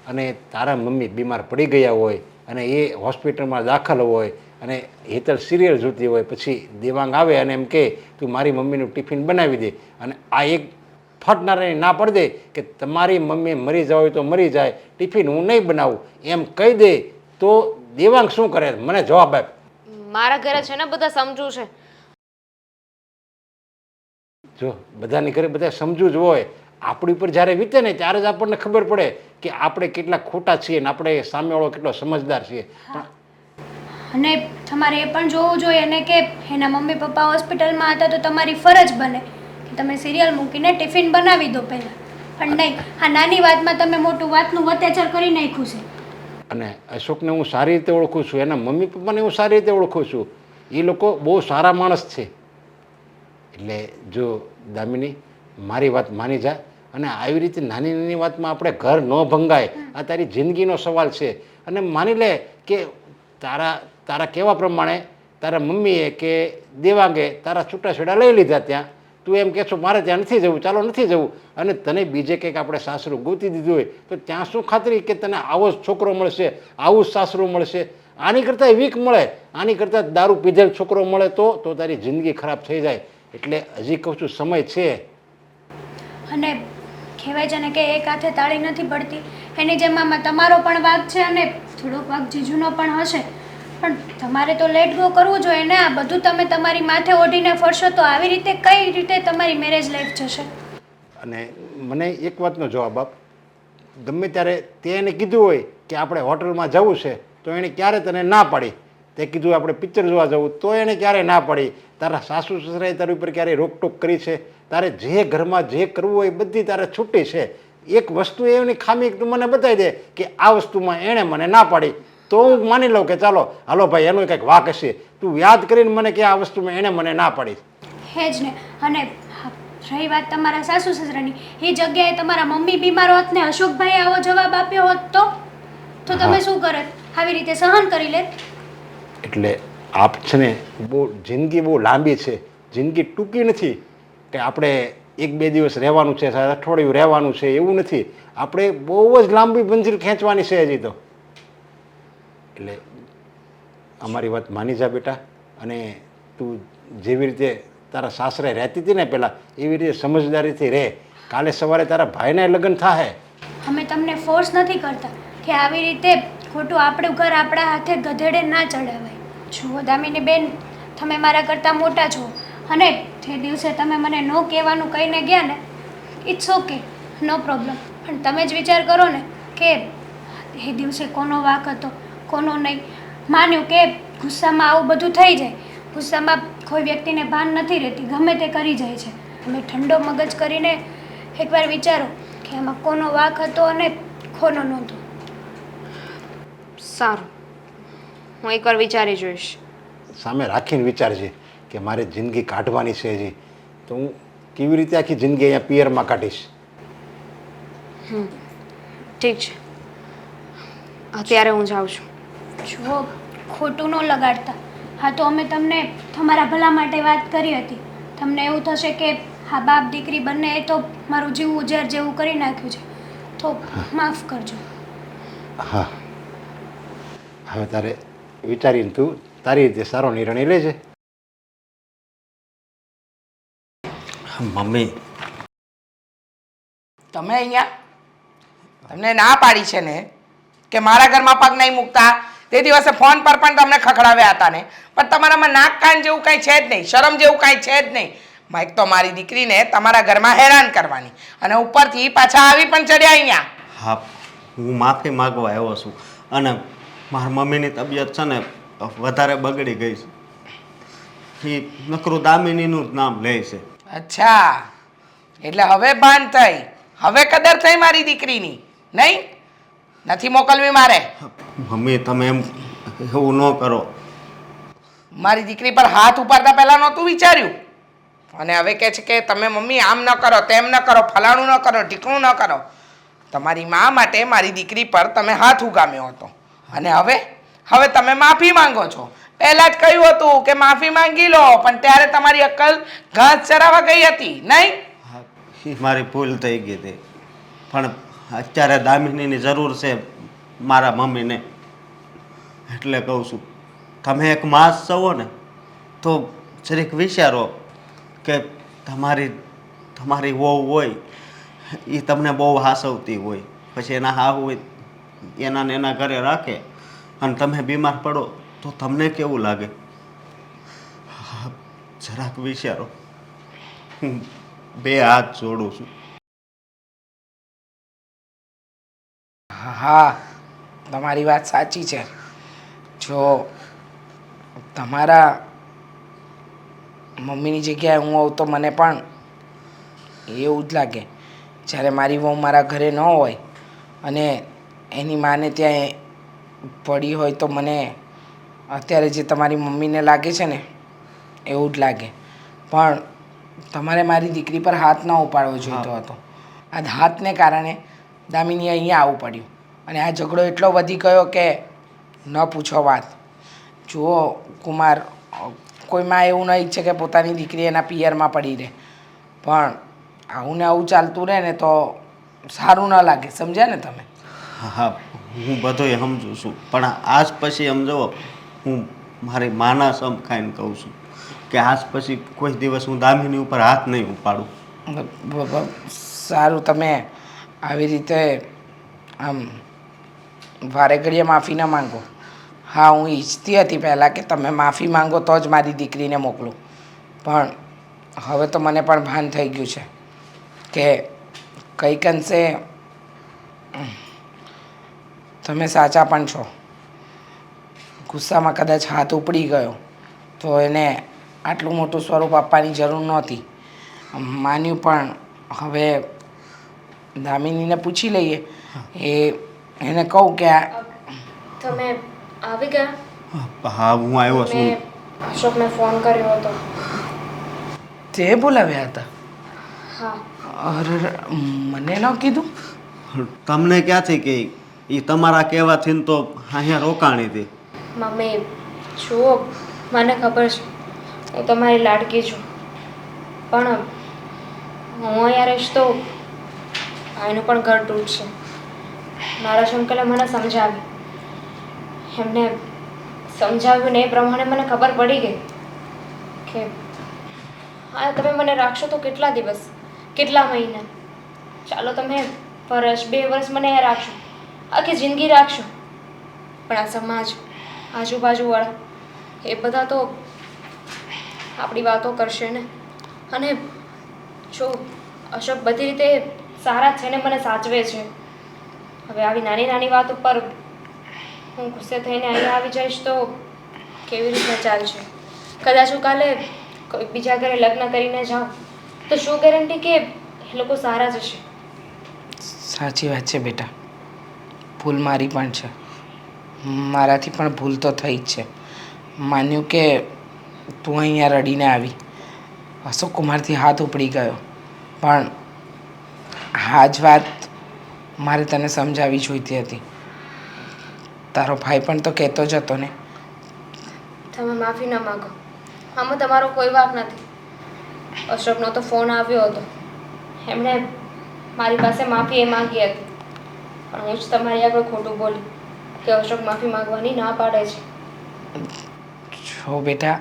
અને તારા મમ્મી બીમાર પડી ગયા હોય અને એ હોસ્પિટલમાં દાખલ હોય અને હેતલ સિરિયલ જોતી હોય, પછી દેવાંગ આવે અને એમ કહે તું મારી મમ્મીનું ટિફિન બનાવી દે, અને આ એક ફટનારાની ના પડી દે કે તમારી મમ્મી મરી જાય હોય તો મરી જાય, ટિફિન હું નહીં બનાવું, એમ કહી દે, તો દેવાંગ શું કરે? મને જવાબ આપ. મારા ઘરે છે ને બધા સમજુ છે. જો બધાની ઘરે બધા સમજવું જ હોય. આપણી ઉપર જ્યારે વીતે ને ત્યારે જ આપણને ખબર પડે કે આપણે કેટલા ખોટા છીએ ને આપણે સામેવાળો કેટલો સમજદાર છીએ. અને તમારે એ પણ જોવું જોઈએ ને કે એના મમ્મી પપ્પા હોસ્પિટલમાં હતા તો તમારી ફરજ બને કે તમે સિરિયલ મૂકીને ટિફિન બનાવી દો પહેલાં, પણ નહીં, આ નાની વાતમાં તમે મોટું વાતનું અત્યાચાર કરી નાખ્યું છે. અને અશોકને હું સારી રીતે ઓળખું છું, એના મમ્મી પપ્પાને હું સારી રીતે ઓળખું છું, એ લોકો બહુ સારા માણસ છે. એટલે જો દામિની, મારી વાત માની જા અને આવી રીતે નાની નાની વાતમાં આપણે ઘર ન ભંગાય. આ તારી જિંદગીનો સવાલ છે. અને માની લે કે તારા કહેવા પ્રમાણે તારા મમ્મીએ કે દેવાંગે તારા છૂટાછેડા લઈ લીધા, ત્યાં તું એમ કહે છો મારે ત્યાં નથી જવું, ચાલો નથી જવું, અને તને બીજે કંઈક આપણે સાસરું ગોતી દીધું હોય તો ત્યાં શું ખાતરી કે તને આવો જ છોકરો મળશે, આવું જ સાસરું મળશે? આની કરતાં વીક મળે, આની કરતાં દારૂ પીધેલ છોકરો મળે તો તારી જિંદગી ખરાબ થઈ જાય. એટલે હજી કહું છું, સમય છે. અને કહેવાય છે ને કે એક હાથે તાળી નથી પડતી, એની જેમ આમાં તમારો પણ વાંક છે અને થોડોક વાંક જીજુનો પણ હશે, પણ તમારે તો લેટ ગો કરવું જોઈએ ને. આ બધું તમે તમારી માથે ઓઢીને ફરશો તો આવી રીતે કઈ રીતે તમારી મેરેજ લાઈફ જશે? અને મને એક વાતનો જવાબ આપ, ગમે ત્યારે તે એને કીધું હોય કે આપણે હોટલમાં જવું છે તો એણે ક્યારે તને ના પાડી? તે કીધું આપણે પિક્ચર જોવા જવું તો એણે ક્યારે ના પાડી? તારા સાસુ સસરાએ તારી ઉપર ક્યારેય રોકટોક કરી છે? તારે જે ઘરમાં જે કરવું હોય બધી તારે છૂટી છે. એક વસ્તુ એની ખામી તું મને બતાવી દે કે આ વસ્તુમાં એણે મને ના પાડી, તો હું માની લઉં કે ચાલો હાલો ભાઈ એનો કંઈક વાંક હશે. તું યાદ કરીને મને કે આ વસ્તુમાં એણે મને ના પાડી. હે જ ને. અને રહી વાત તમારા સાસુ સસરાની, એ જગ્યાએ તમારા મમ્મી બીમાર હોત ને અશોકભાઈ આવો જવાબ આપ્યો હોત તો તમે શું કરત? આવી રીતે સહન કરી લેત? એટલે આપ છે ને બહુ જિંદગી બહુ લાંબી છે, જિંદગી ટૂંકી નથી કે આપણે 1-2 દિવસ રહેવાનું છે, અઠવાડિયું રહેવાનું છે, એવું નથી. આપણે બહુ જ લાંબી મંજિલ ખેંચવાની છે હજી તો. એટલે અમારી વાત માની જા બેટા, અને તું જેવી રીતે તારા સાસરે રહેતી હતી ને પહેલાં એવી રીતે સમજદારીથી રહે. કાલે સવારે તારા ભાઈના લગ્ન થાય. અમે તમને ફોર્સ નથી કરતા કે આવી રીતે ખોટું આપણું ઘર આપણા હાથે ગધેડે ના ચડાવાય. જુઓ દામિની બેન, તમે મારા કરતાં મોટા છો અને તે દિવસે તમે મને ન કહેવાનું કહીને ગયા ને, ઇટ્સ ઓકે, નો પ્રોબ્લેમ. પણ તમે જ વિચાર કરો ને કે એ દિવસે કોનો વાંક હતો, કોનો નહીં. માન્યું કે ગુસ્સામાં આવું બધું થઈ જાય, ગુસ્સામાં કોઈ વ્યક્તિને ભાન નથી રહેતી, ગમે તે કરી જાય છે. તમે ઠંડો મગજ કરીને એકવાર વિચારો કે આમાં કોનો વાંક હતો અને કોનો નહોતો. સારું, હું એકવાર વિચારી જોઈશ. સામે રાખીને વિચારજે કે મારે જિંદગી કાઢવાની છે હજી, તો હું કેવી રીતે આખી જિંદગી અહીંયા પિયરમાં કાઢીશ. ઠીક છે, અત્યારે હું જાઉં છું. જુઓ, ખોટું ન લગાડતા. હા, તો અમે તમને તમારા ભલા માટે વાત કરી હતી. તમને એવું થશે કે હા બાપ દીકરી બંને એ તો મારું જીવ ઉજાર જેવું કરી નાખ્યું છે, તો માફ કરજો. હા, હવે તારે વિચારીને તું તારી રીતે સારો નિર્ણય લેજે. મમ્મી, તમે અહીંયા તમને ના પાડી છે ને કે મારા ઘરમાં પગ નહીં મૂકતા. તે દિવસે ફોન પર પણ તમને ખખડાવ્યા હતા ને, પણ તમારામાં નાક કાન જેવું કાંઈ છે જ નહીં, શરમ જેવું કાંઈ છે જ નહીં. એક તો મારી દીકરીને તમારા ઘરમાં હેરાન કરવાની અને ઉપરથી પાછા આવી પણ ચડ્યા અહીંયા. હા, હું માફી માગવા આવ્યો છું અને મારી મમ્મીની તબિયત છે ને વધારે બગડી ગઈ છે. એ નકરું દામિનીનું જ નામ લે છે. અચ્છા, એટલે હવે ભાન થઈ, હવે કદર થઈ મારી દીકરીની, નહીં? નથી મોકલવી મારે. મમ્મી, તમે એમ એવું ન કરો. મારી દીકરી પર હાથ ઉપાડતા પહેલા નહોતું વિચાર્યું અને હવે કહે છે કે તમે મમ્મી આમ ન કરો, તેમ ન કરો, ફલાણું ન કરો, ઢીકણું ન કરો. તમારી મા માટે મારી દીકરી પર તમે હાથ ઉગામ્યો હતો અને હવે તમે માફી માંગો છો. પહેલા જ કહ્યું હતું કે માફી માંગી લો, પણ ત્યારે તમારી અક્કલ ઘાસ ચરાવવા ગઈ હતી, નહીં? હા, એ મારી ભૂલ થઈ ગઈ હતી, પણ અત્યારે દામિનીની જરૂર છે મારા મમ્મીને, એટલે કહું છું. તમે એક માસ છો ને, તો જરીક વિચારો કે તમારી વહુ હોય એ તમને બહુ હાસવતી હોય, પછી એના હાવ હોય એના ને એના ઘરે રાખે અને તમે બીમાર પડો તો તમને કેવું લાગે? જરાક વિચારો. હું 2 હાથ જોડું છું. હા, તમારી વાત સાચી છે. જો તમારા મમ્મીની જગ્યાએ હું હોઉં તો મને પણ એવું જ લાગે. જ્યારે મારી વહુ મારા ઘરે ન હોય અને એની માને ત્યાં પડી હોય તો મને અત્યારે જે તમારી મમ્મીને લાગે છે ને એવું જ લાગે. પણ તમારે મારી દીકરી પર હાથ ન ઉપાડવો જોઈતો હતો. આ હાથને કારણે દામિની અહીંયા આવવું પડ્યું અને આ ઝઘડો એટલો વધી ગયો કે ન પૂછો વાત. જુઓ કુમાર, કોઈ માં એવું ન ઈચ્છે કે પોતાની દીકરી એના પિયરમાં પડી રહે, પણ આવું ને આવું ચાલતું રહે ને તો સારું ન લાગે. સમજ્યા ને તમે? હા, હું બધોય સમજુ છું, પણ આજ પછી સમજો, હું મારી માના સમ ખાઈને કહું છું કે આજ પછી કોઈ દિવસ હું દામિની ઉપર હાથ નહીં ઉપાડું. સારું, તમે આવી રીતે આમ વારે ઘડીએ માફી ન માંગો. હા, હું ઈચ્છતી હતી પહેલાં કે તમે માફી માંગો તો જ મારી દીકરીને મોકલું, પણ હવે તો મને પણ ભાન થઈ ગયું છે કે કંઈક અંશે તમે સાચા પણ છો. ગુસ્સામાં કદાચ હાથ ઉપડી ગયો તો એને આટલું મોટું સ્વરૂપ આપવાની જરૂર નહોતી. માન્યું, પણ હવે દામિનીને પૂછી લઈએ. એને કહું કે તમે આવી ગયા? હા, હું આવ્યો છું. અશોકને ફોન કર્યો હતો. તે બોલાવ્યા હતા? હા. અરે, મને ન કીધું? તમને ક્યાંથી કહી? એ તમારા કહેવાથી તો અહીંયા રોકાણી હતી. મમ્મી જુઓ, મને ખબર છે હું તમારી લાડકી છું, પણ હું અહીંયા રહીશ તો ભાઈનું પણ ઘર તૂટશે. મારા શંકલે મને સમજાવ્યું, એમને સમજાવ્યું ને એ પ્રમાણે મને ખબર પડી ગઈ કે હા તમે મને રાખશો તો કેટલા દિવસ, કેટલા મહિના, ચાલો તમે વર્ષ 2 વર્ષ મને અહીંયા રાખશો, આખી જિંદગી રાખશું. પણ આ સમાજ, આજુબાજુવાળા એ બધા તો આપણી વાતો કરશે ને. અને જો અશોક બધી રીતે સારા છે ને મને સાચવે છે. હવે આવી નાની નાની વાત ઉપર હું ગુસ્સે થઈને અહીંયા આવી જઈશ તો કેવી રીતે ચાલશે? કદાચ હું કાલે કોઈ બીજા ઘરે લગ્ન કરીને જાઉં તો શું ગેરંટી કે એ લોકો સારા જ હશે? સાચી વાત છે બેટા, ભૂલ મારી પણ છે. મારાથી પણ ભૂલ તો થઈ જ છે. માન્યું કે તું અહીંયા રડીને આવી, અશોક કુમારથી હાથ ઉપડી ગયો, પણ આ જ વાત મારે તને સમજાવવી જોઈતી હતી. તારો ભાઈ પણ તો કહેતો જ હતો ને. તમે માફી ન માગો, આમાં તમારો કોઈ વાંક નથી. અશોકનો તો ફોન આવ્યો હતો, એમણે મારી પાસે માફી એ માંગી હતી, પણ હું જ તમારી આગળ ખોટું બોલી કે અશોક માફી માંગવાની ના પાડે છે. જો બેટા,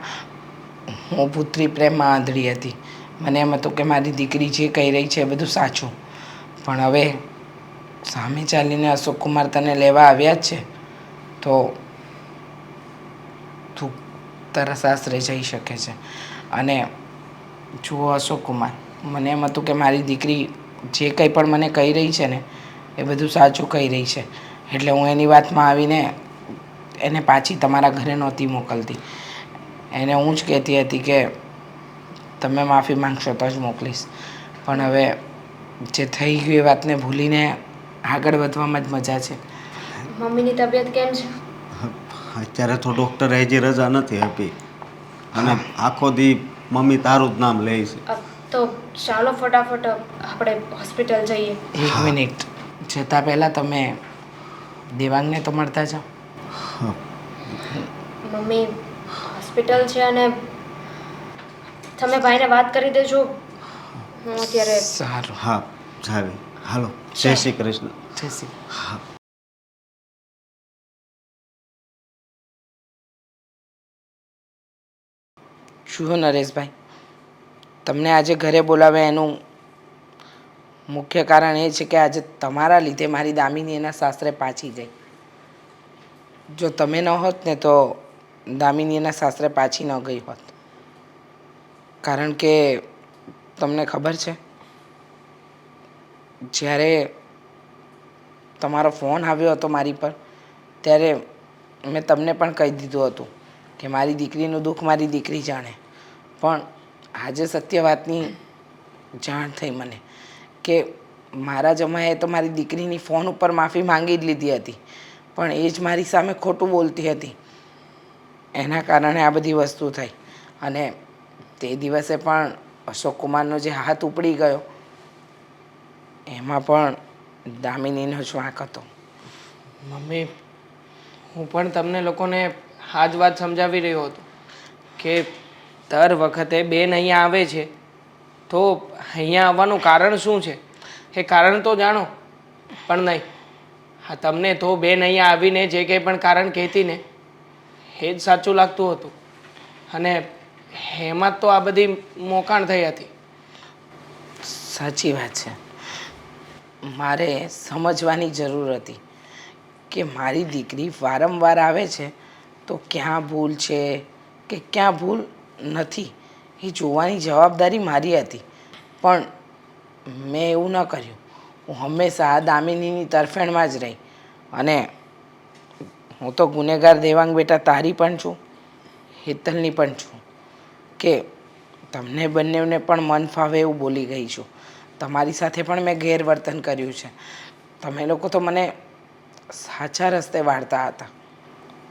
હું પુત્રી પ્રેમમાં આંધળી હતી. મને એમ હતું કે મારી દીકરી જે કહી રહી છે એ બધું સાચું, પણ હવે સામે ચાલીને અશોક કુમાર તને લેવા આવ્યા જ છે તો તું તારા સાસરે જઈ શકે છે. અને જુઓ અશોક કુમાર, મને એમ હતું કે મારી દીકરી જે કંઈ પણ મને કહી રહી છે ને એ બધું સાચું કહી રહી છે, એટલે હું એની વાતમાં આવીને એને પાછી તમારા ઘરે નહોતી મોકલતી. એને હું જ કહેતી હતી કે તમે માફી માંગશો તો જ મોકલીશ. પણ હવે જે થઈ ગયું એ વાતને ભૂલીને આગળ વધવામાં જ મજા છે. મમ્મીની તબિયત કેમ છે? અત્યારે તો ડૉક્ટરે હજી રજા નથી આપી અને આખો દી મમ્મી તારું જ નામ લે છે. તો ચાલો ફટાફટ આપણે હોસ્પિટલ જઈએ. એક મિનિટ, જતાં પહેલાં તમે દેવાંગને તો મળતા જાઓ. મમ્મી હોસ્પિટલ છે અને તમે ભાઈને વાત કરી દેજો. હું અત્યારે સારું. હા જાવી, હાલો, જય શ્રી કૃષ્ણ. જય શ્રી હા. જુઓ નરેશભાઈ, તમને આજે ઘરે બોલાવ્યા એનું મુખ્ય કારણ એ છે કે આજે તમારા લીધે મારી દામિની એના સાસરે પાછી ગઈ. જો તમે ન હોત ને તો દામિની એના સાસરે પાછી ન ગઈ હોત. કારણ કે તમને ખબર છે, જ્યારે તમારો ફોન આવ્યો હતો મારી પર ત્યારે મેં તમને પણ કહી દીધું હતું કે મારી દીકરીનું દુઃખ મારી દીકરી જાણે. પણ આજે સત્ય વાતની જાણ થઈ મને કે મારા જમાઈએ તો મારી દીકરીની ફોન ઉપર માફી માંગી જ લીધી હતી, પણ એ જ મારી સામે ખોટું બોલતી હતી. એના કારણે આ બધી વસ્તુ થઈ. અને તે દિવસે પણ અશોક કુમારનો જે હાથ ઉપડી ગયો એમાં પણ દામિનીનો જ વાંક હતો. મમ્મી, હું પણ તમને લોકોને આ જ વાત સમજાવી રહ્યો હતો કે દર વખતે બેન અહીંયા આવે છે તો અહીંયા આવવાનું કારણ શું છે એ કારણ તો જાણો. પણ નહીં, હા, તમને તો બેન અહીંયા આવીને જે કંઈ પણ કારણ કહેતી ને એ જ સાચું લાગતું હતું અને એમાં જ તો આ બધી મોકાણ થઈ હતી. સાચી વાત છે. મારે સમજવાની જરૂર હતી કે મારી દીકરી વારંવાર આવે છે તો ક્યાં ભૂલ છે કે ક્યાં ભૂલ નથી એ જોવાની જવાબદારી મારી હતી. પણ મેં એવું ન કર્યું. હું હંમેશા દામિનીની તરફેણમાં જ રહી. અને હું તો ગુનેગાર દેવાંગ બેટા તારી પણ છું, હેતલની પણ છું કે તમને બંનેને પણ મન ફાવે એવું બોલી ગઈ છું. તમારી સાથે પણ મેં ગેરવર્તન કર્યું છે. તમે લોકો તો મને સાચા રસ્તે વાળતા હતા,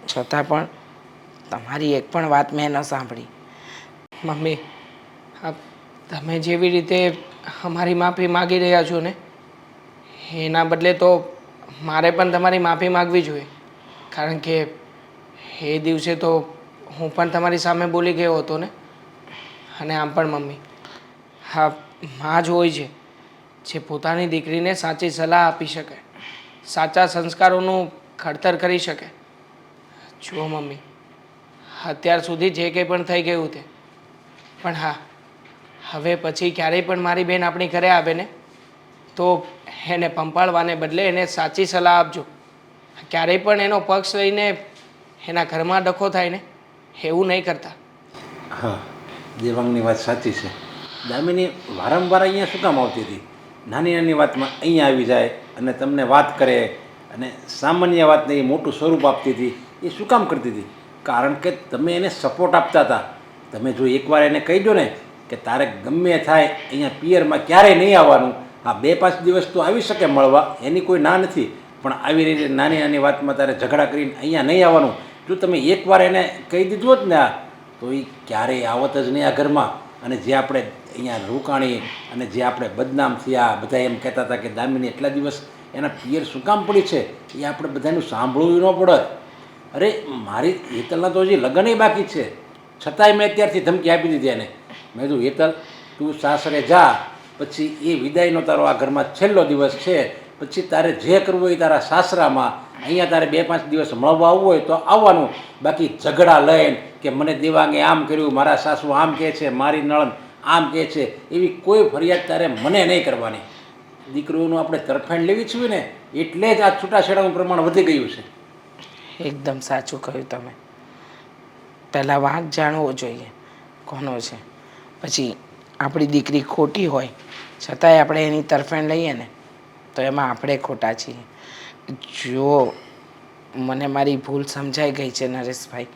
છતાં પણ તમારી એક પણ વાત મેં ન સાંભળી. મમ્મી, તમે જેવી રીતે અમારી માફી માગી રહ્યા છો ને એના બદલે તો મારે પણ તમારી માફી માગવી જોઈએ. કારણ કે એ દિવસે તો હું પણ તમારી સામે બોલી ગયો હતો ને. અને આમ પણ મમ્મી, હા, માં જ હોય છે જે પોતાની દીકરીને સાચી સલાહ આપી શકે, સાચા સંસ્કારોનું ઘડતર કરી શકે. જુઓ મમ્મી, અત્યાર સુધી જે કંઈ પણ થઈ ગયું તે, પણ હા, હવે પછી ક્યારેય પણ મારી બેન આપણી ઘરે આવે ને તો એને પંપાળવાને બદલે એને સાચી સલાહ આપજો. ક્યારેય પણ એનો પક્ષ લઈને એના ઘરમાં ડખો થાય ને એવું નહીં કરતા. હા, દેવાંગની વાત સાચી છે. દામિની વારંવાર અહીંયા શું કામ આવતી હતી? નાની નાની વાતમાં અહીંયા આવી જાય અને તમને વાત કરે, અને સામાન્ય વાતને એ મોટું સ્વરૂપ આપતી હતી. એ શું કામ કરતી હતી? કારણ કે તમે એને સપોર્ટ આપતા હતા. તમે જો એકવાર એને કહી દો ને કે તારે ગમે થાય અહીંયા પિયરમાં ક્યારેય નહીં આવવાનું, હા 2-5 દિવસ તો આવી શકે મળવા, એની કોઈ ના નથી, પણ આવી રીતે નાની નાની વાતમાં તારે ઝઘડા કરીને અહીંયા નહીં આવવાનું, જો તમે એકવાર એને કહી દીધું હોત ને તો એ ક્યારેય આવત જ નહીં આ ઘરમાં. અને જે આપણે અહીંયા રોકાણી અને જે આપણે બદનામ થયા, બધા એમ કહેતા હતા કે દામિની એટલા દિવસ એના પિયર શું કામ પડી છે, એ આપણે બધાનું સાંભળવું ન પડત. અરે મારી હેતલના તો હજી લગ્નય બાકી છે, છતાંય મેં અત્યારથી ધમકી આપી દીધી એને. મેં કીધું હેતલ તું સાસરે જા, પછી એ વિદાયનો તારો આ ઘરમાં છેલ્લો દિવસ છે, પછી તારે જે કરવું હોય તારા સાસરામાં, અહીંયા તારે 2-5 દિવસ મળવા આવવું હોય તો આવવાનું. બાકી ઝઘડા લઈને કે મને દેવાંગે આમ કર્યું, મારા સાસુ આમ કહે છે, મારી નણંદ આમ કહે છે, એવી કોઈ ફરિયાદ તારે મને નહીં કરવાની. દીકરીઓનું આપણે તરફેણ લેવી છીએ ને એટલે જ આ છૂટાછેડાનું પ્રમાણ વધી ગયું છે. એકદમ સાચું કહ્યું તમે. પહેલાં વાંક જાણવો જોઈએ કોનો છે, પછી આપણી દીકરી ખોટી હોય છતાંય આપણે એની તરફેણ લઈએ ને તો એમાં આપણે ખોટા છીએ. જો મને મારી ભૂલ સમજાઈ ગઈ છે નરેશભાઈ,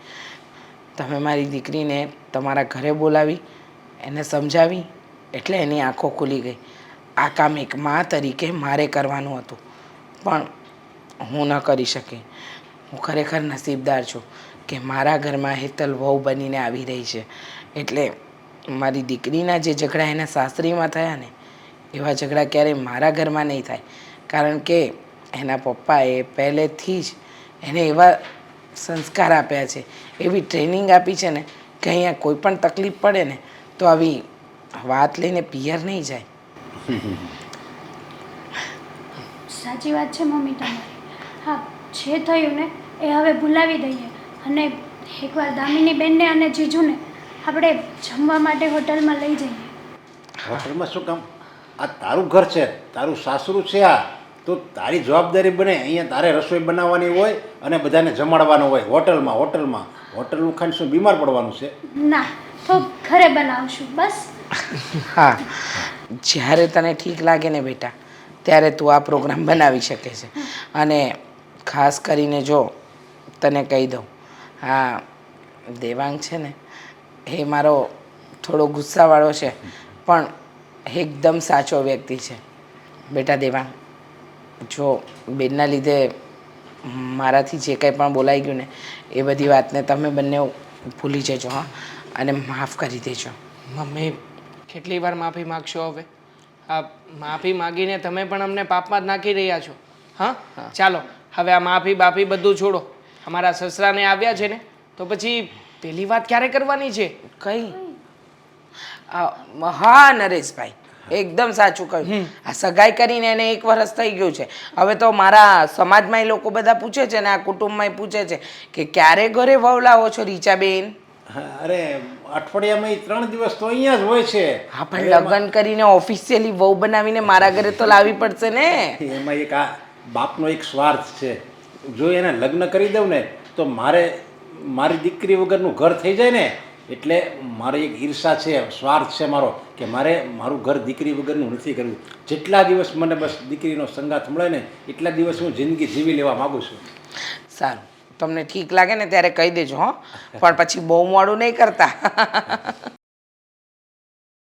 તમે મારી દીકરીને તમારા ઘરે બોલાવી, એને સમજાવી એટલે એની આંખો ખુલી ગઈ. આ કામ એક મા તરીકે મારે કરવાનું હતું પણ હું ન કરી શકી. હું ખરેખર નસીબદાર છું કે મારા ઘરમાં હેતલ વહુ બનીને આવી રહી છે. એટલે મારી દીકરીના જે ઝઘડા એના સાસરીમાં થયા ને એવા ઝઘડા ક્યારેય મારા ઘરમાં નહીં થાય, કારણ કે એના પપ્પાએ પહેલેથી જ એને એવા સંસ્કાર આપ્યા છે, એવી ટ્રેનિંગ આપી છે ને કે અહીંયા કોઈ પણ તકલીફ પડે ને તો આવી વાત લઈને પિયર નહીં જાય. સાચી વાત છે મમ્મી તમારી. હા, જે થયું ને એ હવે ભૂલાવી દઈએ અને એકવાર દામિની બેનને અને જીજુને આપણે જમવા માટે હોટલમાં લઈ જઈએ. હોટલમાં શું કામ? આ તારું ઘર છે, તારું સાસરું છે, આ તો તારી જવાબદારી બને. અહીંયા તારે રસોઈ બનાવવાની હોય અને બધાને જમાડવાનું હોય. હોટલમાં હોટલનું ખાઈને શું બીમાર પડવાનું છે? ના, તો ઘરે બનાવશું બસ. હા, જ્યારે તને ઠીક લાગે ને બેટા ત્યારે તું આ પ્રોગ્રામ બનાવી શકે છે. અને ખાસ કરીને જો તને કહી દઉં, હા દેવાંગ છે ને એ મારો થોડો ગુસ્સાવાળો છે પણ એકદમ સાચો વ્યક્તિ છે. બેટા દેવાંગ, જો બેનના લીધે મારાથી જે કંઈ પણ બોલાઈ ગયું ને એ બધી વાતને તમે બંને ભૂલી જજો હા, અને માફ કરી દેજો. મમ્મી કેટલી વાર માફી માગશો હવે? આ માફી માગીને તમે પણ અમને પાપમાં જ નાખી રહ્યા છો. હા, ચાલો હવે આ માફી બાફી બધું છોડો. અમારા સસરાને આવ્યા છે ને તો પછી પેલી વાત ક્યારે કરવાની છે? કઈ? હા નરેશભાઈ, એકદમ સાચું કહ્યું. આ સગાઈ કરીને એને 1 વર્ષ થઈ ગયું છે. હવે તો મારા સમાજમાં એ લોકો બધા પૂછે છે ને આ કુટુંબમાં પૂછે છે કે ક્યારે ઘરે વહુ લાવો છો રીચાબેન? અરે અઠવાડિયામાં 3 દિવસ તો અહીંયા જ હોય છે. હા, પણ લગ્ન કરીને ઓફિશિયલી વહુ બનાવીને મારા ઘરે તો લાવવી પડશે ને. એમાં એક આ બાપનો એક સ્વાર્થ છે. જો એને લગ્ન કરી દઉં ને તો મારી દીકરી વગરનું ઘર થઈ જાય ને, એટલે મારી એક ઈર્ષા છે, સ્વાર્થ છે મારો કે મારું ઘર દીકરી વગરનું નથી કરવું. જેટલા દિવસ મને બસ દીકરીનો સંગાથ મળે ને એટલા દિવસ હું જિંદગી જીવી લેવા માગું છું. સારું, તમને ઠીક લાગે ને ત્યારે કહી દેજો હો, પણ પછી બહુ મોડું નહીં કરતા.